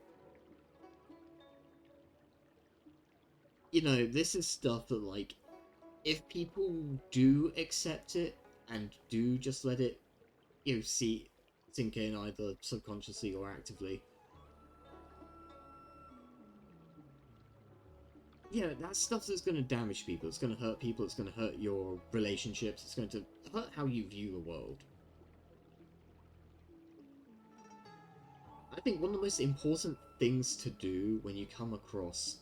This is stuff that, like, if people do accept it and do just let it, sink in either subconsciously or actively, that's stuff that's going to damage people, it's going to hurt people, it's going to hurt your relationships, it's going to hurt how you view the world. I think one of the most important things to do when you come across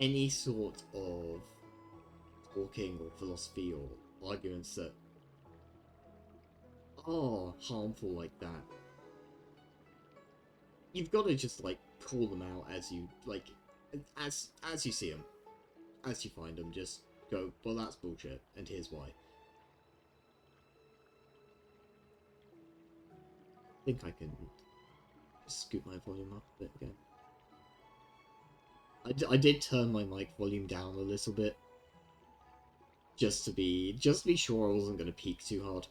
any sort of talking or philosophy or arguments that are harmful like that, you've got to just, like, call them out as you, like, as you see them. As you find them, just go, well, that's bullshit, and here's why. I think I can scoot my volume up a bit again. I did turn my mic volume down a little bit, just to be sure I wasn't going to peak too hard.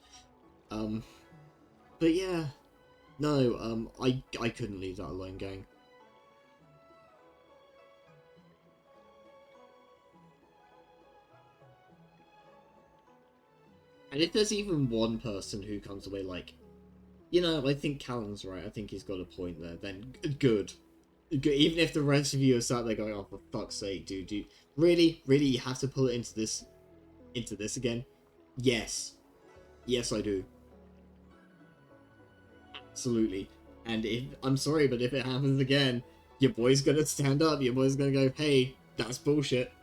But yeah, no, I couldn't leave that alone, gang. And if there's even one person who comes away like, you know, I think Kallen's right, I think he's got a point there, then good. Even if the rest of you are sat there going, oh, for fuck's sake, dude, really, you have to pull it into this again? Yes. Yes, I do. Absolutely. And I'm sorry, but if it happens again, your boy's gonna stand up, your boy's gonna go, hey, that's bullshit.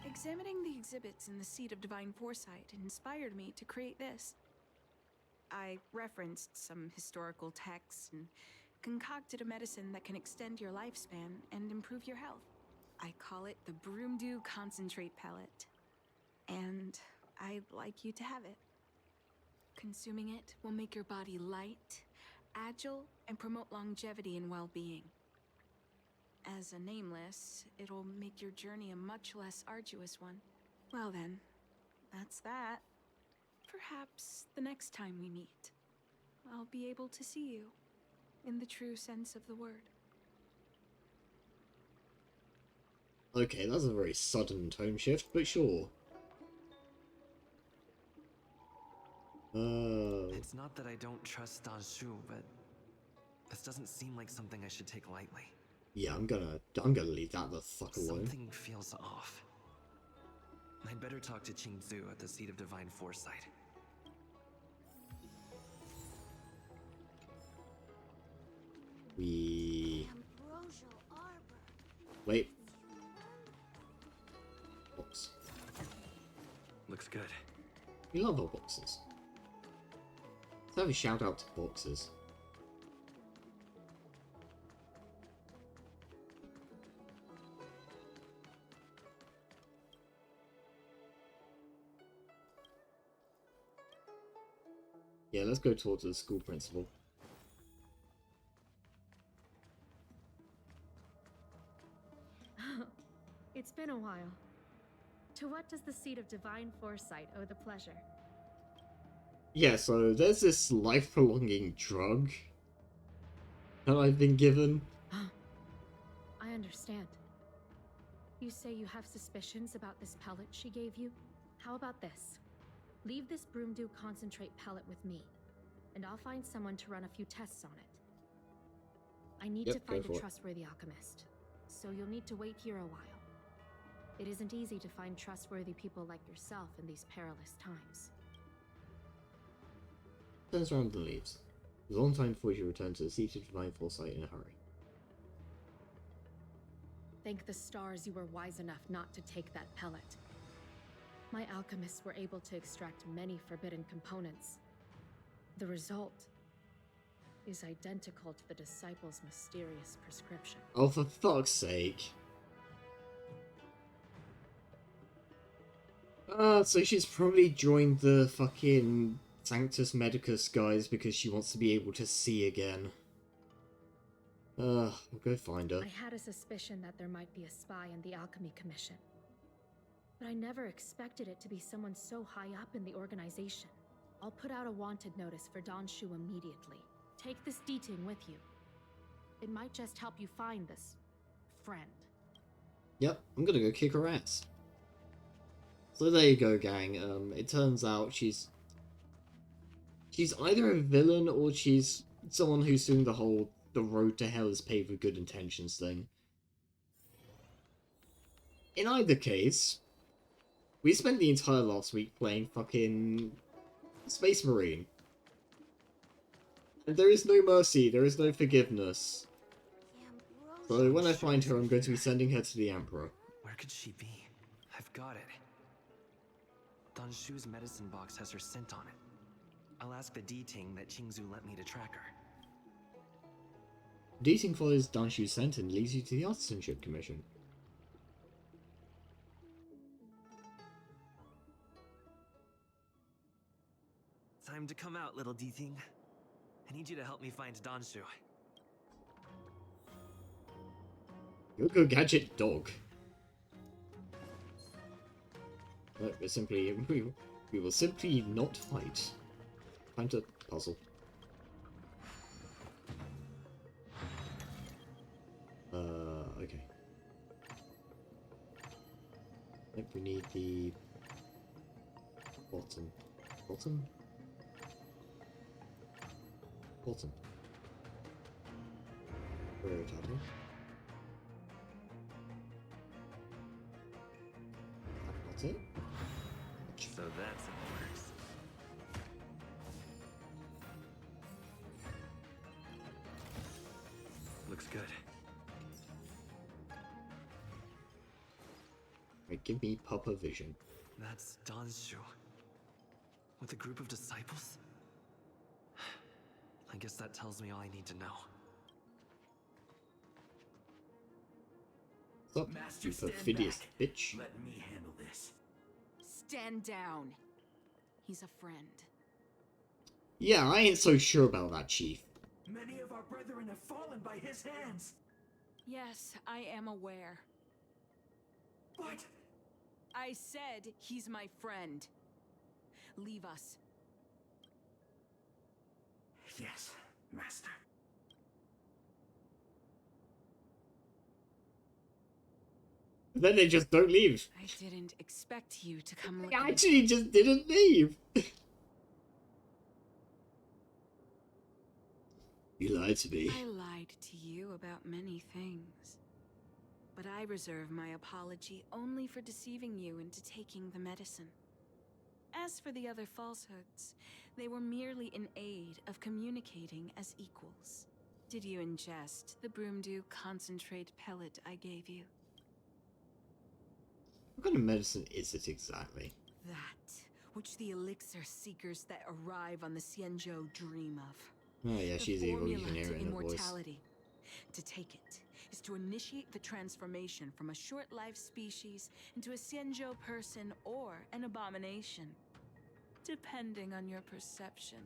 Examining the exhibits in the Seat of Divine Foresight inspired me to create this. I referenced some historical texts and concocted a medicine that can extend your lifespan and improve your health. I call it the Broomdew Concentrate Pellet. And I'd like you to have it. Consuming it will make your body light, agile, and promote longevity and well-being. As a nameless, it'll make your journey a much less arduous one. Well then, that's that. Perhaps the next time we meet, I'll be able to see you in the true sense of the word. Okay, that's a very sudden tone shift, but sure. It's not that I don't trust Danshu, but this doesn't seem like something I should take lightly. Yeah, I'm gonna leave that the fuck alone. Something feels off. I'd better talk to Qingzu at the Seat of Divine Foresight. Wait. Box. Looks good. We love our boxes. Let's have a shout out to boxes. Yeah, let's go talk to the school principal. It's been a while. To what does the Seat of Divine Foresight owe the pleasure? Yeah, so there's this life-prolonging drug that I've been given. I understand. You say you have suspicions about this pellet she gave you? How about this? Leave this Broomdew Concentrate pellet with me, and I'll find someone to run a few tests on it. I need to find a trustworthy alchemist, so you'll need to wait here a while. It isn't easy to find trustworthy people like yourself in these perilous times. Turns around and leaves. It was a long time before she returned to the Seat of Divine Foresight in a hurry. Thank the stars you were wise enough not to take that pellet. My alchemists were able to extract many forbidden components. The result is identical to the disciple's mysterious prescription. Oh, for fuck's sake. So she's probably joined the fucking Sanctus Medicus guys because she wants to be able to see again. We'll go find her. I had a suspicion that there might be a spy in the Alchemy Commission. But I never expected it to be someone so high up in the organization. I'll put out a wanted notice for Danshu immediately. Take this Deeting with you. It might just help you find this friend. Yep, I'm gonna go kick her ass. So there you go, gang. It turns out she's either a villain or she's someone who's doing the road to hell is paved with good intentions thing. In either case, we spent the entire last week playing fucking Space Marine. And there is no mercy, there is no forgiveness. So when I find her, I'm going to be sending her to the Emperor. Where could she be? I've got it. Danshu's medicine box has her scent on it. I'll ask the D-Ting that Qingzu lent me to track her. D-Ting follows Danshu's scent and leads you to the Artisanship Commission. Time to come out, little D-Ting. I need you to help me find Danshu. Go gadget dog. We're simply we will simply not fight. Time to puzzle. Okay. I think we need the bottom. Bottom? Bottom. Where are we talking? That's it? So that's how it works. Looks good. Right, give me Papa Vision. That's Danshu. With a group of disciples? I guess that tells me all I need to know. What's up, you perfidious bitch? Let me handle this. Stand down. He's a friend. Yeah, I ain't so sure about that, Chief. Many of our brethren have fallen by his hands. Yes, I am aware. What? I said he's my friend. Leave us. Yes, Master. Then they just don't leave. I didn't expect you to come They actually just didn't leave. You lied to me. I lied to you about many things. But I reserve my apology only for deceiving you into taking the medicine. As for the other falsehoods, they were merely in aid of communicating as equals. Did you ingest the Broomdew concentrate pellet I gave you? What kind of medicine is it exactly? That which the elixir seekers that arrive on the Xianzhou dream of. Oh yeah, she's evil, you can formula hear to it in her voice. immortality. To take it is to initiate the transformation from a short-lived species into a Xianzhou person or an abomination, depending on your perception.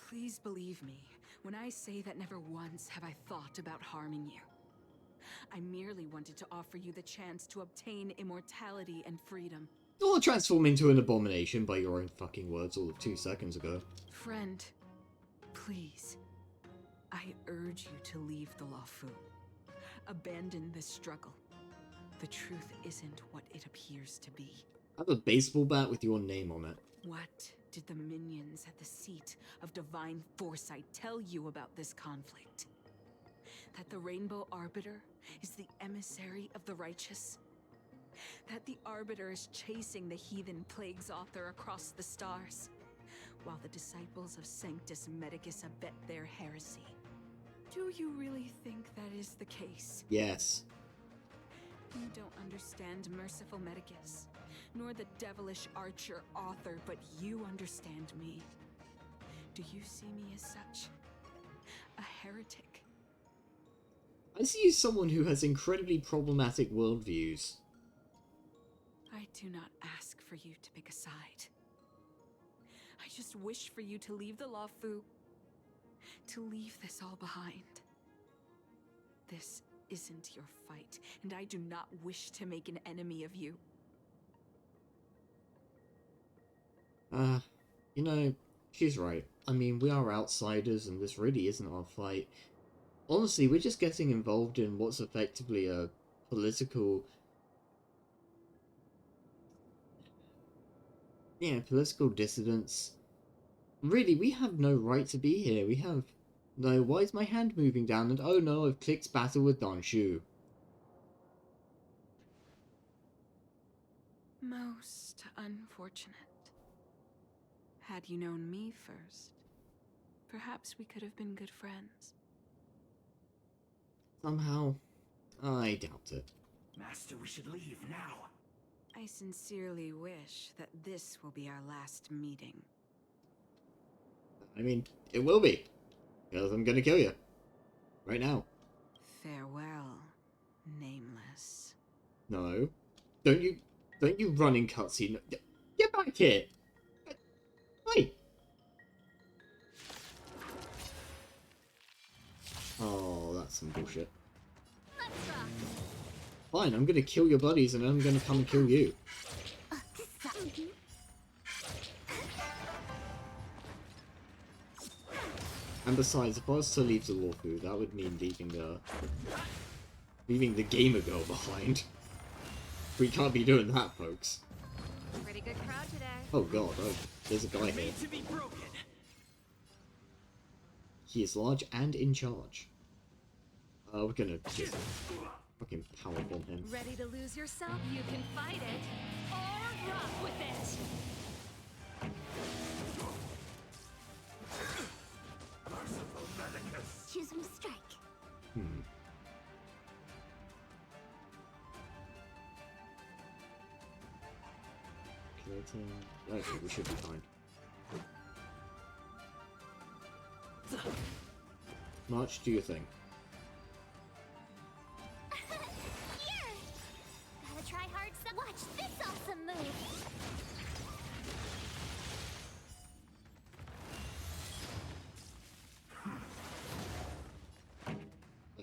Please believe me when I say that never once have I thought about harming you. I merely wanted to offer you the chance to obtain immortality and freedom. Or transform into an abomination by your own fucking words all of 2 seconds ago. Friend, please. I urge you to leave the Luofu. Abandon this struggle. The truth isn't what it appears to be. I have a baseball bat with your name on it. What did the minions at the seat of divine foresight tell you about this conflict? That the Rainbow Arbiter is the emissary of the righteous? That the Arbiter is chasing the heathen plagues author across the stars, while the disciples of Sanctus Medicus abet their heresy? Do you really think that is the case? Yes. You don't understand Merciful Medicus, nor the devilish archer author, but you understand me. Do you see me as such? A heretic? I see you as someone who has incredibly problematic worldviews. I do not ask for you to pick a side. I just wish for you to leave the Luofu, to leave this all behind. This isn't your fight, and I do not wish to make an enemy of you. You know, she's right. I mean, we are outsiders, and this really isn't our fight. Honestly, we're just getting involved in what's effectively a political... Yeah, political dissidence. Really, we have no right to be here. We have... No, why is my hand moving down? And oh no, I've clicked battle with Danshu. Most unfortunate. Had you known me first, perhaps we could have been good friends. Somehow, I doubt it. Master, we should leave now. I sincerely wish that this will be our last meeting. I mean, it will be. Because I'm gonna kill you. Right now. Farewell, Nameless. No. Don't you run in cutscene. Get back here! Wait! Oh, that's some bullshit. Fine, I'm gonna kill your buddies and I'm gonna come and kill you. And besides, if I was to leave the Luofu, that would mean leaving the gamer girl behind. We can't be doing that, folks. Pretty good crowd today. Oh god, oh, there's a guy here. He is large and in charge. We're gonna just fucking powerbomb him. Ready to lose yourself? You can fight it or rock with it. Choose me strike. Okay, we should be fine. March, do your thing. Here! Gotta try hard some. Watch this awesome move!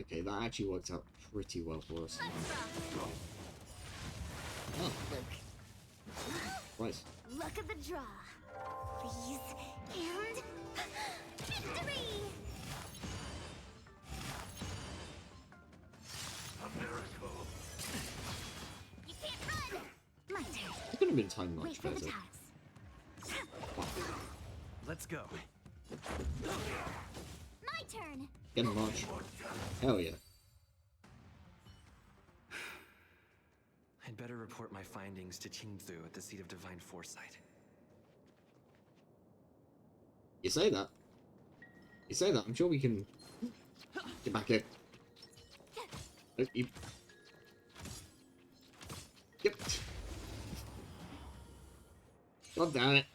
Okay, that actually worked out pretty well for us. Oh. Right. Look at the draw. Please. And victory! A miracle. You can't run! My turn. It could have been timed much Wait for the better. tiles. Let's go. My turn. Get him, March. Hell yeah. I'd better report my findings to Qingzu at the seat of divine foresight. You say that. You say that. I'm sure we can get back here. Oh, you... Yep. God damn it.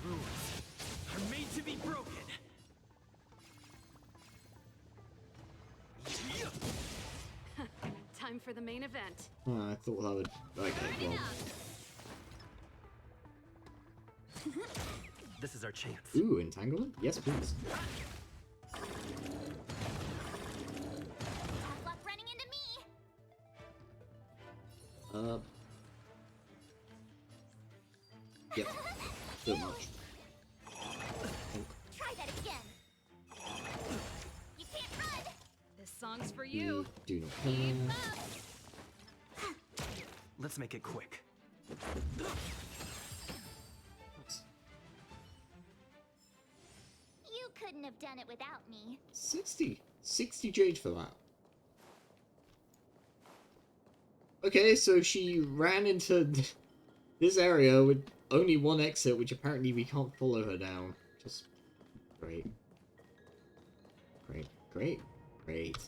Rules are made to be broken. Time for the main event. Oh, I thought that would... Okay, well... This is our chance. Ooh, entanglement? Yes, please. Tough luck running into me. Yep. So much. Try that again. You can't run. This song's for you. Do not care. Let's make it quick. You couldn't have done it without me. 60 jade for that. Okay, so she ran into this area with only one exit, which apparently we can't follow her down. Just great. Great, great, great.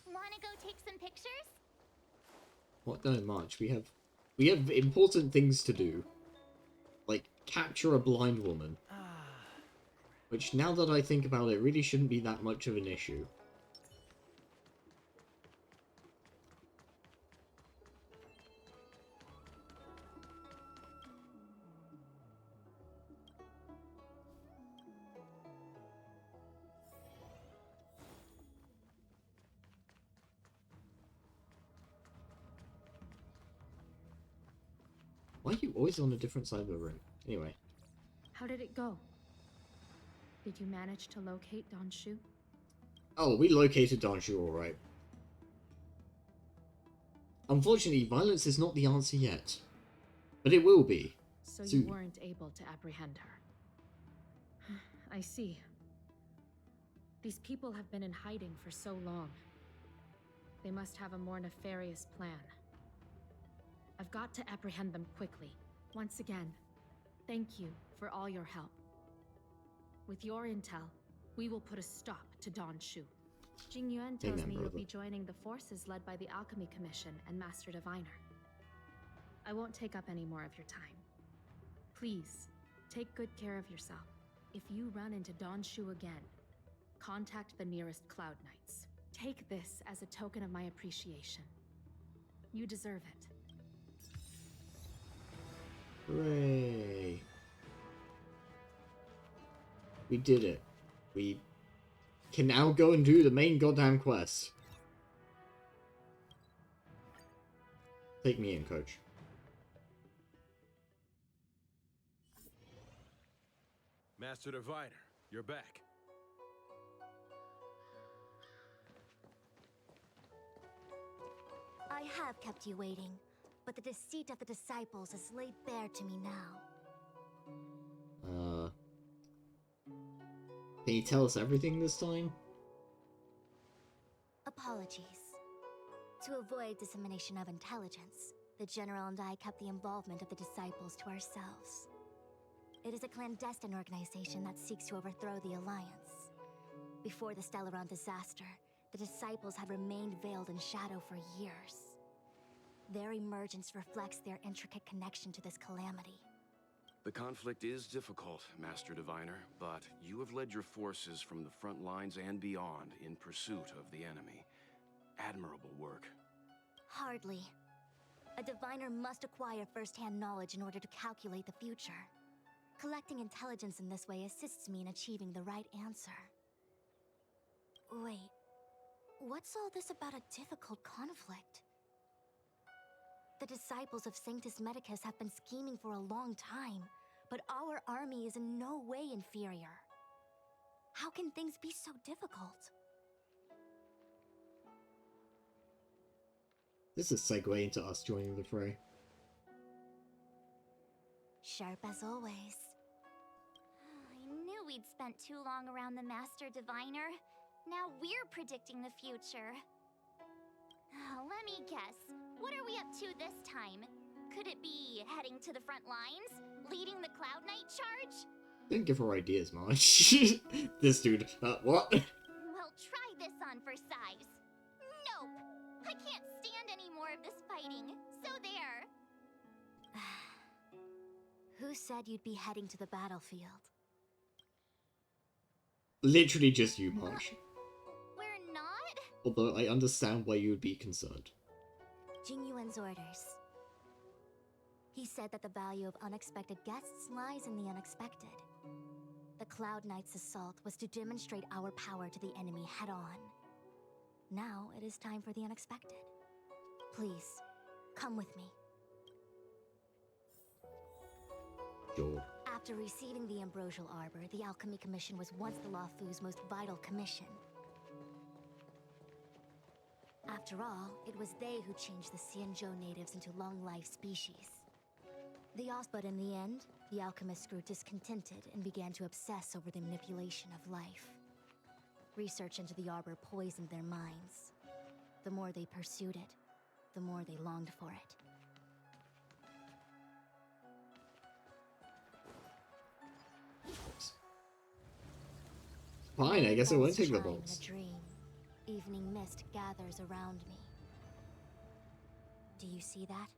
Wanna go take some pictures? What? No, March. We have important things to do. Like, capture a blind woman. Which, now that I think about it, really shouldn't be that much of an issue. Why are you always on a different side of the room? Anyway. How did it go? Did you manage to locate Donshu? Oh, we located Donshu alright. Unfortunately, violence is not the answer yet. But it will be. So soon. you weren't able to apprehend her. I see. These people have been in hiding for so long. They must have a more nefarious plan. I've got to apprehend them quickly. Once again, thank you for all your help. With your intel, we will put a stop to Don Shu. Jing Yuan tells me you'll be joining the forces led by the Alchemy Commission and Master Diviner. I won't take up any more of your time. Please, take good care of yourself. If you run into Don Shu again, contact the nearest Cloud Knights. Take this as a token of my appreciation. You deserve it. Hooray. We did it. We can now go and do the main goddamn quest. Take me in, coach. Master Diviner, you're back. I have kept you waiting, but the deceit of the disciples is laid bare to me now. Can you tell us everything this time? Apologies. To avoid dissemination of intelligence, the General and I kept the involvement of the disciples to ourselves. It is a clandestine organization that seeks to overthrow the Alliance. Before the Stellaron disaster, the disciples had remained veiled in shadow for years. Their emergence reflects their intricate connection to this calamity. The conflict is difficult, Master Diviner, but you have led your forces from the front lines and beyond in pursuit of the enemy. Admirable work. Hardly. A diviner must acquire first-hand knowledge in order to calculate the future. Collecting intelligence in this way assists me in achieving the right answer. Wait, what's all this about a difficult conflict? The disciples of Sanctus Medicus have been scheming for a long time, but our army is in no way inferior. How can things be so difficult? This is a segue into us joining the fray. Sharp as always. I knew we'd spent too long around the Master Diviner. Now we're predicting the future. Let me guess. What are we up to this time? Could it be heading to the front lines? Leading the Cloud Knight charge? Didn't give her ideas much. This dude, what? Well, try this on for size. Nope! I can't stand any more of this fighting. So there. Who said you'd be heading to the battlefield? Literally just you, Marsh. We're not? Although I understand why you would be concerned. Jing Yuan's orders. He said that the value of unexpected guests lies in the unexpected. The Cloud Knight's assault was to demonstrate our power to the enemy head-on. Now it is time for the unexpected. Please, come with me. Sure. After receiving the Ambrosial Arbor, the Alchemy Commission was once the Luofu's most vital commission. After all, it was they who changed the Xianzhou natives into long-life species. But in the end, the alchemists grew discontented and began to obsess over the manipulation of life. Research into the Arbor poisoned their minds. The more they pursued it, the more they longed for it. Fine, I guess I won't take the Chime in box. a dream. Evening mist gathers around me. Do you see that?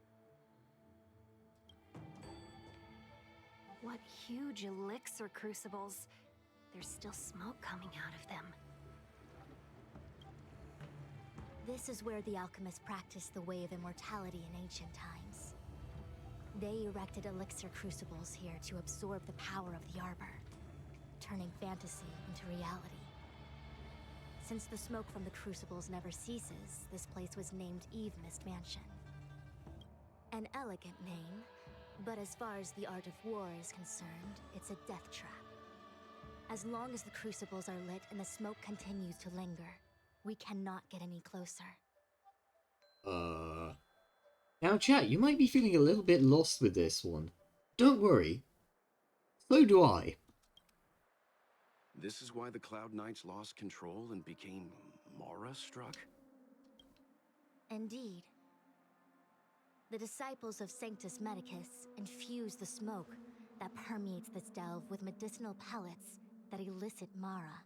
What huge elixir crucibles. There's still smoke coming out of them. This is where the alchemists practiced the way of immortality in ancient times. They erected elixir crucibles here to absorb the power of the Arbor, turning fantasy into reality. Since the smoke from the crucibles never ceases, this place was named Eve Mist Mansion. An elegant name, but as far as the art of war is concerned, it's a death trap. As long as the crucibles are lit and the smoke continues to linger, we cannot get any closer. Now chat, you might be feeling a little bit lost with this one. Don't worry. So do I. This is why the Cloud Knights lost control and became Mara-struck? Indeed. The disciples of Sanctus Medicus infuse the smoke that permeates this delve with medicinal pellets that elicit Mara.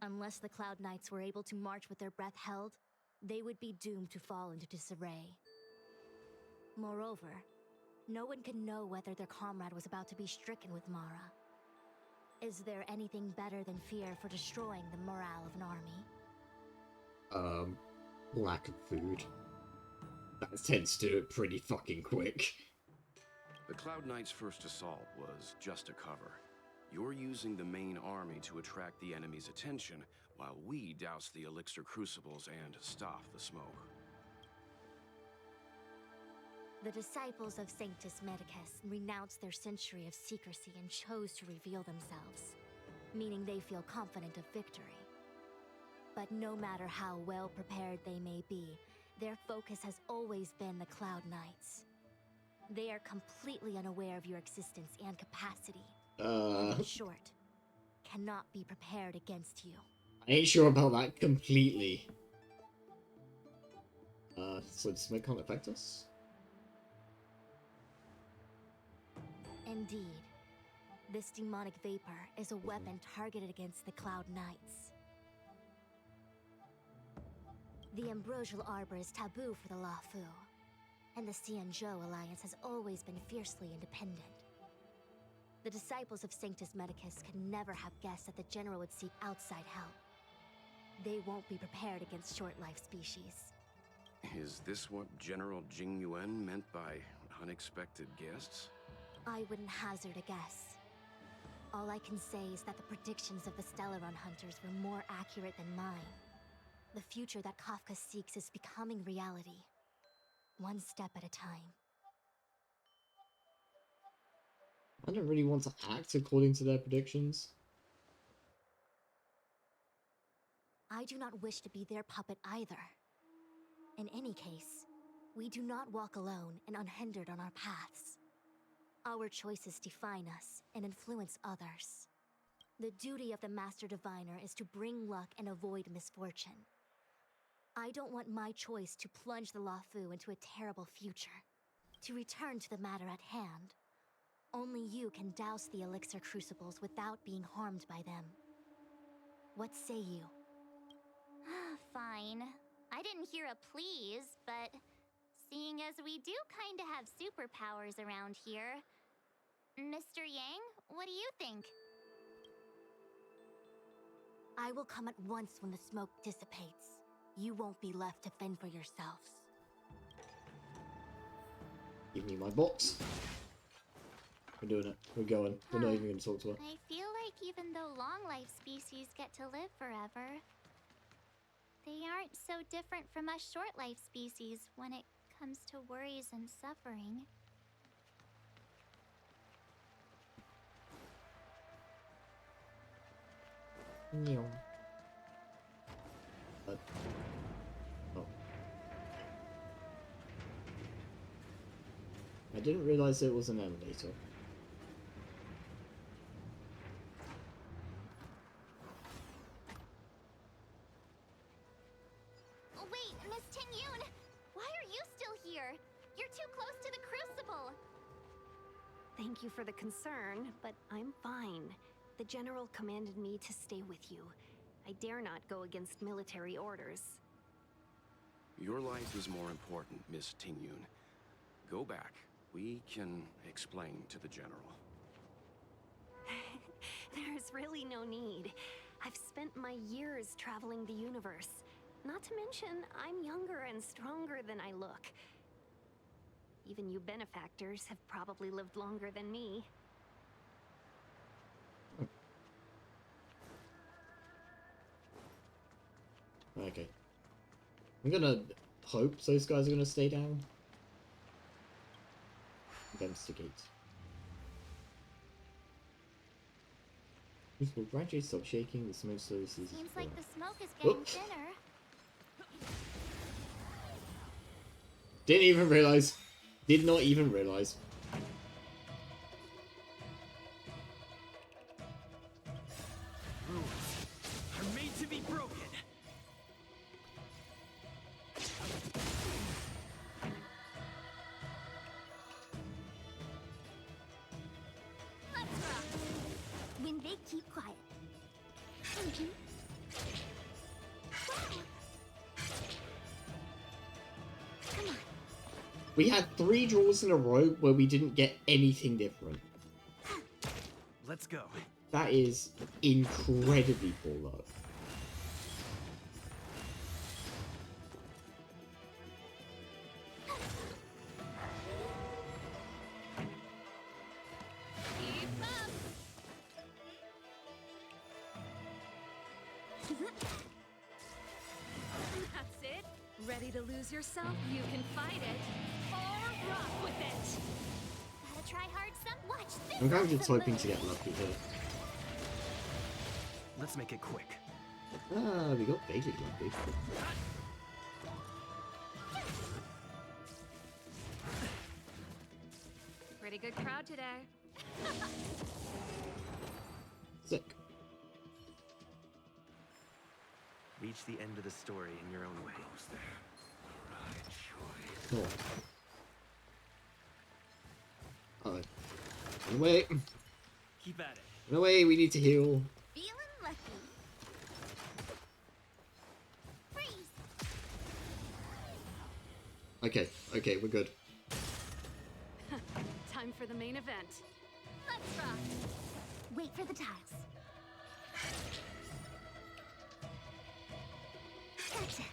Unless the Cloud Knights were able to march with their breath held, they would be doomed to fall into disarray. Moreover, no one can know whether their comrade was about to be stricken with Mara. Is there anything better than fear for destroying the morale of an army? Lack of food. That tends to do it pretty fucking quick. The Cloud Knights' first assault was just a cover. You're using the main army to attract the enemy's attention, while we douse the elixir crucibles and stop the smoke. The disciples of Sanctus Medicus renounced their century of secrecy and chose to reveal themselves, meaning they feel confident of victory. But no matter how well prepared they may be, their focus has always been the Cloud Knights. They are completely unaware of your existence and capacity. And in short, cannot be prepared against you. I ain't sure about that completely. So the smoke can't affect us? Indeed. This demonic vapor is a weapon targeted against the Cloud Knights. The Ambrosial Arbor is taboo for the Luofu, and the Xianzhou Alliance has always been fiercely independent. The disciples of Sanctus Medicus could never have guessed that the General would seek outside help. They won't be prepared against short-life species. Is this what General Jing Yuan meant by unexpected guests? I wouldn't hazard a guess. All I can say is that the predictions of the Stellaron hunters were more accurate than mine. The future that Kafka seeks is becoming reality, one step at a time. I don't really want to act according to their predictions. I do not wish to be their puppet either. In any case, we do not walk alone and unhindered on our paths. Our choices define us and influence others. The duty of the Master Diviner is to bring luck and avoid misfortune. I don't want my choice to plunge the Luofu into a terrible future. To return to the matter at hand, only you can douse the elixir crucibles without being harmed by them. What say you? Fine. I didn't hear a please, but seeing as we do kinda have superpowers around here, Mr. Yang, what do you think? I will come at once when the smoke dissipates. You won't be left to fend for yourselves. Give me my box. We're doing it. We're going. We're not even going to talk to her. I feel like even though long-life species get to live forever, they aren't so different from us short-life species when it comes to worries and suffering. Oh. I didn't realize it was an elevator. Wait, Miss Tingyun! Why are you still here? You're too close to the crucible! Thank you for the concern, but I'm fine. The General commanded me to stay with you. I dare not go against military orders. Your life is more important, Miss Tingyun. Go back. We can explain to the General. There's really no need. I've spent my years traveling the universe. Not to mention, I'm younger and stronger than I look. Even you benefactors have probably lived longer than me. Okay. I'm gonna hope those guys are gonna stay down. Investigate. This will gradually stop shaking, the smoke slowly ceases. Seems like the smoke is getting thinner. Didn't even realize. Did not even realize. keep quiet. Thank you. Wow. Come on. We had 3 draws in a row where we didn't get anything different. Let's go. That is incredibly poor luck. That's it. Ready to lose yourself? You can fight it. Or rock with it. Gotta try hard some. Watch this. I'm kind of just hoping to get lucky here. Let's make it quick. Ah, we got vaguely lucky. Pretty good crowd today. Sick. Reach the end of the story in your own way. Cool. Uh-oh. Run away. Keep at it. Run away, we need to heal. Feeling lucky. Freeze. Okay, okay, we're good. Time for the main event. Let's rock. Wait for the tiles. Gotcha.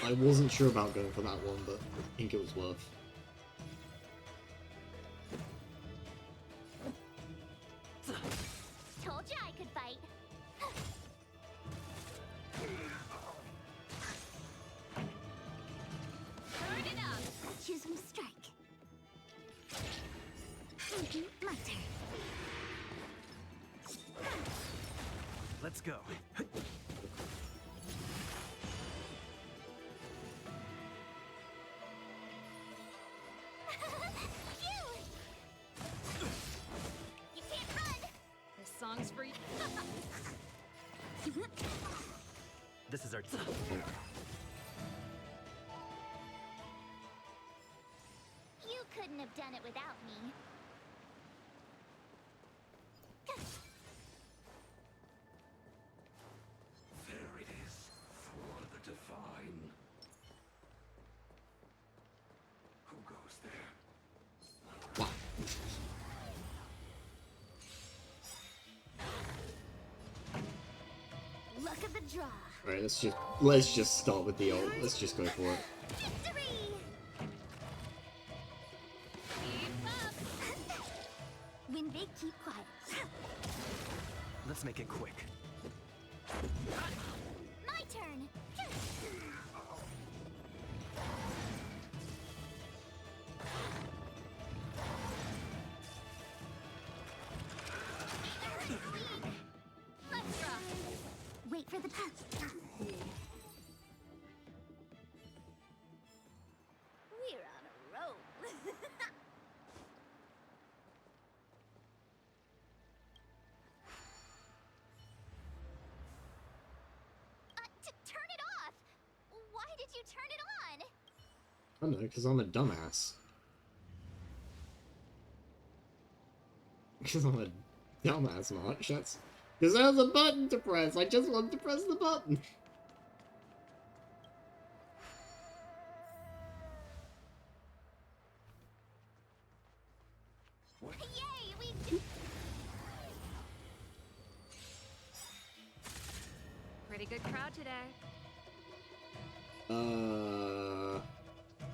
I wasn't sure about going for that one, but I think it was worth. Told you I could fight. Turn it up. Choose from strike. Thank you. My turn. Let's go. You can't run. This song's for you. This is our You couldn't have done it without me. There it is, for the divine. Who goes there? Luck of the draw. Alright, let's just start with the ult. Let's just go for it. Victory! Keep up! When they keep quiet. Let's make it quick. My turn! Let's rock! Wait for the tiles. We're on a roll. Turn it off! Why did you turn it on? I don't know, because I'm a dumbass. Because I'm a dumbass, March. That's... Because there's a button to press! I just want to press the button! Yay! We... Pretty good crowd today.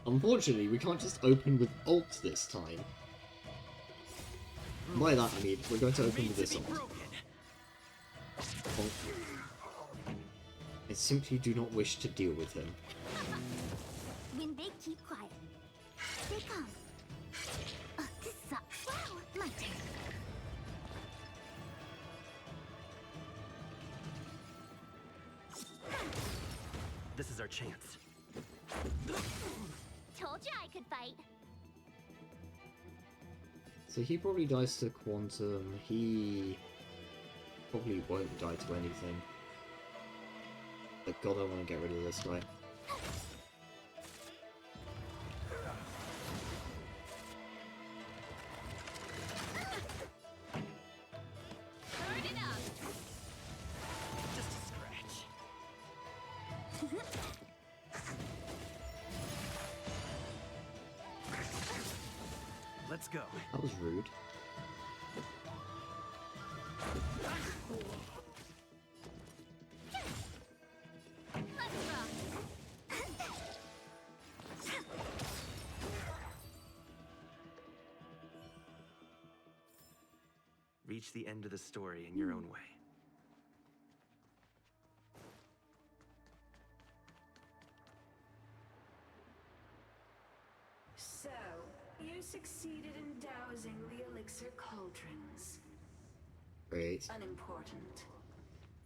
Unfortunately, we can't just open with ult this time. By that I mean, we're going to open with this ult. I simply do not wish to deal with him. When they keep quiet. They come. This sucks. Wow. My turn. This is our chance. Told you I could fight. So he probably dies to Quantum, he probably won't die to anything. But god, I want to get rid of this guy. Let's go. That was rude. Reach the end of the story in your own way. So, you succeeded in dowsing the elixir cauldrons. Great. Unimportant.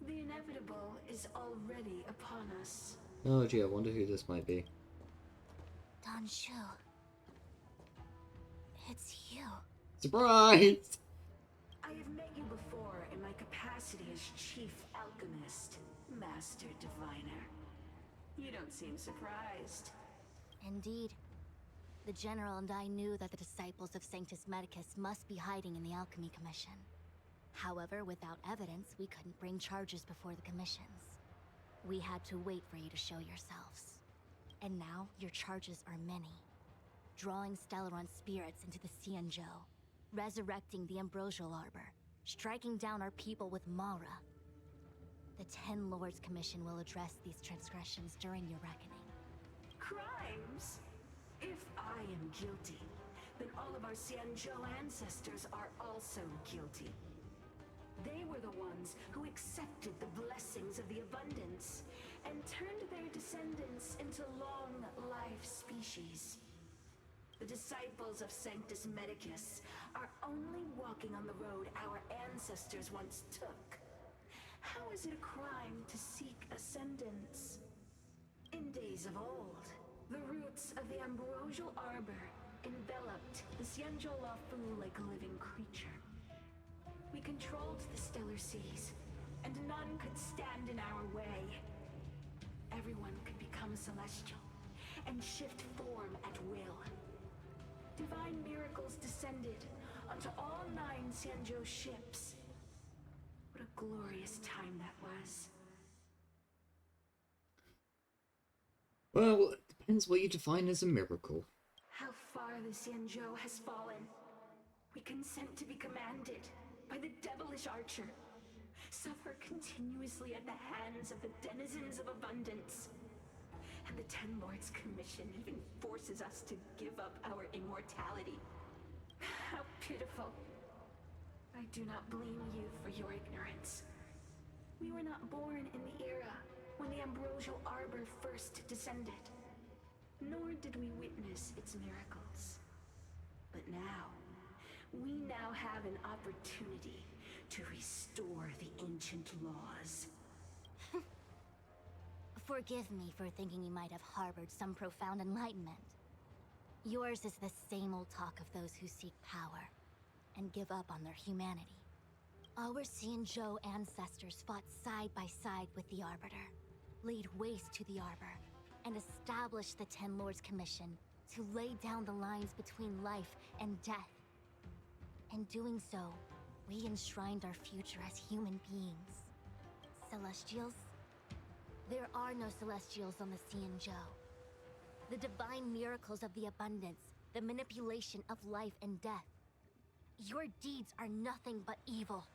The inevitable is already upon us. Oh gee, I wonder who this might be. Don Shu. It's you. Surprise! I have met you before in my capacity as Chief Alchemist, Master Diviner. You don't seem surprised. Indeed. The General and I knew that the disciples of Sanctus Medicus must be hiding in the Alchemy Commission. However, without evidence, we couldn't bring charges before the commissions. We had to wait for you to show yourselves. And now, your charges are many. Drawing Stellaron spirits into the Xianzhou, resurrecting the Ambrosial Arbor, striking down our people with Mara. The Ten Lords Commission will address these transgressions during your reckoning. Crimes? If I am guilty, then all of our Xianzhou ancestors are also guilty. They were the ones who accepted the blessings of the abundance and turned their descendants into long-life species. The disciples of Sanctus Medicus are only walking on the road our ancestors once took. How is it a crime to seek ascendance? In days of old, the roots of the Ambrosial Arbor enveloped the Xianzhou Luofu like a living creature. We controlled the stellar seas, and none could stand in our way. Everyone could become celestial and shift form at will. Divine miracles descended onto all 9 Xianzhou ships. What a glorious time that was. Well, it depends what you define as a miracle. How far the Xianzhou has fallen. We consent to be commanded by the devilish archer. Suffer continuously at the hands of the denizens of abundance. And the Ten Lords Commission even forces us to give up our immortality. How pitiful. I do not blame you for your ignorance. We were not born in the era when the Ambrosial Arbor first descended, nor did we witness its miracles. But now, we now have an opportunity to restore the ancient laws. Forgive me for thinking you might have harbored some profound enlightenment. Yours is the same old talk of those who seek power and give up on their humanity. Our Xianzhou ancestors fought side by side with the Arbiter, laid waste to the Arbor, and established the Ten Lords Commission to lay down the lines between life and death. In doing so, we enshrined our future as human beings. Celestials? There are no Celestials on the Xianzhou. The divine miracles of the abundance, the manipulation of life and death. Your deeds are nothing but evil.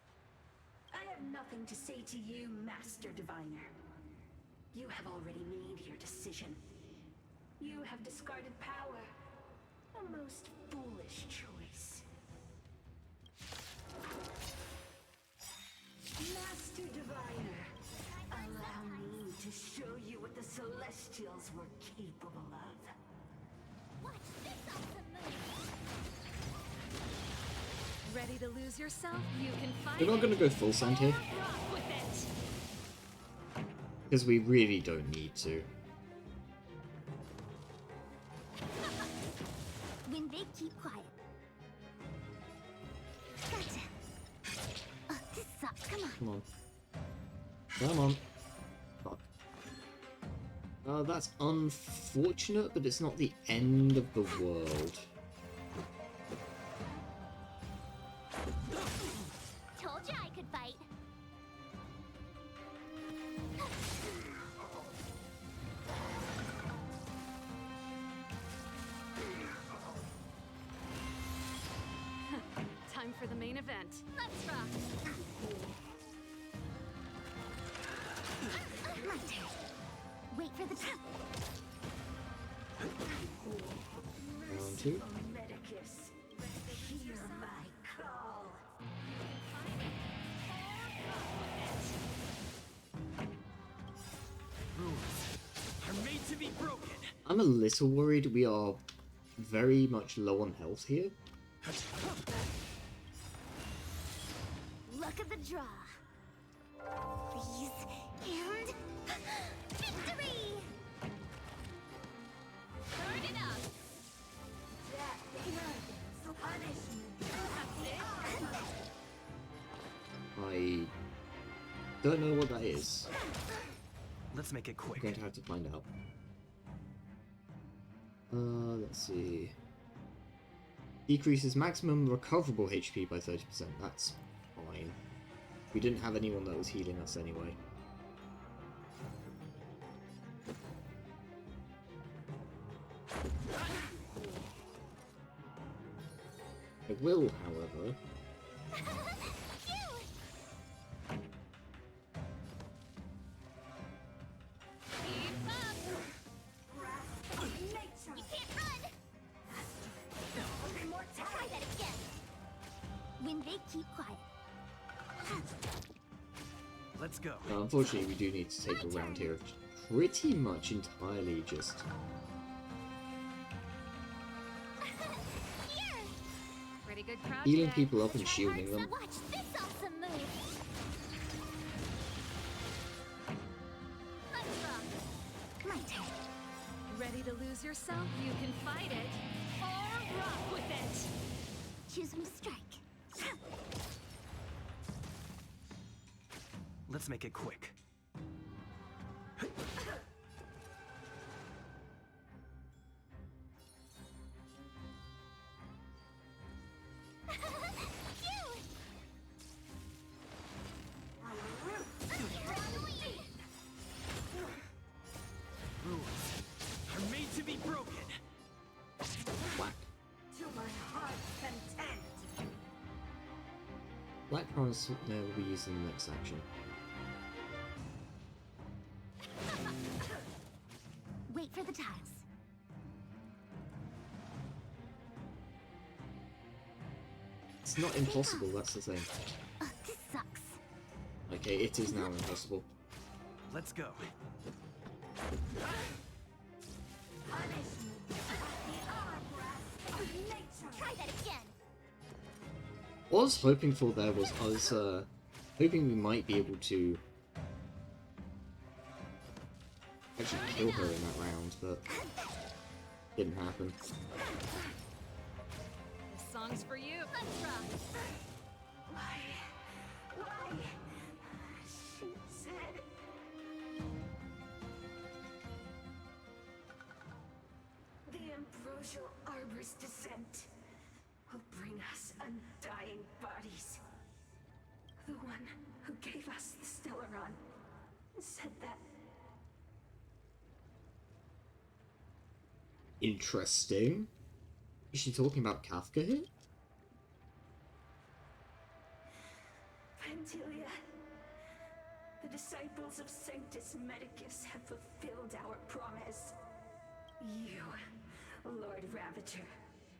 I have nothing to say to you, Master Diviner. You have already made your decision. You have discarded power. A most foolish choice. Master Diviner, allow me to show you what the Celestials were capable of. Watch this awesome move! Ready to lose yourself? You can find We're not going to go full send here, with it. because we really don't need to. When they keep quiet. Gotcha. This sucks. Come on. Come on. Come on. Fuck. That's unfortunate, but it's not the end of the world. Told you I could fight. descent. Let's rock. My turn. Wait for the top. Round two. Medicus, hear my call. Rules are made to be broken. I'm a little worried we are very much low on health here. Luck of the draw. Freeze and victory! Turn it up. I don't know what that is. Let's make it I'm quick. going to have to find out. Let's see. Decreases maximum recoverable HP by 30%. That's fine. We didn't have anyone that was healing us anyway. I will, however... When they keep quiet. Let's go. Unfortunately, we do need to take a round here of pretty much entirely just... Pretty good crowd healing today. people up and shielding them. Watch this awesome move. Let's rock. My turn. Ready to lose yourself? You can fight it or rock with it. Choose from strike. Let's make it quick. Rules are made to be broken. Whack. To my heart's content. Black Promise will be used in the next action. Wait for the tiles. It's not impossible, that's the thing. This sucks. Okay, it is now impossible. Let's go. Try that again. What I was hoping for there was I was hoping we might be able to actually kill her in that round, but didn't happen. This song's for you. Let's rock. Why? She said. The ambrosial arbor's descent will bring us undying bodies. The one who gave us the Stellaron said that. Interesting. Is she talking about Kafka here? Pantilia, the disciples of Sanctus Medicus have fulfilled our promise. You, Lord Raviter,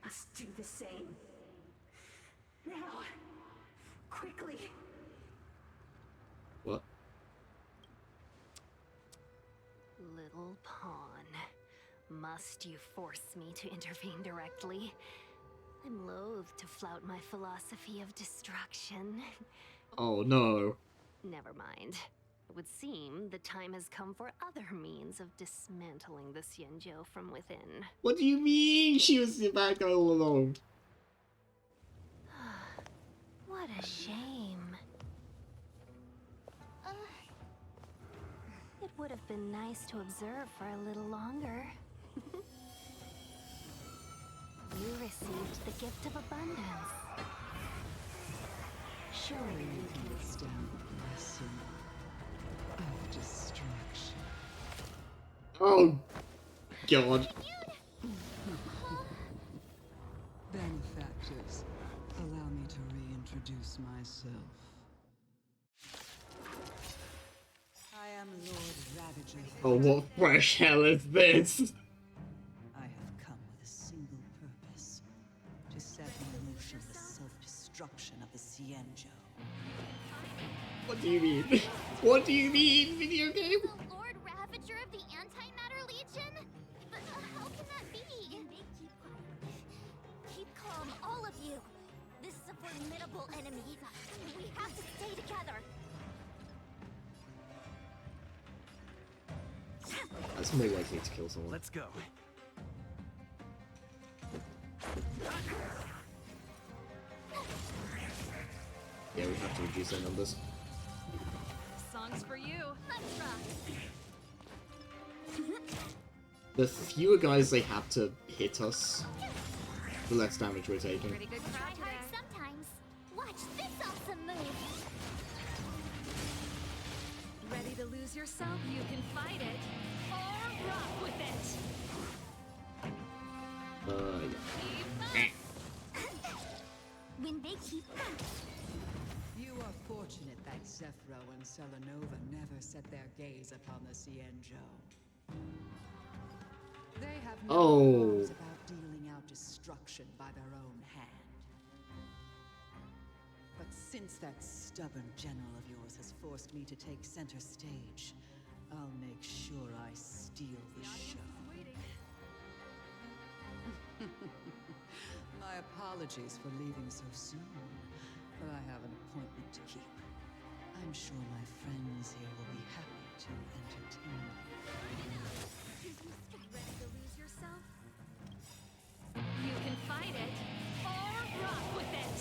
must do the same. Now, quickly. What? Little pawn. Must you force me to intervene directly? I'm loath to flout my philosophy of destruction. Oh no. Never mind. It would seem the time has come for other means of dismantling the Xianzhou from within. What do you mean she was the bad guy all along? What a shame. It would have been nice to observe for a little longer. You received the gift of abundance. Surely you can withstand the blessing of destruction. Oh god. Benefactors, allow me to reintroduce Oh, what fresh hell is this? I have come with a single purpose: to set in motion the self-destruction of the Xianzhou. What do you mean? What do you mean, video game? The Lord Ravager of the Antimatter Legion? But how can that be? Keep calm, all of you. This is a formidable enemy. We have to stay together. That's more likely to kill someone. Let's go. Yeah, we have to reduce their numbers. Song's for you. Let's rock. The fewer guys they have to hit us, the less damage we're taking. Pretty good try hard sometimes. Watch this awesome move. Ready to lose yourself? You can fight it or rock with it. Yeah. When they keep You are fortunate that Zephyro and Selenova never set their gaze upon the Xianzhou. They have no qualms about dealing out destruction by their own hand. But since that stubborn general of yours has forced me to take center stage, I'll make sure I steal the show. My apologies for leaving so soon, but I have an appointment to keep. I'm sure my friends here will be happy to entertain me. Ready to lose yourself? You can fight it or rock with it.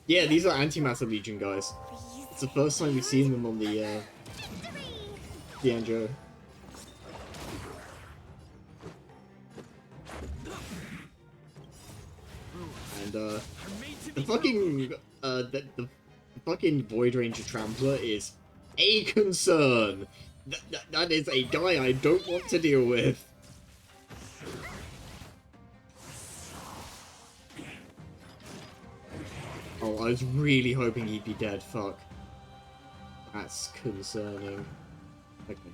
Yeah, these are Antimatter Legion guys. It's the first time we've seen them on the Xianzhou. And the fucking Void Ranger Trampler is a concern. That is a guy I don't want to deal with. Oh, I was really hoping he'd be dead. Fuck. That's concerning. Okay.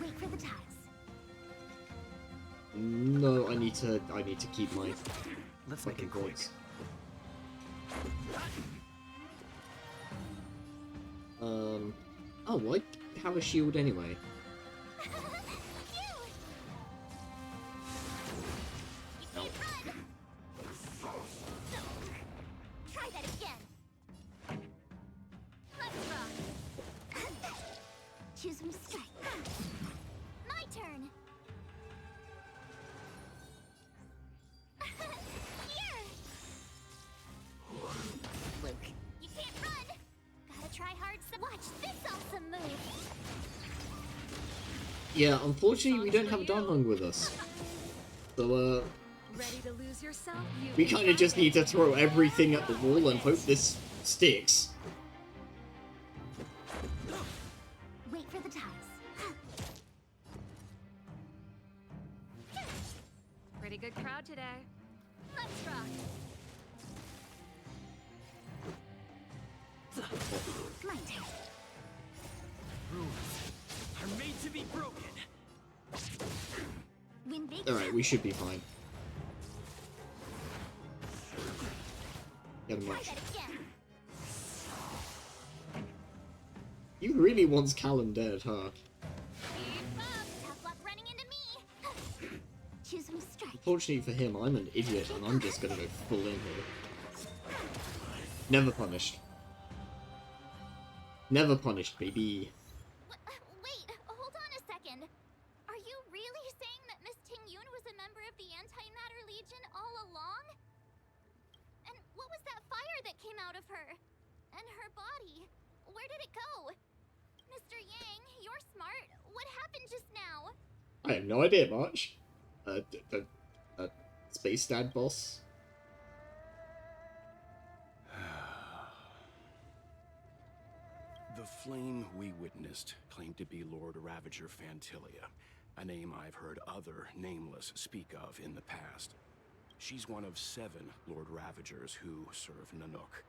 wait for the tiles. No, I need to keep my Let's make it quick. points. Oh, I have a shield anyway. Try that again. Let's rock. Choose from strike. My turn. Here. Luke. You can't run. Gotta try hard. Watch this awesome move. Yeah, unfortunately we don't have Danhung with us. So, Ready to lose yourself? You we can kind of fight just it. need to throw everything at the wall and hope this sticks. Wait for the tiles. Pretty good crowd today. Let's rock. My turn. Rules are made to be broken. When they Alright, we should be fine. Get Try much. that again. He really wants Kallen dead, huh? Keep up. Tough luck running into me. choose from strike. Unfortunately for him, I'm an idiot and I'm just gonna go full in here. Never punished. Never punished, baby. Wait, hold on a second. Are you really saying that Miss Ting-Yun was a member of the Antimatter Legion all along? And what was that fire that came out of her? And her body? Where did it go? Mr. Yang, you're smart. What happened just now? I have no idea much. Space Dad boss. The flame we witnessed claimed to be Lord Ravager Fantilia, a name I've heard other nameless speak of in the past. She's one of 7 Lord Ravagers who serve Nanook,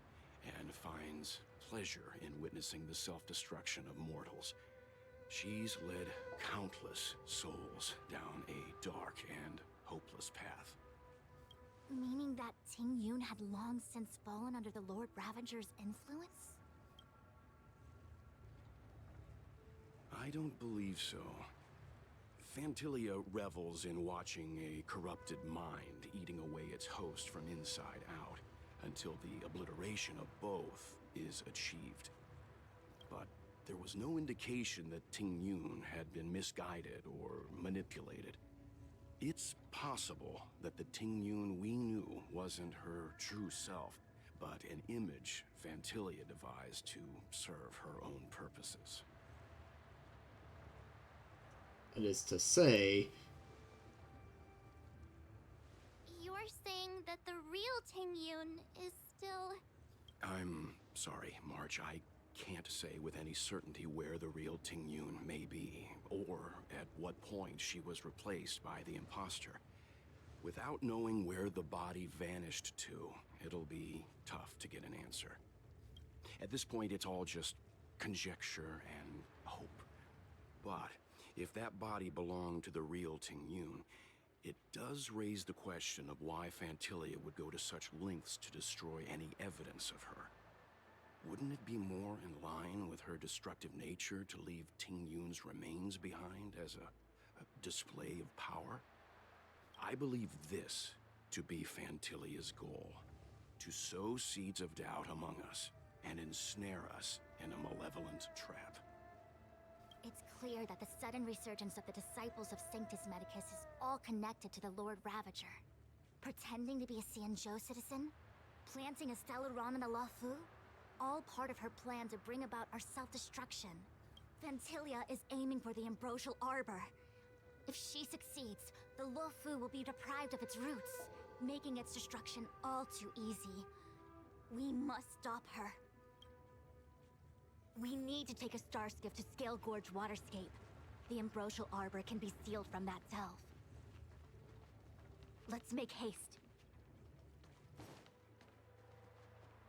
and finds pleasure in witnessing the self-destruction of mortals. She's led countless souls down a dark and hopeless path. Meaning that Ting Yun had long since fallen under the Lord Ravager's influence? I don't believe so. Phantilia revels in watching a corrupted mind eating away its host from inside out, until the obliteration of both is achieved. But there was no indication that Ting Yun had been misguided or manipulated. It's possible that the Ting Yun we knew wasn't her true self, but an image Phantilia devised to serve her own purposes. That is to say... You're saying that the real Ting Yun is still... I'm sorry, March. I can't say with any certainty where the real Ting Yun may be, or at what point she was replaced by the imposter. Without knowing where the body vanished to, it'll be tough to get an answer. At this point, it's all just conjecture and hope. But if that body belonged to the real Ting Yun, it does raise the question of why Phantilia would go to such lengths to destroy any evidence of her. Wouldn't it be more in line with her destructive nature to leave Ting Yun's remains behind as a display of power? I believe this to be Phantilia's goal: to sow seeds of doubt among us and ensnare us in a malevolent trap. It's clear that the sudden resurgence of the disciples of Sanctus Medicus is all connected to the Lord Ravager. Pretending to be a Xianzhou citizen? Planting a Stellaron in the Luofu? All part of her plan to bring about our self-destruction. Phantilia is aiming for the Ambrosial Arbor. If she succeeds, the Luofu will be deprived of its roots, making its destruction all too easy. We must stop her. We need to take a star skiff to Scale Gorge Waterscape. The Ambrosial Arbor can be sealed from that delve. Let's make haste.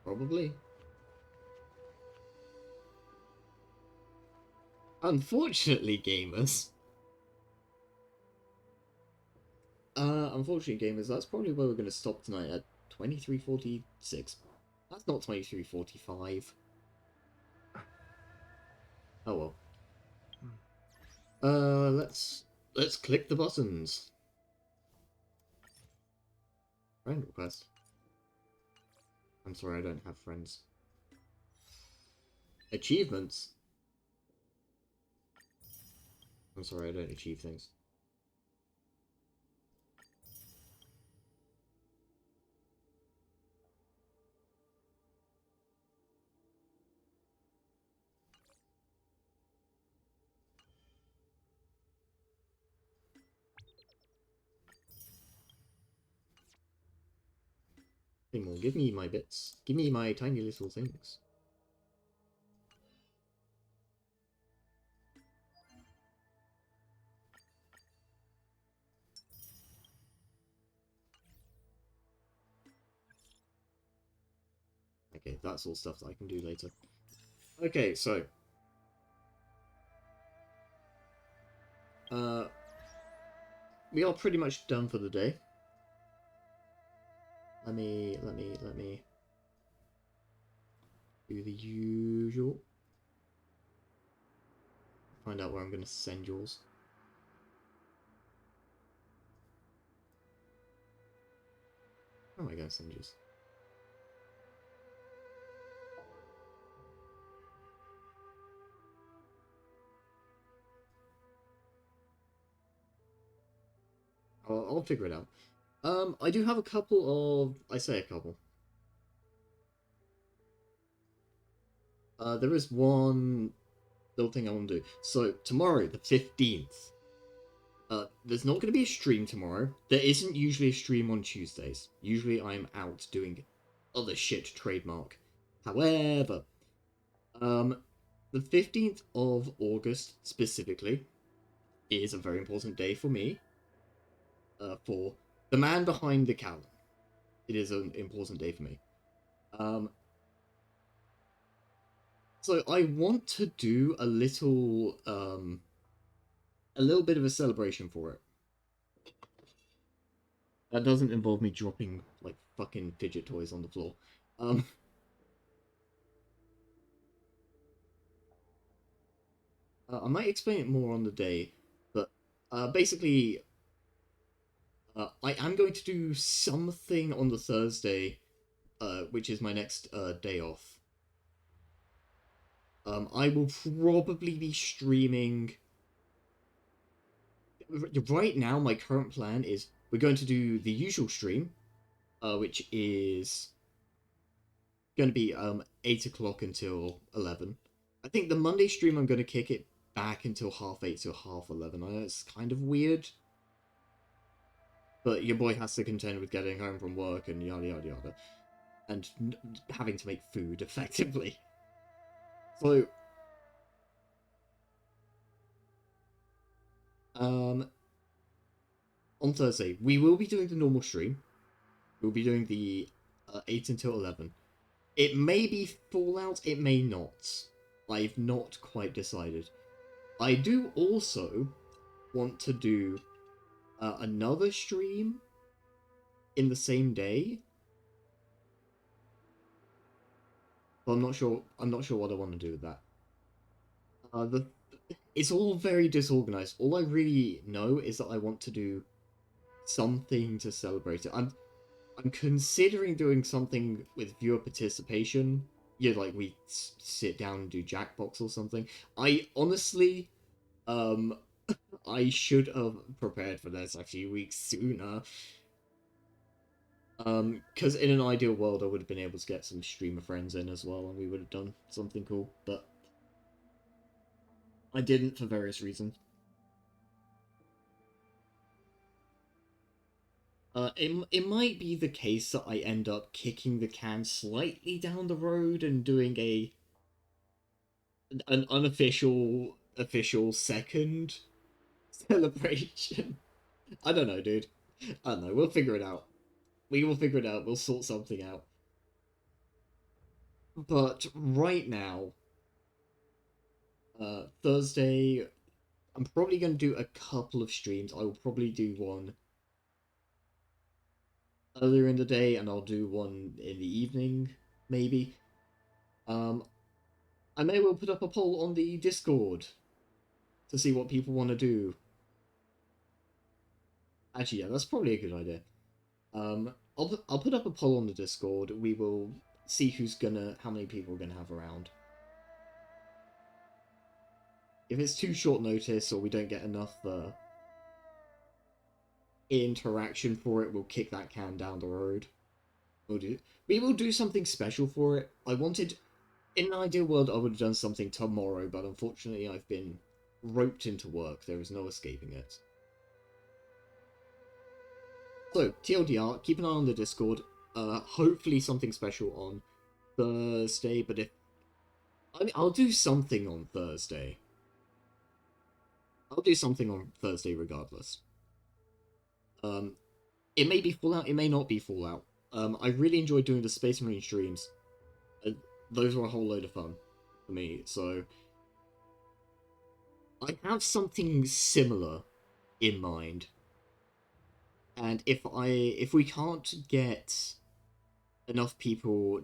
Probably. Unfortunately, gamers. Unfortunately, gamers, that's probably where we're going to stop tonight at 23:46. That's not 23:45. Oh well. Let's click the buttons. Friend request. I'm sorry, I don't have friends. Achievements. I'm sorry, I don't achieve things. More. Give me my bits. Give me my tiny little things. Okay, that's all stuff that I can do later. Okay, so we are pretty much done for the day. Let me do the usual. Find out where I'm going to send yours. Where am I going to send yours? I'll figure it out. I do have a couple of... I say a couple. There is one little thing I want to do. So, tomorrow, the 15th. There's not going to be a stream tomorrow. There isn't usually a stream on Tuesdays. Usually I'm out doing other shit trademark. However, the 15th of August, specifically, is a very important day for me. For the man behind the Kallen. It is an important day for me. So I want to do a little bit of a celebration for it. That doesn't involve me dropping, like, fucking fidget toys on the floor. I might explain it more on the day, but basically, I am going to do something on the Thursday, which is my next day off. I will probably be streaming. Right now, my current plan is we're going to do the usual stream, which is going to be 8 o'clock until 11. I think the Monday stream I'm going to kick it back until 8:30 to 11:30. I know it's kind of weird, but your boy has to contend with getting home from work and yada yada yada, and having to make food effectively. So, on Thursday we will be doing the normal stream. We'll be doing the 8 until 11. It may be Fallout, it may not. I've not quite decided. I do also want to do another stream in the same day, but I'm not sure. I'm not sure what I want to do with that. It's all very disorganized. All I really know is that I want to do something to celebrate it. I'm considering doing something with viewer participation. Yeah, like we sit down and do Jackbox or something. I honestly, I should have prepared for this a few weeks sooner. Because in an ideal world, I would have been able to get some streamer friends in as well, and we would have done something cool, but I didn't for various reasons. It might be the case that I end up kicking the can slightly down the road and doing an unofficial official second celebration. I don't know, dude. I don't know. We'll figure it out. We will figure it out. We'll sort something out. But right now, Thursday, I'm probably going to do a couple of streams. I will probably do one earlier in the day, and I'll do one in the evening, maybe. I may well put up a poll on the Discord to see what people want to do. Actually, yeah, that's probably a good idea. I'll put up a poll on the Discord. We will see how many people we're gonna have around. If it's too short notice or we don't get enough interaction for it, we'll kick that can down the road. We will do something special for it. In an ideal world, I would have done something tomorrow, but unfortunately I've been roped into work. There is no escaping it. So, TLDR, keep an eye on the Discord. Hopefully something special on Thursday, but I'll do something on Thursday. I'll do something on Thursday regardless. It may be Fallout, it may not be Fallout. I really enjoyed doing the Space Marine streams. Those were a whole load of fun for me, so I have something similar in mind. And if we can't get enough people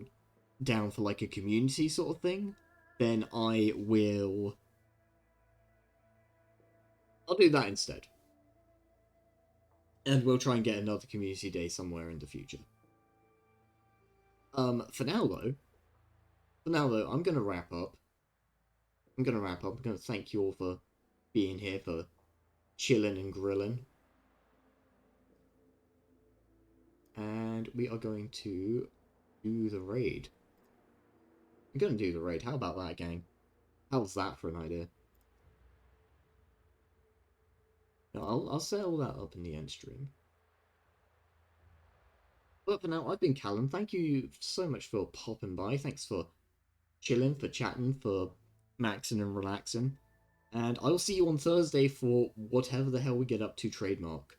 down for like a community sort of thing, then I'll do that instead. And we'll try and get another community day somewhere in the future. For now though, I'm gonna wrap up. I'm gonna thank you all for being here, for chilling and grilling. And we are going to do the raid. I'm gonna do the raid. How about that, gang? How's that for an idea? No, I'll set all that up in the end stream. But for now, I've been Kallen. Thank you so much for popping by. Thanks for chilling, for chatting, for maxing and relaxing. And I will see you on Thursday for whatever the hell we get up to trademark.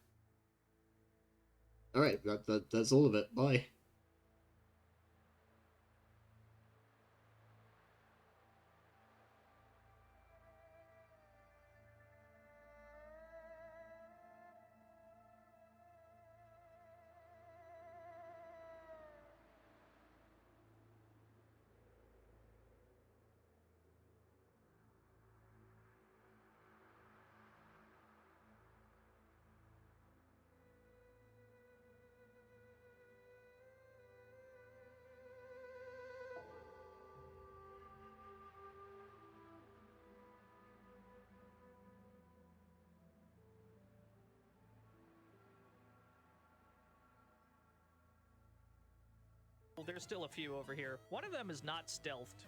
Alright, that's all of it. Bye. there's still a few over here. One of them is not stealthed.